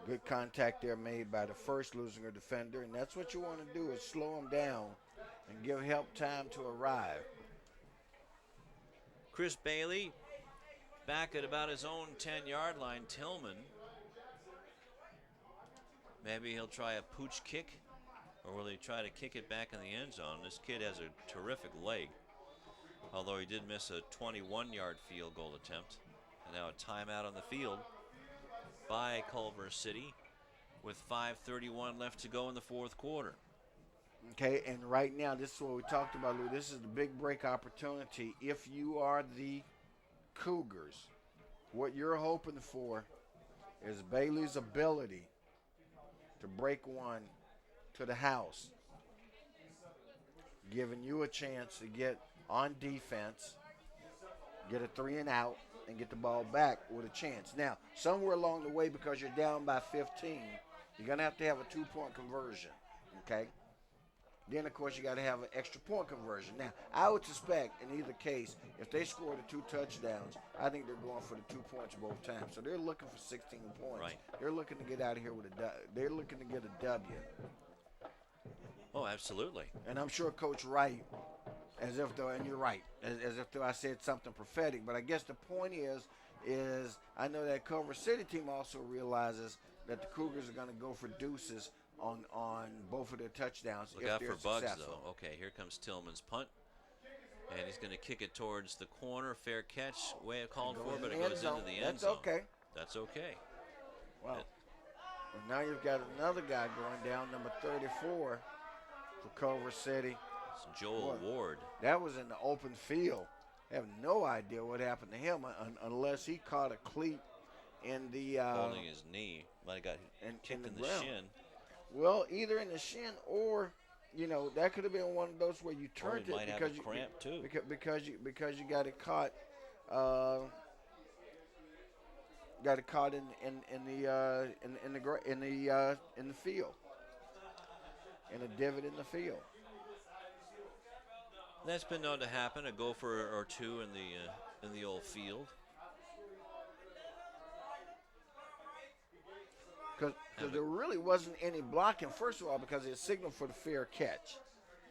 Good contact there made by the first losing a defender, and that's what you want to do is slow him down and give help time to arrive. Chris Bailey back at about his own 10-yard line. Tillman, maybe he'll try a pooch kick, or will he try to kick it back in the end zone? This kid has a terrific leg, although he did miss a 21-yard field goal attempt. And now a timeout on the field by Culver City with 5:31 left to go in the fourth quarter. Okay, and right now, this is what we talked about, Lou. This is the big break opportunity. If you are the Cougars, what you're hoping for is Bailey's ability to break one to the house, giving you a chance to get on defense, get a 3-and-out, and get the ball back with a chance. Now, somewhere along the way, because you're down by 15, you're going to have a 2-point conversion, okay? Then, of course, you got to have an extra point conversion. Now, I would suspect in either case, if they score the 2 touchdowns, I think they're going for the 2 points both times. So they're looking for 16 points. Right. They're looking to get out of here with they're looking to get a W. Oh, absolutely. And I'm sure Coach Wright, as if though, and you're right, as if though I said something prophetic, but I guess the point is I know that Culver City team also realizes that the Cougars are going to go for deuces on both of their touchdowns. Look if out they're for bugs, successful. though. Okay, here comes Tillman's punt. And he's going to kick it towards the corner. Fair catch, way called for, but it goes into the end zone. That's okay. That's okay. Well, now you've got another guy going down, number 34 for Culver City. It's Joel Ward. That was in the open field. I have no idea what happened to him unless he caught a cleat in the holding his knee. Might have got kicked in the shin. Well, either in the shin or, that could have been one of those where you turned it might because have a cramp too. Because you got it caught. Got it caught in the field, in a divot in the field. That's been known to happen. A gopher or two in the old field. Because there really wasn't any blocking, first of all, because it signaled for the fair catch.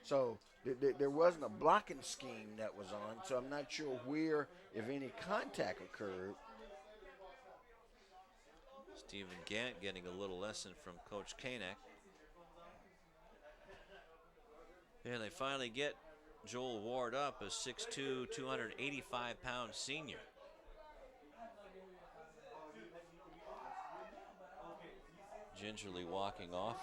So there wasn't a blocking scheme that was on, so I'm not sure where, if any, contact occurred. Stephen Gant getting a little lesson from Coach Koenig. And they finally get Joel Ward up, a 6'2", 285-pound senior. Gingerly walking off.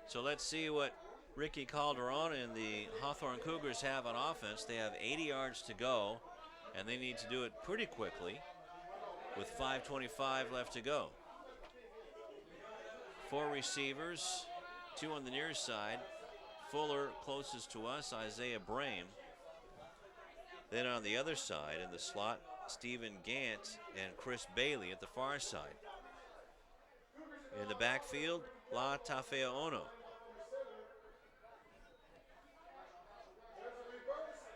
So let's see what Ricky Calderon and the Hawthorne Cougars have on offense. They have 80 yards to go, and they need to do it pretty quickly with 5:25 left to go. 4 receivers, 2 on the near side. Fuller closest to us, Isaiah Brame. Then on the other side in the slot, Stephen Gant and Chris Bailey at the far side. In the backfield, La Tafeaono.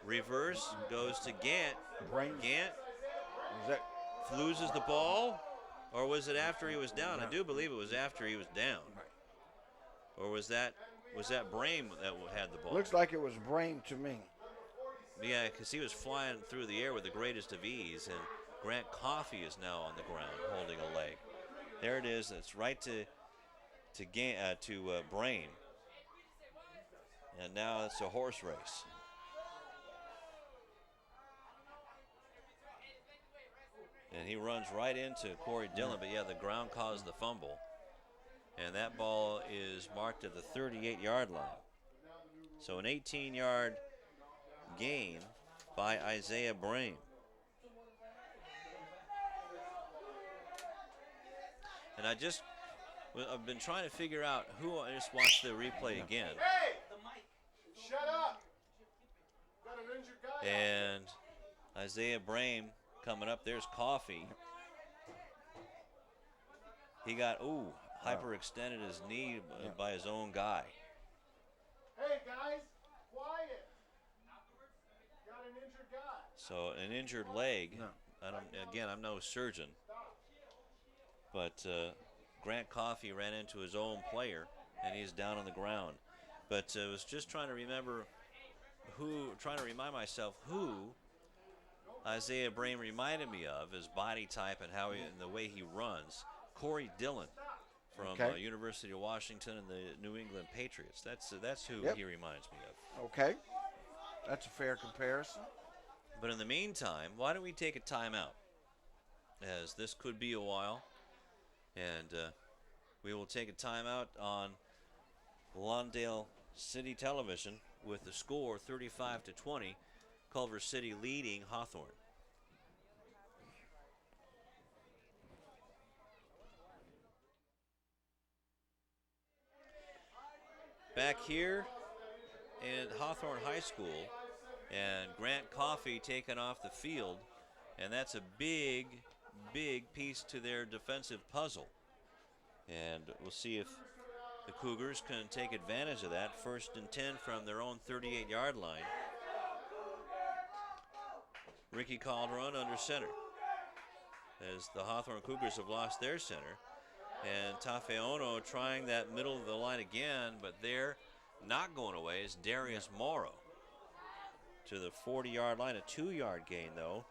Reverse goes to Gant. Gant loses the ball, or was it after he was down? I do believe it was after he was down. Or was that Brame that had the ball? Looks like it was Brame to me. Yeah, because he was flying through the air with the greatest of ease, and Grant Coffey is now on the ground holding a leg. There it is. It's right to Brame, and now it's a horse race. And he runs right into Corey Dillon, but yeah, the ground caused the fumble. And that ball is marked at the 38-yard line. So an 18-yard gain by Isaiah Brame. And I've been trying to figure out who. I just watched the replay again. Hey! Shut up! Got an injured guy. And Isaiah Brame coming up. There's Coffey. He got, hyperextended his knee by his own guy. Hey, guys, quiet. Got an injured guy. So an injured leg. I'm no surgeon. But Grant Coffey ran into his own player, and he's down on the ground. But I was just trying to remind myself who Isaiah Brame reminded me of, his body type and how and the way he runs. Corey Dillon from University of Washington and the New England Patriots. That's who he reminds me of. Okay, that's a fair comparison. But in the meantime, why don't we take a timeout? As this could be a while. And we will take a timeout on Lawndale City Television with the score 35-20, Culver City leading Hawthorne. Back here at Hawthorne High School, and Grant Coffey taken off the field, and that's a big piece to their defensive puzzle. And we'll see if the Cougars can take advantage of that. 1st and 10 from their own 38-yard line. Ricky Calderon under center, as the Hawthorne Cougars have lost their center. And Tafeaono trying that middle of the line again, but they're not going away is Darius Morrow to the 40-yard line. A 2-yard gain, though,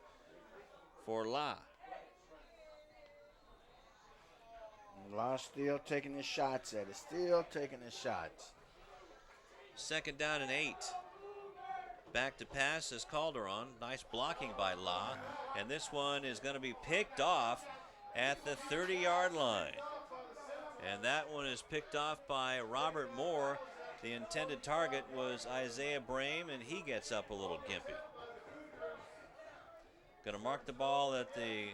for La. Law still taking his shots at it. Still taking his shots. 2nd down and 8. Back to pass is Calderon. Nice blocking by La. And this one is going to be picked off at the 30-yard line. And that one is picked off by Robert Moore. The intended target was Isaiah Brame, and he gets up a little gimpy. Going to mark the ball at the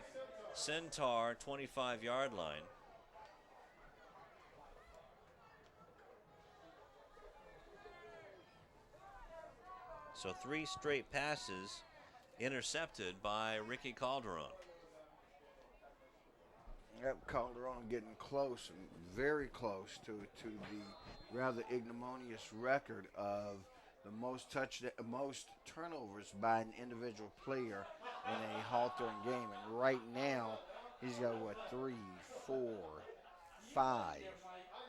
Centaur 25-yard line. So 3 straight passes intercepted by Ricky Calderon. Yep, Calderon getting close, very close to the rather ignominious record of the most turnovers by an individual player in a Hawthorne game. And right now, he's got, 3, 4, 5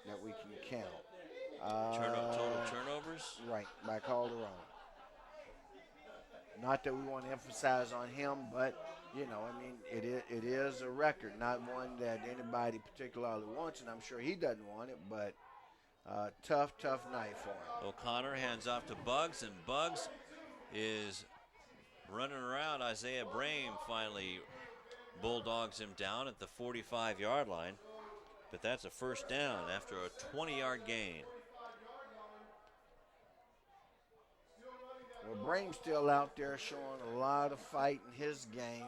that we can count. Total turnovers? Right, by Calderon. Not that we want to emphasize on him, but, it is a record, not one that anybody particularly wants, and I'm sure he doesn't want it, but tough night for him. O'Connor hands off to Buggs, and Buggs is running around. Isaiah Brame finally bulldogs him down at the 45-yard line, but that's a 1st down after a 20-yard gain. Well, Brame's still out there showing a lot of fight in his game.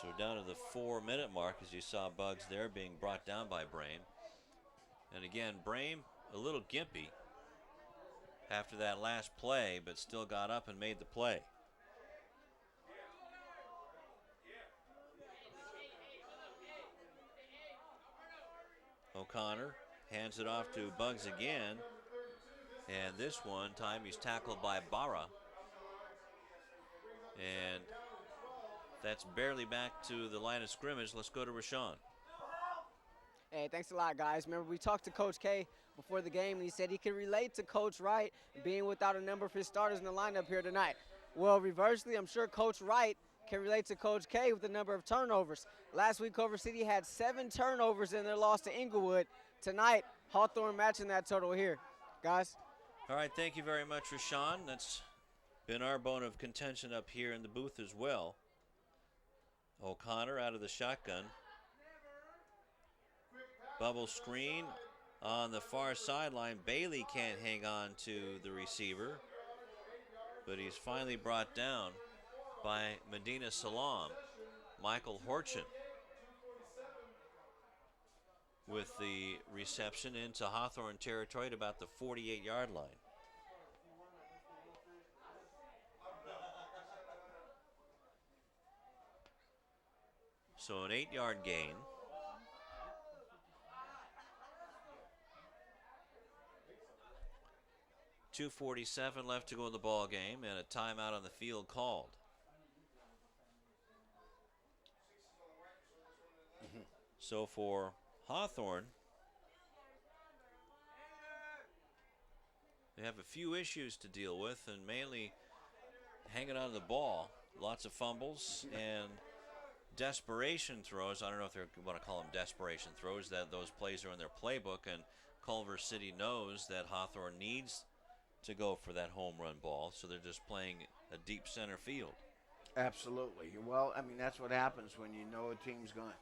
So we're down to the 4-minute mark as you saw Buggs there being brought down by Brame. And again, Brame a little gimpy after that last play, but still got up and made the play. O'Connor hands it off to Buggs again, and this time he's tackled by Barra, and that's barely back to the line of scrimmage. Let's go to Rashawn. Hey, thanks a lot, guys. Remember, we talked to Coach K before the game, and he said he could relate to Coach Wright being without a number of his starters in the lineup here tonight. Well, reversely, I'm sure Coach Wright can relate to Coach K with the number of turnovers. Last week, Culver City had 7 turnovers in their loss to Inglewood. Tonight, Hawthorne matching that total here. Guys? All right, thank you very much, Rashawn. That's been our bone of contention up here in the booth as well. O'Connor out of the shotgun. Bubble screen on the far sideline. Bailey can't hang on to the receiver, but he's finally brought down by Medina Salam. Michael Horchin with the reception into Hawthorne territory at about the 48-yard line. So an 8-yard gain. .247 left to go in the ball game, and a timeout on the field called. So for Hawthorne, they have a few issues to deal with, and mainly hanging on to the ball. Lots of fumbles and desperation throws. I don't know if they want to call them desperation throws, that those plays are in their playbook, and Culver City knows that Hawthorne needs to go for that home run ball, so they're just playing a deep center field. Absolutely. Well, I mean, that's what happens when you know a team's going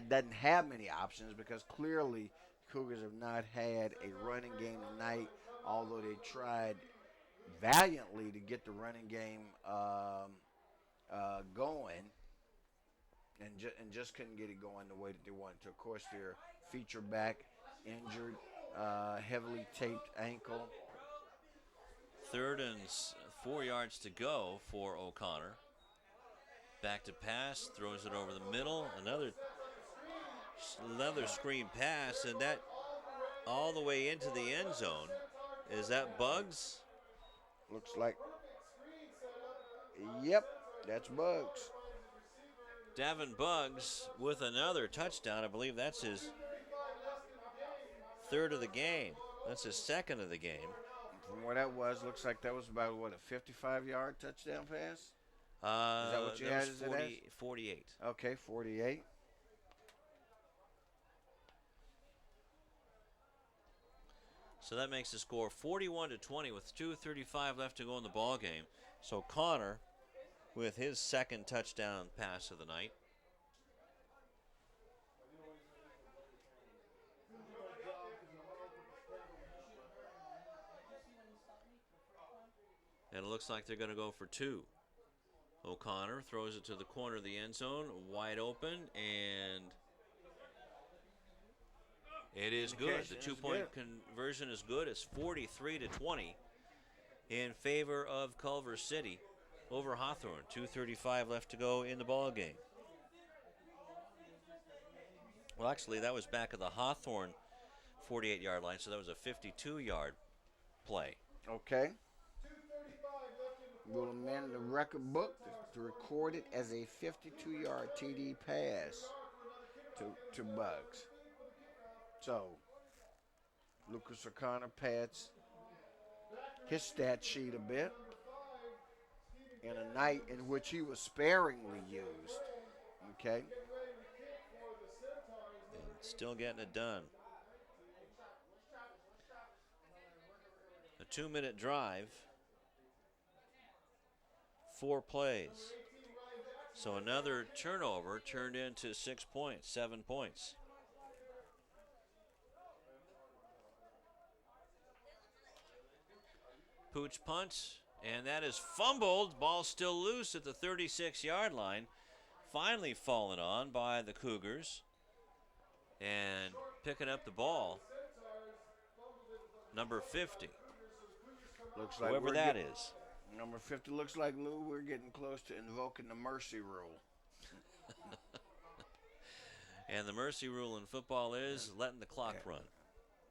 doesn't have many options, because clearly Cougars have not had a running game tonight, although they tried valiantly to get the running game going, and just couldn't get it going the way that they wanted to. Of course, their feature back injured, heavily taped ankle. 3rd and 4 yards to go for O'Connor. Back to pass, throws it over the middle. Another screen pass, and that all the way into the end zone. Is that Buggs? Looks like. Yep, that's Buggs. Davin Buggs with another touchdown. I believe that's his 3rd of the game. That's his 2nd of the game. From what that was, looks like that was about, a 55-yard touchdown pass? Is that what you had? was Is it 48. Okay, 48. So that makes the score 41-20 with 2:35 left to go in the ball game. So Connor with his second touchdown pass of the night. And it looks like they're going to go for 2. O'Connor throws it to the corner of the end zone, wide open, and it is good. The 2-point conversion is good. It's 43-20 in favor of Culver City over Hawthorne. 2:35 left to go in the ball game. Well, actually, that was back at the Hawthorne 48-yard line, so that was a 52-yard play. Okay. Will amend the record book to record it as a 52-yard TD pass to Bugs. So, Lucas O'Connor pads his stat sheet a bit in a night in which he was sparingly used. Okay. And still getting it done. A 2-minute drive. 4 plays. So another turnover turned into 6 points, 7 points. Pooch punt, and that is fumbled. Ball still loose at the 36-yard line. Finally fallen on by the Cougars. And picking up the ball, number 50. Looks like whoever that is. Number 50 looks like, Lou, we're getting close to invoking the mercy rule. And the mercy rule in football is letting the clock run.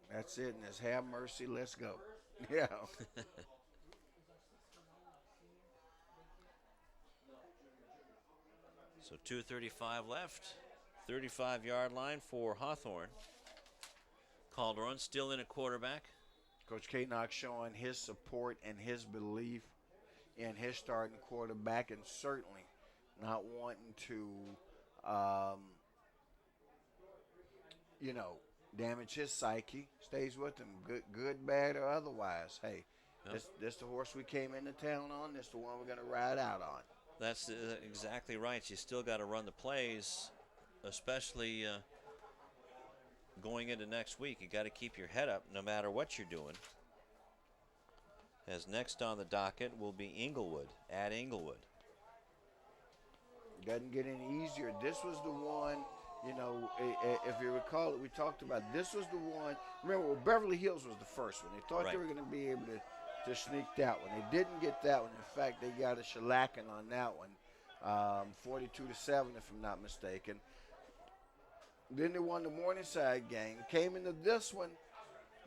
That's it, and it's have mercy, let's go. Yeah. So 2:35 left. 35-yard line for Hawthorne. Calderon still in at quarterback. Coach K. Knox showing his support and his belief in his starting quarterback, and certainly not wanting to, damage his psyche. Stays with him, good, bad, or otherwise. Hey, this the horse we came into town on. This the one we're going to ride out on. That's exactly right. You still got to run the plays, especially going into next week. You got to keep your head up no matter what you're doing. As next on the docket will be Inglewood, at Inglewood. Doesn't get any easier. This was the one, if you recall it, we talked about this was the one. Remember, Beverly Hills was the first one. They thought they were going to be able to sneak that one. They didn't get that one. In fact, they got a shellacking on that one, 42-7, if I'm not mistaken. Then they won the Morningside game. Came into this one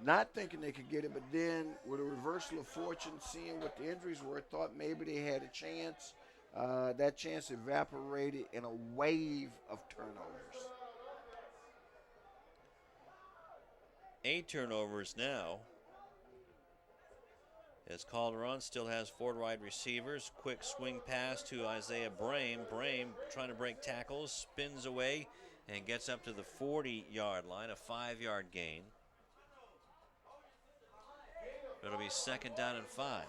not thinking they could get it, but then with a reversal of fortune, seeing what the injuries were, thought maybe they had a chance. That chance evaporated in a wave of turnovers. 8 turnovers now. As Calderon still has 4 wide receivers. Quick swing pass to Isaiah Brame. Brame trying to break tackles, spins away, and gets up to the 40-yard line, a 5-yard gain. It'll be 2nd down and 5.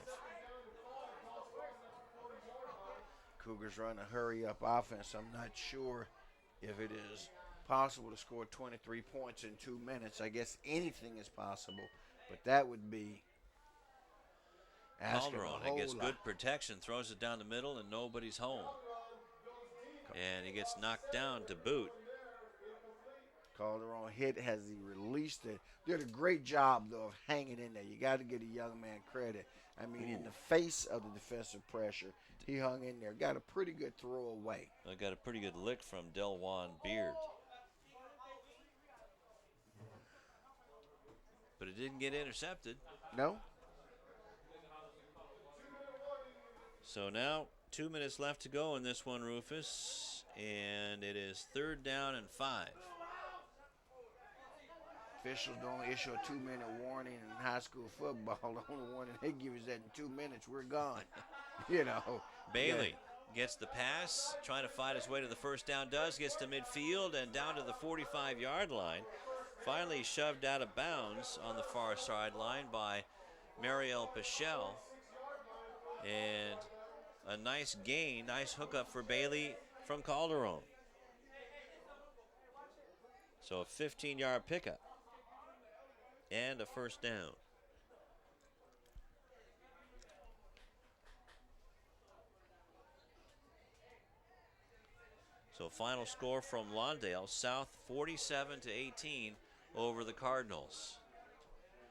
Cougars run a hurry-up offense. I'm not sure if it is possible to score 23 points in 2 minutes. I guess anything is possible, but that would be asking Calderon, a whole gets lot. good protection, throws it down the middle, and nobody's home. And he gets knocked down to boot. Calderon hit has he released it. Did a great job, though, of hanging in there. You got to give a young man credit. I mean, in the face of the defensive pressure, he hung in there. Got a pretty good throw away. I got a pretty good lick from Delwan Beard. But it didn't get intercepted. No? So now 2 minutes left to go in this one, Rufus. And it is 3rd down and 5. Officials don't issue a 2-minute warning in high school football. The only warning they give is that in 2 minutes we're gone. Bailey Gets the pass, trying to find his way to the first down, gets to midfield and down to the 45-yard line. Finally shoved out of bounds on the far sideline by Mariel Pichel. And a nice gain, nice hookup for Bailey from Calderon. So a 15-yard pickup and a first down. So final score from Lawndale, South 47-18 over the Cardinals.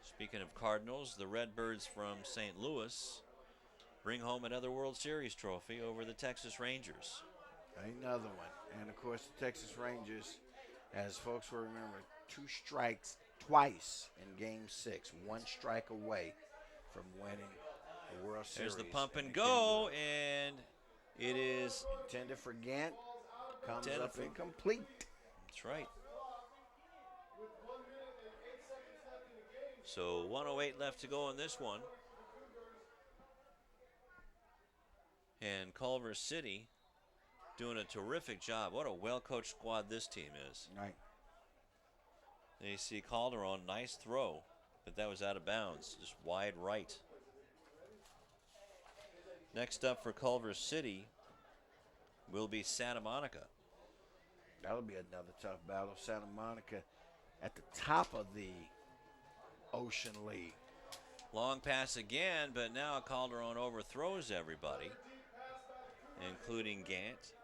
Speaking of Cardinals, the Redbirds from St. Louis bring home another World Series trophy over the Texas Rangers. Another one. And, of course, the Texas Rangers, as folks will remember, 2 strikes twice in Game 6. 1 strike away from winning the World Series. There's the pump and go, and it is intended for Gant. Comes up incomplete. That's right. So 1:08 left to go in this one. And Culver City doing a terrific job. What a well-coached squad this team is. Right. And you see Calderon, nice throw, but that was out of bounds, just wide right. Next up for Culver City will be Santa Monica. That'll be another tough battle. Santa Monica at the top of the Ocean League. Long pass again, but now Calderon overthrows everybody, including Gant.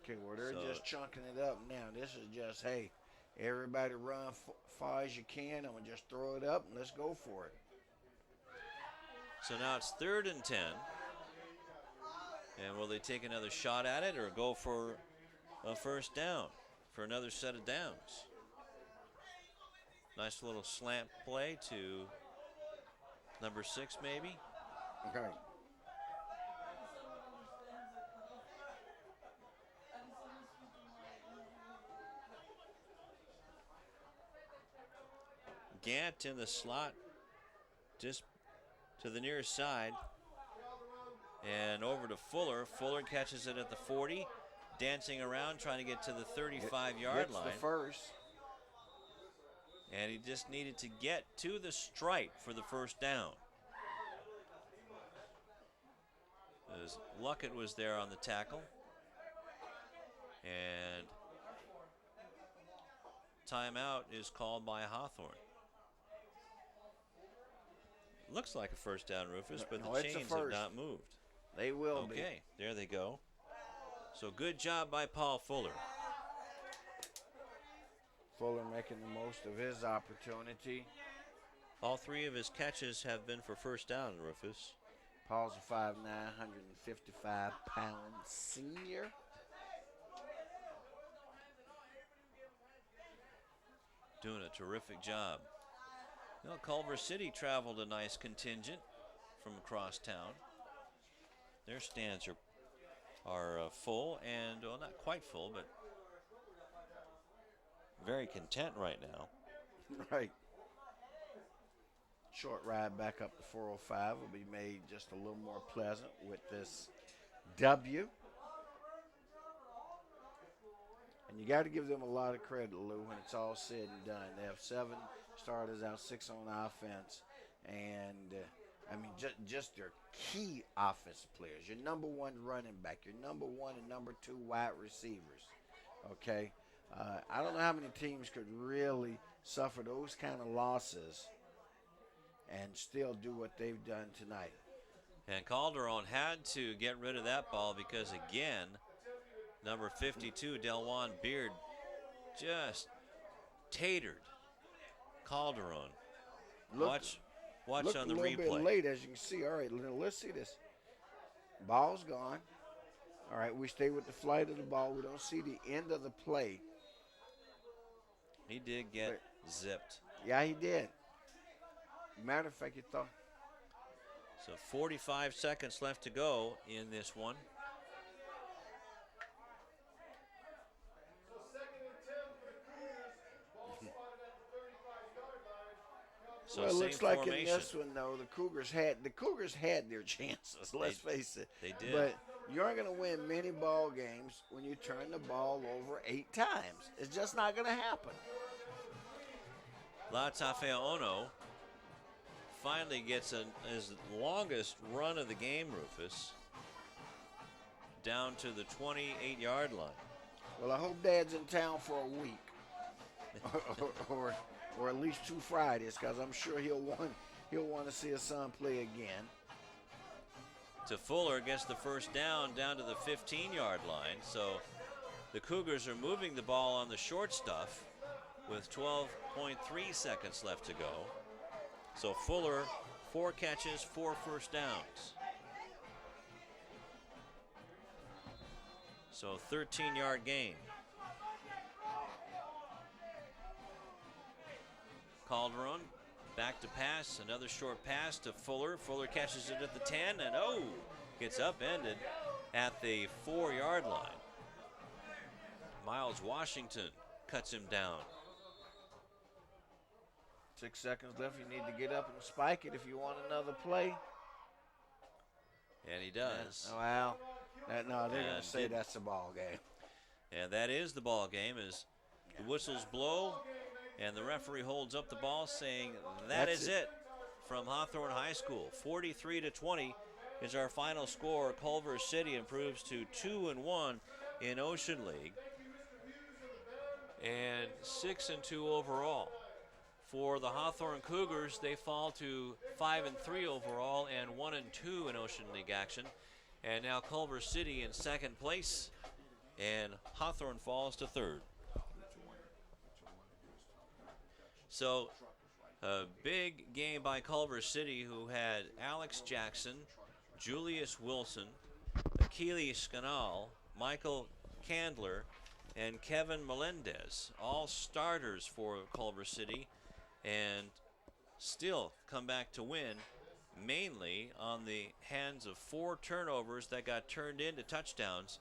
Okay, well, they're just chunking it up now. This is just, hey, everybody run far as you can. I'm going to just throw it up and let's go for it. So now it's 3rd and 10. And will they take another shot at it or go for a first down for another set of downs? Nice little slant play to number 6 maybe. Okay. Gant in the slot just to the near side. And over to Fuller. Fuller catches it at the 40, dancing around, trying to get to the 35-yard line. The first. And he just needed to get to the stripe for the first down. As Luckett was there on the tackle. And timeout is called by Hawthorne. Looks like a first down, Rufus, but the chains have not moved. They will be. Okay, there they go. So good job by Paul Fuller. Fuller making the most of his opportunity. All 3 of his catches have been for first down, Rufus. Paul's a 5'9", 155-pound senior. Doing a terrific job. Well, Culver City traveled a nice contingent from across town. Their stands are full and, well, not quite full, but very content right now. Right. Short ride back up to 405 will be made just a little more pleasant with this W. And you got to give them a lot of credit, Lou, when it's all said and done. They have 7 starters out, 6 on offense, and I mean, just their key offensive players. Your number 1 running back, your number 1 and number 2 wide receivers. Okay, I don't know how many teams could really suffer those kind of losses and still do what they've done tonight. And Calderon had to get rid of that ball because, again, number 52, Delwan Beard, just tatered Calderon. Watch on the replay. Looked a little bit late, as you can see. All right, let's see this. Ball's gone. All right, we stay with the flight of the ball. We don't see the end of the play. He did get zipped. Yeah, he did. Matter of fact, you thought. So 45 seconds left to go in this one. So well, it same looks like formation. in this one, though, the Cougars had their chances. Let's face it. They did. But you aren't going to win many ball games when you turn the ball over 8 times. It's just not going to happen. Latafea Ono finally gets his longest run of the game, Rufus, down to the 28-yard line. Well, I hope Dad's in town for a week, or at least 2 Fridays, because I'm sure he'll want to see his son play again. To Fuller gets the first down to the 15-yard line. So the Cougars are moving the ball on the short stuff with 12.3 seconds left to go. So Fuller, 4 catches, 4 first downs. So 13-yard gain. Calderon back to pass, another short pass to Fuller. Fuller catches it at the 10 and gets upended at the 4-yard line. Miles Washington cuts him down. 6 seconds left. You need to get up and spike it if you want another play. And he does. Well, they're going And to say that's the ball game. And that is the ball game as the whistles blow and the referee holds up the ball saying that's it from Hawthorne High School. 43-20 is our final score. Culver City improves to 2-1 in Ocean League and 6-2 overall. For the Hawthorne Cougars, they fall to 5-3 overall and 1-2 in Ocean League action. And now Culver City in second place, and Hawthorne falls to third. So a big game by Culver City, who had Alex Jackson, Julius Wilson, Akili Scanal, Michael Candler, and Kevin Melendez, all starters for Culver City, and still come back to win, mainly on the hands of 4 turnovers that got turned into touchdowns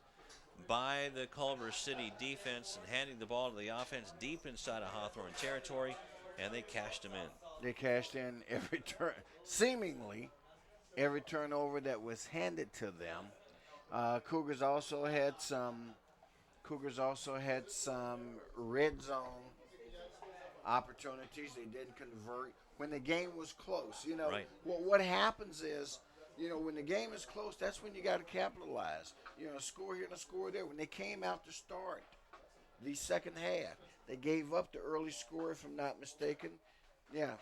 by the Culver City defense and handing the ball to the offense deep inside of Hawthorne territory, and they cashed them in. They cashed in every seemingly every turnover that was handed to them. Cougars also had some red zone opportunities. They didn't convert when the game was close. Right. What happens is, when the game is close, that's when you got to capitalize. A score here and a score there. When they came out to start the second half, they gave up the early score, if I'm not mistaken. Yeah.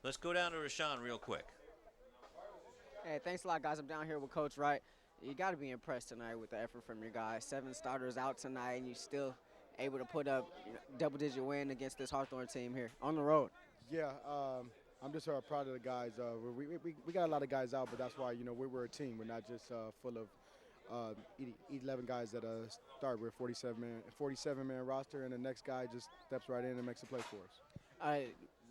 Let's go down to Rashawn real quick. Hey, thanks a lot, guys. I'm down here with Coach Wright. You got to be impressed tonight with the effort from your guys. 7 starters out tonight, and you still able to put up double-digit win against this Hawthorne team here on the road. Yeah, I'm just proud of the guys. We got a lot of guys out, but that's why we're a team. We're not just full of 11 guys that start. We're a 47-man roster, and the next guy just steps right in and makes a play for us.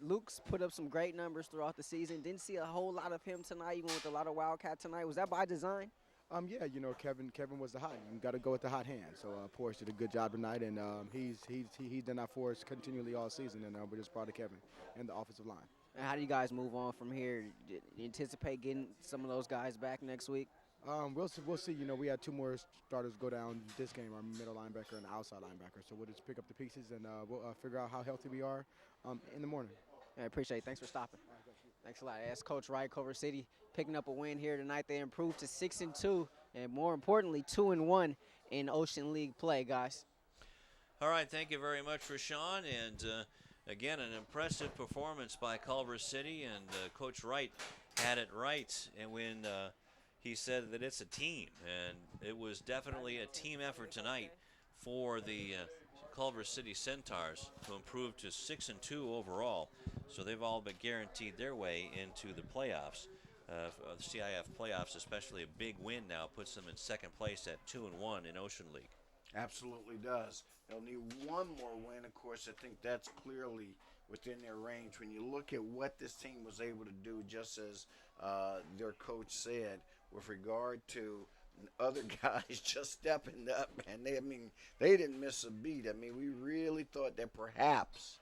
Luke's put up some great numbers throughout the season. Didn't see a whole lot of him tonight, even with a lot of Wildcat tonight. Was that by design? Yeah, Kevin was the hot. You got to go with the hot hand. So Porsche did a good job tonight, and he's done that for us continually all season, and we're just proud of Kevin and the offensive line. And how do you guys move on from here? Do you anticipate getting some of those guys back next week? We'll see. We had 2 more starters go down this game, our middle linebacker and outside linebacker. So we'll just pick up the pieces and we'll figure out how healthy we are in the morning. I appreciate it. Thanks for stopping. Thanks a lot. That's Coach Wright, Culver City, picking up a win here tonight. They improved to 6-2, and more importantly, 2-1 in Ocean League play, guys. All right, thank you very much, Rashawn. And again, an impressive performance by Culver City, and Coach Wright had it right. And when he said that it's a team, and it was definitely a team effort tonight for the Culver City Centaurs to improve to 6-2 overall. So they've all but guaranteed their way into the playoffs, the CIF playoffs, especially a big win now puts them in second place at 2-1 in Ocean League. Absolutely does. They'll need one more win. Of course, I think that's clearly within their range. When you look at what this team was able to do, just as their coach said, with regard to other guys just stepping up, man. They didn't miss a beat. We really thought that perhaps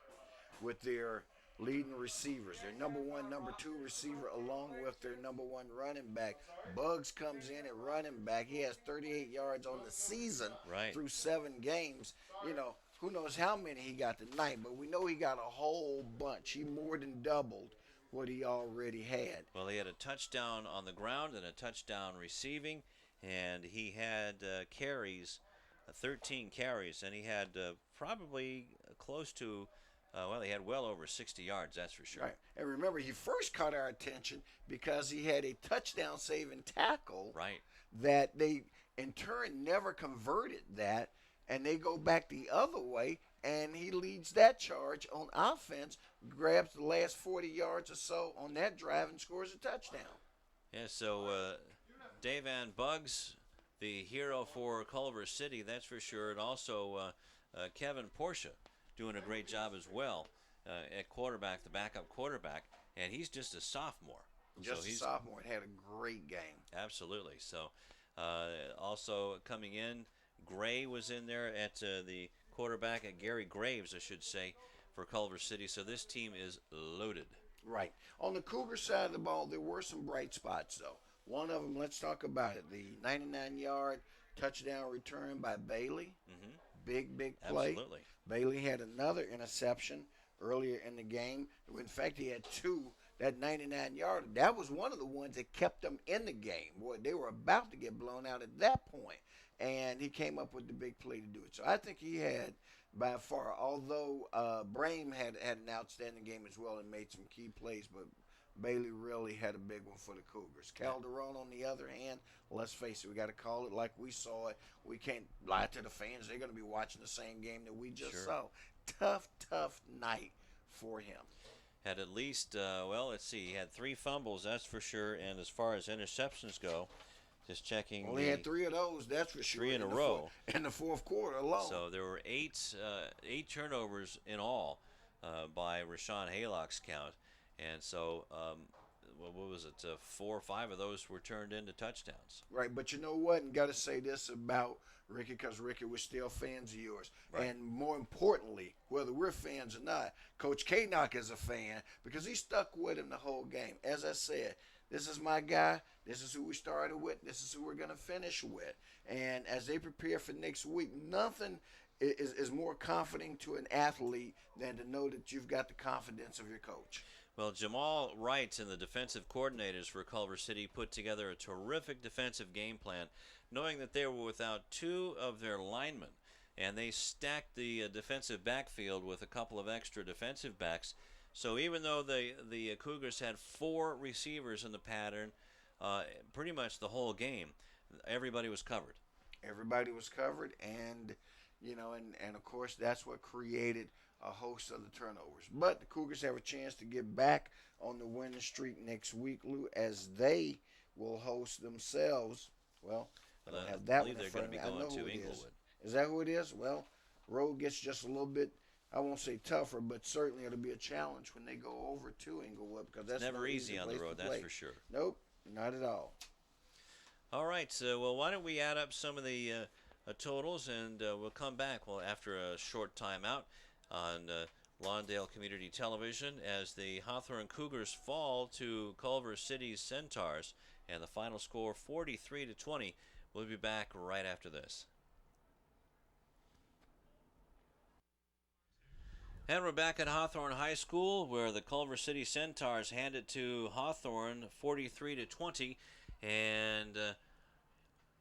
with their leading receivers. Their number one, number two receiver, along with their number one running back. Bugs comes in at running back. He has 38 yards on the season through 7 games. You know, who knows how many he got tonight, but we know he got a whole bunch. He more than doubled what he already had. Well, he had a touchdown on the ground and a touchdown receiving, and he had carries, 13 carries, and he had probably close to, he had well over 60 yards, that's for sure. Right. And remember, he first caught our attention because he had a touchdown-saving tackle that they, in turn, never converted that, and they go back the other way, and he leads that charge on offense, grabs the last 40 yards or so on that drive and scores a touchdown. Yeah, so Davan Buggs, the hero for Culver City, that's for sure, and also Kevin Portia doing a great job as well at quarterback, the backup quarterback, and he's just a sophomore. Just a sophomore, and had a great game. Absolutely. So also coming in, Gray was in there at the quarterback, at Gary Graves, I should say, for Culver City. So this team is loaded. Right. On the Cougar side of the ball, there were some bright spots, though. One of them, let's talk about it. The 99-yard touchdown return by Bailey. Mm-hmm. Big play. Absolutely. Bailey had another interception earlier in the game. In fact, he had 2. That 99-yarder, that was one of the ones that kept them in the game. Boy, they were about to get blown out at that point, and he came up with the big play to do it. So I think he had, by far, although Brame had an outstanding game as well and made some key plays, but Bailey really had a big one for the Cougars. Calderon, on the other hand, let's face it, we got to call it like we saw it. We can't lie to the fans. They're going to be watching the same game that we just saw. Tough night for him. Had at least, let's see, he had 3 fumbles, that's for sure. And as far as interceptions go, just checking. Well, he had 3 of those, that's for sure. 3 in a row. In the fourth quarter alone. So there were 8 turnovers in all by Rashawn Haylock's count. And so, what was it? 4 or 5 of those were turned into touchdowns. Right, but you know what? And got to say this about Ricky, because Ricky, we're still fans of yours. Right. And more importantly, whether we're fans or not, Coach K-Knock is a fan because he stuck with him the whole game. As I said, this is my guy. This is who we started with. This is who we're going to finish with. And as they prepare for next week, nothing is more comforting to an athlete than to know that you've got the confidence of your coach. Well, Jamal Wright and the defensive coordinators for Culver City put together a terrific defensive game plan, knowing that they were without 2 of their linemen, and they stacked the defensive backfield with a couple of extra defensive backs. So even though the Cougars had 4 receivers in the pattern pretty much the whole game, everybody was covered. Everybody was covered, and and of course that's what created a host of the turnovers. But the Cougars have a chance to get back on the winning streak next week, Lou, as they will host themselves. Well, I don't have that one in front of me. I know who it is. Is that who it is? Well, road gets just a little bit, I won't say tougher, but certainly it'll be a challenge when they go over to Inglewood, because that's never easy on the road, that's for sure. Nope, not at all. All right, so why don't we add up some of the totals, and we'll come back after a short timeout on Lawndale Community Television as the Hawthorne Cougars fall to Culver City's Centaurs, and the final score 43-20. We'll be back right after this. And we're back at Hawthorne High School, where the Culver City Centaurs handed to Hawthorne 43-20, and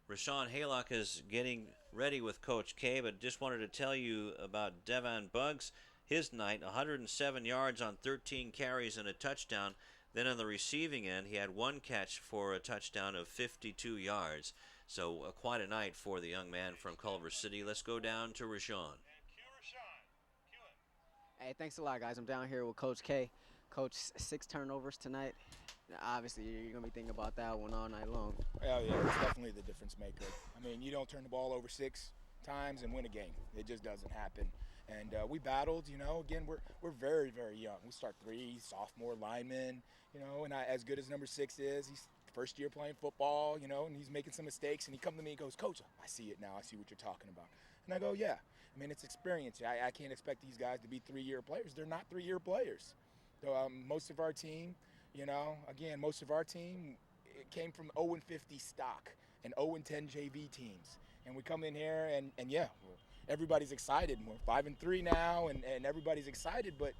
Rashawn Haylock is getting ready with Coach K, but just wanted to tell you about Davan Buggs. His night, 107 yards on 13 carries and a touchdown. Then on the receiving end, he had 1 catch for a touchdown of 52 yards. So quite a night for the young man from Culver City. Let's go down to Rashawn. Hey, thanks a lot, guys. I'm down here with Coach K. Coach, 6 turnovers tonight. Obviously, you're going to be thinking about that one all night long. Oh, yeah, it's definitely the difference maker. I mean, you don't turn the ball over 6 times and win a game. It just doesn't happen. And we battled, again, we're very, very young. We start 3 sophomore linemen, and as good as number 6 is, he's first year playing football, and he's making some mistakes, and he comes to me and goes, Coach, I see it now. I see what you're talking about. And I go, yeah. I mean, it's experience. I can't expect these guys to be 3-year players. They're not 3-year players. Most of our team, again, most of our team it came from 0-50 stock and 0-10 JV teams. And we come in here and yeah, everybody's excited. We're 5-3 now, and everybody's excited, but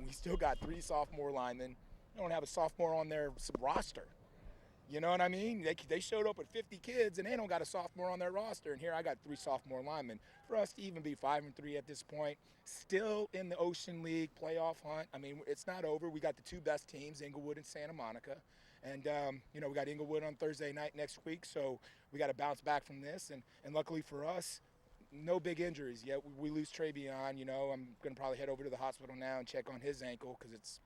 we still got 3 sophomore linemen. They don't have a sophomore on their roster. You know what I mean? They showed up with 50 kids, and they don't got a sophomore on their roster. And here I got 3 sophomore linemen. For us to even be 5-3 at this point, still in the Ocean League playoff hunt. I mean, it's not over. We got the 2 best teams, Inglewood and Santa Monica. And, we got Inglewood on Thursday night next week, so we got to bounce back from this. And luckily for us, no big injuries yet. We lose Travion. I'm going to probably head over to the hospital now and check on his ankle because it's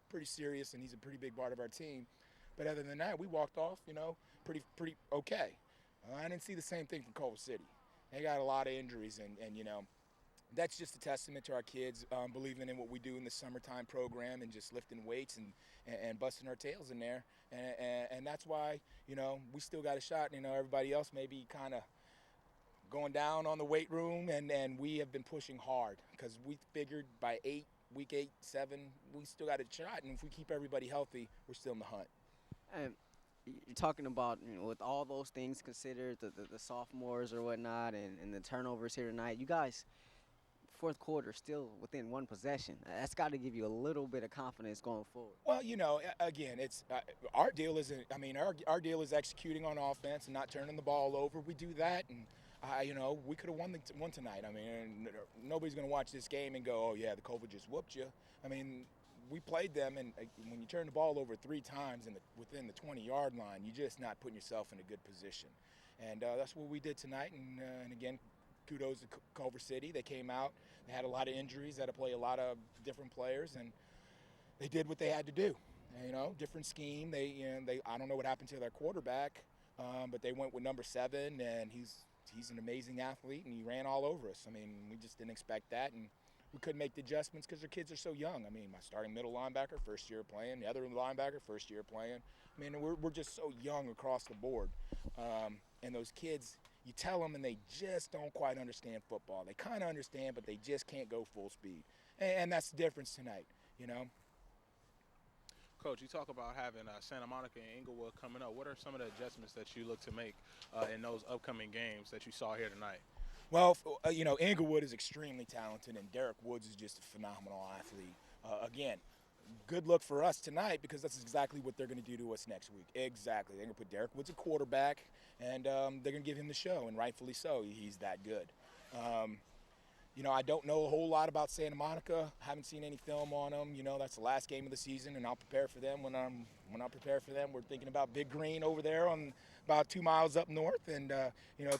pretty serious, and he's a pretty big part of our team. But other than that, we walked off, pretty okay. I didn't see the same thing from Culver City. They got a lot of injuries, and that's just a testament to our kids believing in what we do in the summertime program and just lifting weights and busting our tails in there. And that's why, we still got a shot. Everybody else may be kind of going down on the weight room, and we have been pushing hard because we figured by week 8, 7, we still got a shot. And if we keep everybody healthy, we're still in the hunt. And you're talking about, with all those things considered, the sophomores or whatnot, and the turnovers here tonight, you guys, fourth quarter, still within 1 possession. That's got to give you a little bit of confidence going forward. Well, again, it's our deal isn't. I mean, our deal is executing on offense and not turning the ball over. We do that, and we could have won tonight. I mean, nobody's going to watch this game and go, oh yeah, the Culver just whooped you. I mean, we played them, and when you turn the ball over 3 times within the 20-yard line, you're just not putting yourself in a good position. And that's what we did tonight. And again, kudos to Culver City. They came out. They had a lot of injuries. They had to play a lot of different players, and they did what they had to do. Different scheme. I don't know what happened to their quarterback, but they went with number 7, and he's an amazing athlete, and he ran all over us. I mean, we just didn't expect that, and we couldn't make the adjustments because their kids are so young. I mean, my starting middle linebacker, first year playing. The other linebacker, first year playing. I mean, we're just so young across the board. And those kids, you tell them and they just don't quite understand football. They kind of understand, but they just can't go full speed. And that's the difference tonight, Coach, you talk about having Santa Monica and Inglewood coming up. What are some of the adjustments that you look to make in those upcoming games that you saw here tonight? Well, Inglewood is extremely talented, and Derek Woods is just a phenomenal athlete. Again, good look for us tonight because that's exactly what they're going to do to us next week. Exactly. They're going to put Derek Woods at quarterback, and they're going to give him the show, and rightfully so. He's that good. I don't know a whole lot about Santa Monica. Haven't seen any film on them. That's the last game of the season, and I'll prepare for them when I prepare for them. We're thinking about Big Green over there on about 2 miles up north, and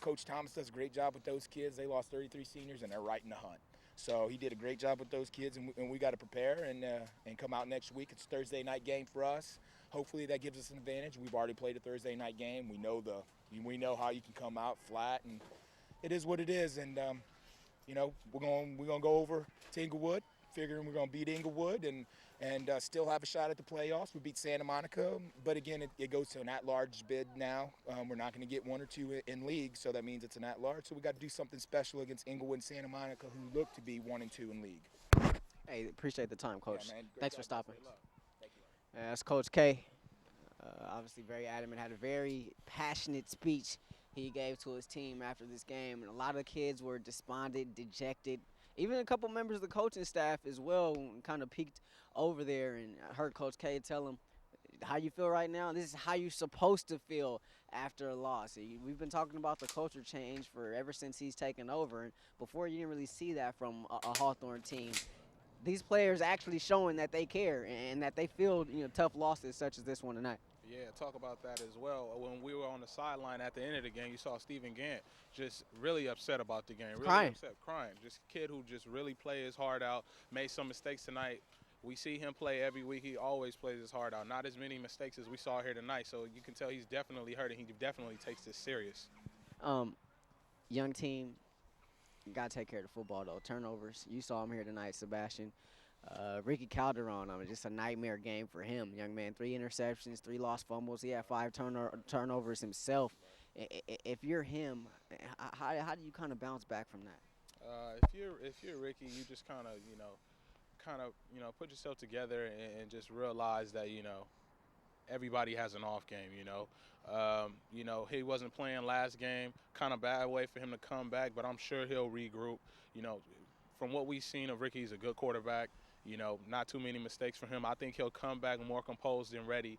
Coach Thomas does a great job with those kids. They lost 33 seniors, and they're right in the hunt. So he did a great job with those kids, and we got to prepare and come out next week. It's a Thursday night game for us. Hopefully that gives us an advantage. We've already played a Thursday night game. We know how you can come out flat, and it is what it is. And we're gonna go over to Inglewood, figuring we're gonna beat Inglewood and still have a shot at the playoffs. We beat Santa Monica, but again, it goes to an at-large bid now. We're not going to get 1 or 2 in league, so that means it's an at-large. So we got to do something special against Inglewood and Santa Monica, who look to be 1 and 2 in league. Hey, appreciate the time, Coach. Yeah, man. Thanks for stopping. Thank you. That's Coach K. Obviously very adamant, had a very passionate speech he gave to his team after this game. And a lot of the kids were despondent, dejected. Even a couple members of the coaching staff as well kind of peeked over there, and I heard Coach K tell him, how you feel right now? This is how you're supposed to feel after a loss. We've been talking about the culture change ever since he's taken over, and before you didn't really see that from a Hawthorne team. These players actually showing that they care and that they feel tough losses such as this one tonight. Yeah, talk about that as well. When we were on the sideline at the end of the game, you saw Stephen Gant just really upset about the game. Really crying. Crying. Just a kid who just really played his heart out, made some mistakes tonight. We see him play every week. He always plays his heart out. Not as many mistakes as we saw here tonight, so you can tell he's definitely hurting. He definitely takes this serious. Young team, got to take care of the football, though. Turnovers. You saw him here tonight, Sebastian. Ricky Calderon, just a nightmare game for him. Young man, 3 interceptions, 3 lost fumbles. He had 5 turnovers himself. If you're him, how do you kind of bounce back from that? If you're Ricky, you just kind of kind of, put yourself together and just realize that, everybody has an off game, he wasn't playing last game, kind of bad way for him to come back, but I'm sure he'll regroup. From what we've seen of Ricky, he's a good quarterback. Not too many mistakes for him. I think he'll come back more composed and ready,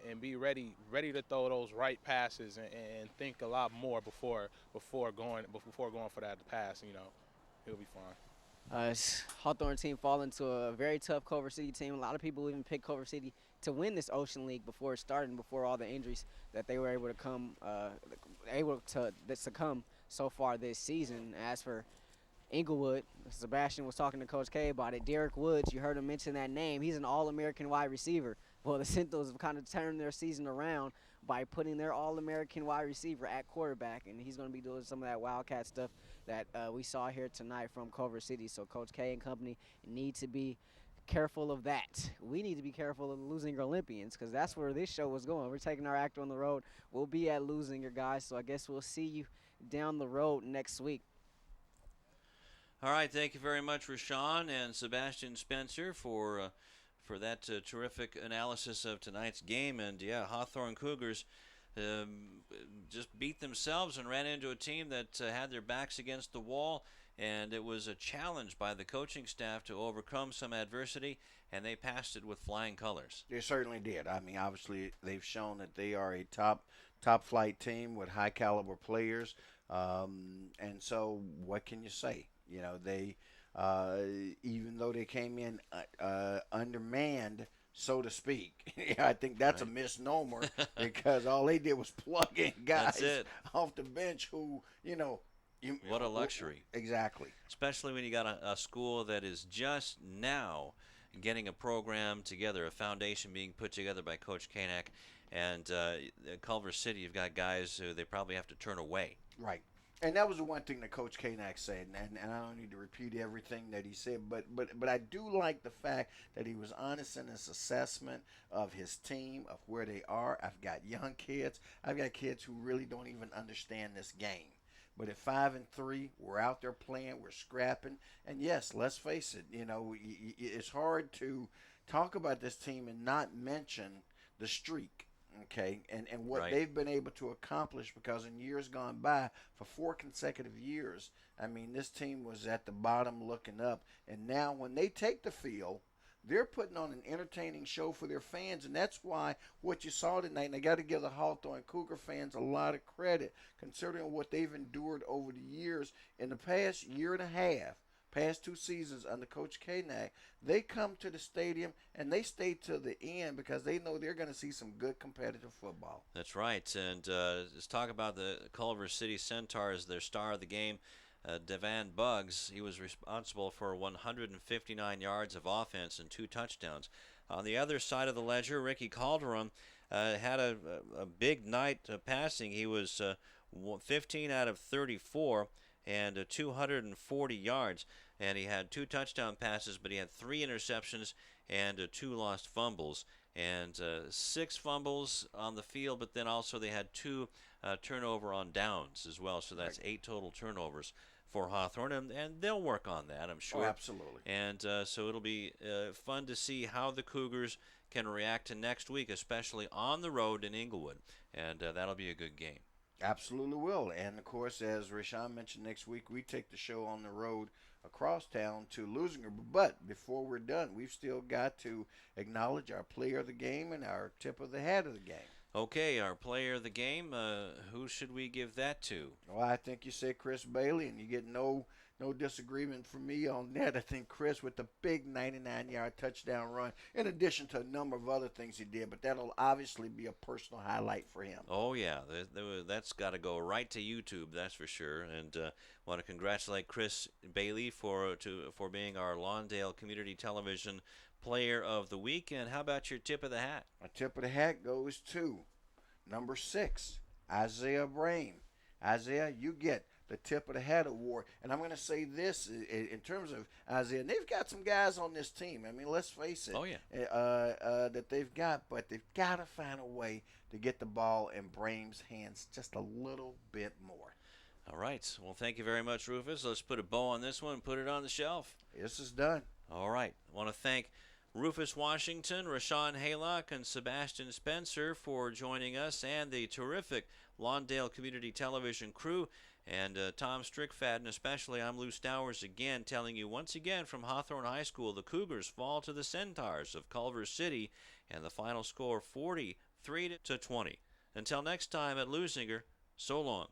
and be ready to throw those right passes and think a lot more before going for that pass. He'll be fine. Hawthorne team fall into a very tough Culver City team. A lot of people even picked Culver City to win this Ocean League before it started, and before all the injuries that they were able to succumb so far this season. As for Inglewood, Sebastian was talking to Coach K about it. Derek Woods, you heard him mention that name. He's an All-American wide receiver. Well, the Sentinels have kind of turned their season around by putting their All-American wide receiver at quarterback, and he's going to be doing some of that Wildcat stuff that we saw here tonight from Culver City. So Coach K and company need to be careful of that. We need to be careful of the Losing Olympians, because that's where this show was going. We're taking our act on the road. We'll be at Losing, guys, so I guess we'll see you down the road next week. All right, thank you very much, Rashawn and Sebastian Spencer, for that terrific analysis of tonight's game. And yeah, Hawthorne Cougars just beat themselves and ran into a team that had their backs against the wall, and it was a challenge by the coaching staff to overcome some adversity, and they passed it with flying colors. They certainly did. I mean, obviously, they've shown that they are a top flight team with high caliber players, and so what can you say? They even though they came in undermanned, so to speak. I think that's a misnomer because all they did was plug in guys off the bench who, what a luxury. Exactly. Especially when you got a school that is just now getting a program together, a foundation being put together by Coach Kanak. And Culver City, you've got guys who they probably have to turn away. Right. And that was the one thing that Coach Kanak said, and I don't need to repeat everything that he said, but I do like the fact that he was honest in his assessment of his team, of where they are. I've got young kids. I've got kids who really don't even understand this game. But at 5-3, we're out there playing, we're scrapping, and yes, let's face it, it's hard to talk about this team and not mention the streak. Okay, and what they've been able to accomplish, because in years gone by, for 4 consecutive years, I mean, this team was at the bottom looking up, and now when they take the field, they're putting on an entertaining show for their fans, and that's why what you saw tonight, and I got to give the Hawthorne Cougar fans a lot of credit, considering what they've endured over the years. In the past year and a half, past 2 seasons under Coach Kanak, they come to the stadium and they stay to the end because they know they're going to see some good competitive football. That's right. And let's talk about the Culver City Centaurs, their star of the game, Devan Buggs. He was responsible for 159 yards of offense and 2 touchdowns. On the other side of the ledger, Ricky Calderon had a big night passing. He was 15 out of 34 and 240 yards. And he had 2 touchdown passes, but he had 3 interceptions and 2 lost fumbles. And 6 fumbles on the field, but then also they had 2 turnover on downs as well. So that's 8 total turnovers for Hawthorne, and they'll work on that, I'm sure. Oh, absolutely. And so it'll be fun to see how the Cougars can react to next week, especially on the road in Inglewood. And that'll be a good game. Absolutely will. And, of course, as Rashawn mentioned, next week we take the show on the road across town to Losinger. But before we're done, we've still got to acknowledge our player of the game and our tip of the hat of the game. Okay, our player of the game, who should we give that to? Well, I think you said Chris Bailey, and you get no disagreement from me on that. I think Chris with the big 99-yard touchdown run, in addition to a number of other things he did, but that'll obviously be a personal highlight for him. Oh, yeah, that's got to go right to YouTube, that's for sure. And want to congratulate Chris Bailey for being our Lawndale Community Television Player of the Week. And how about your tip of the hat? My tip of the hat goes to number 6, Isaiah Brame. Isaiah, you get the Tip of the Hat award. And I'm going to say this in terms of Isaiah. And they've got some guys on this team. I mean, let's face it. Oh, yeah. That they've got. But they've got to find a way to get the ball in Brame's hands just a little bit more. All right. Well, thank you very much, Rufus. Let's put a bow on this one and put it on the shelf. This is done. All right. I want to thank Rufus Washington, Rashawn Haylock, and Sebastian Spencer for joining us, and the terrific Lawndale Community Television crew, and Tom Strickfaden especially. I'm Lou Stowers again, telling you once again from Hawthorne High School, the Cougars fall to the Centaurs of Culver City, and the final score 43-20. Until next time at Lusinger, so long.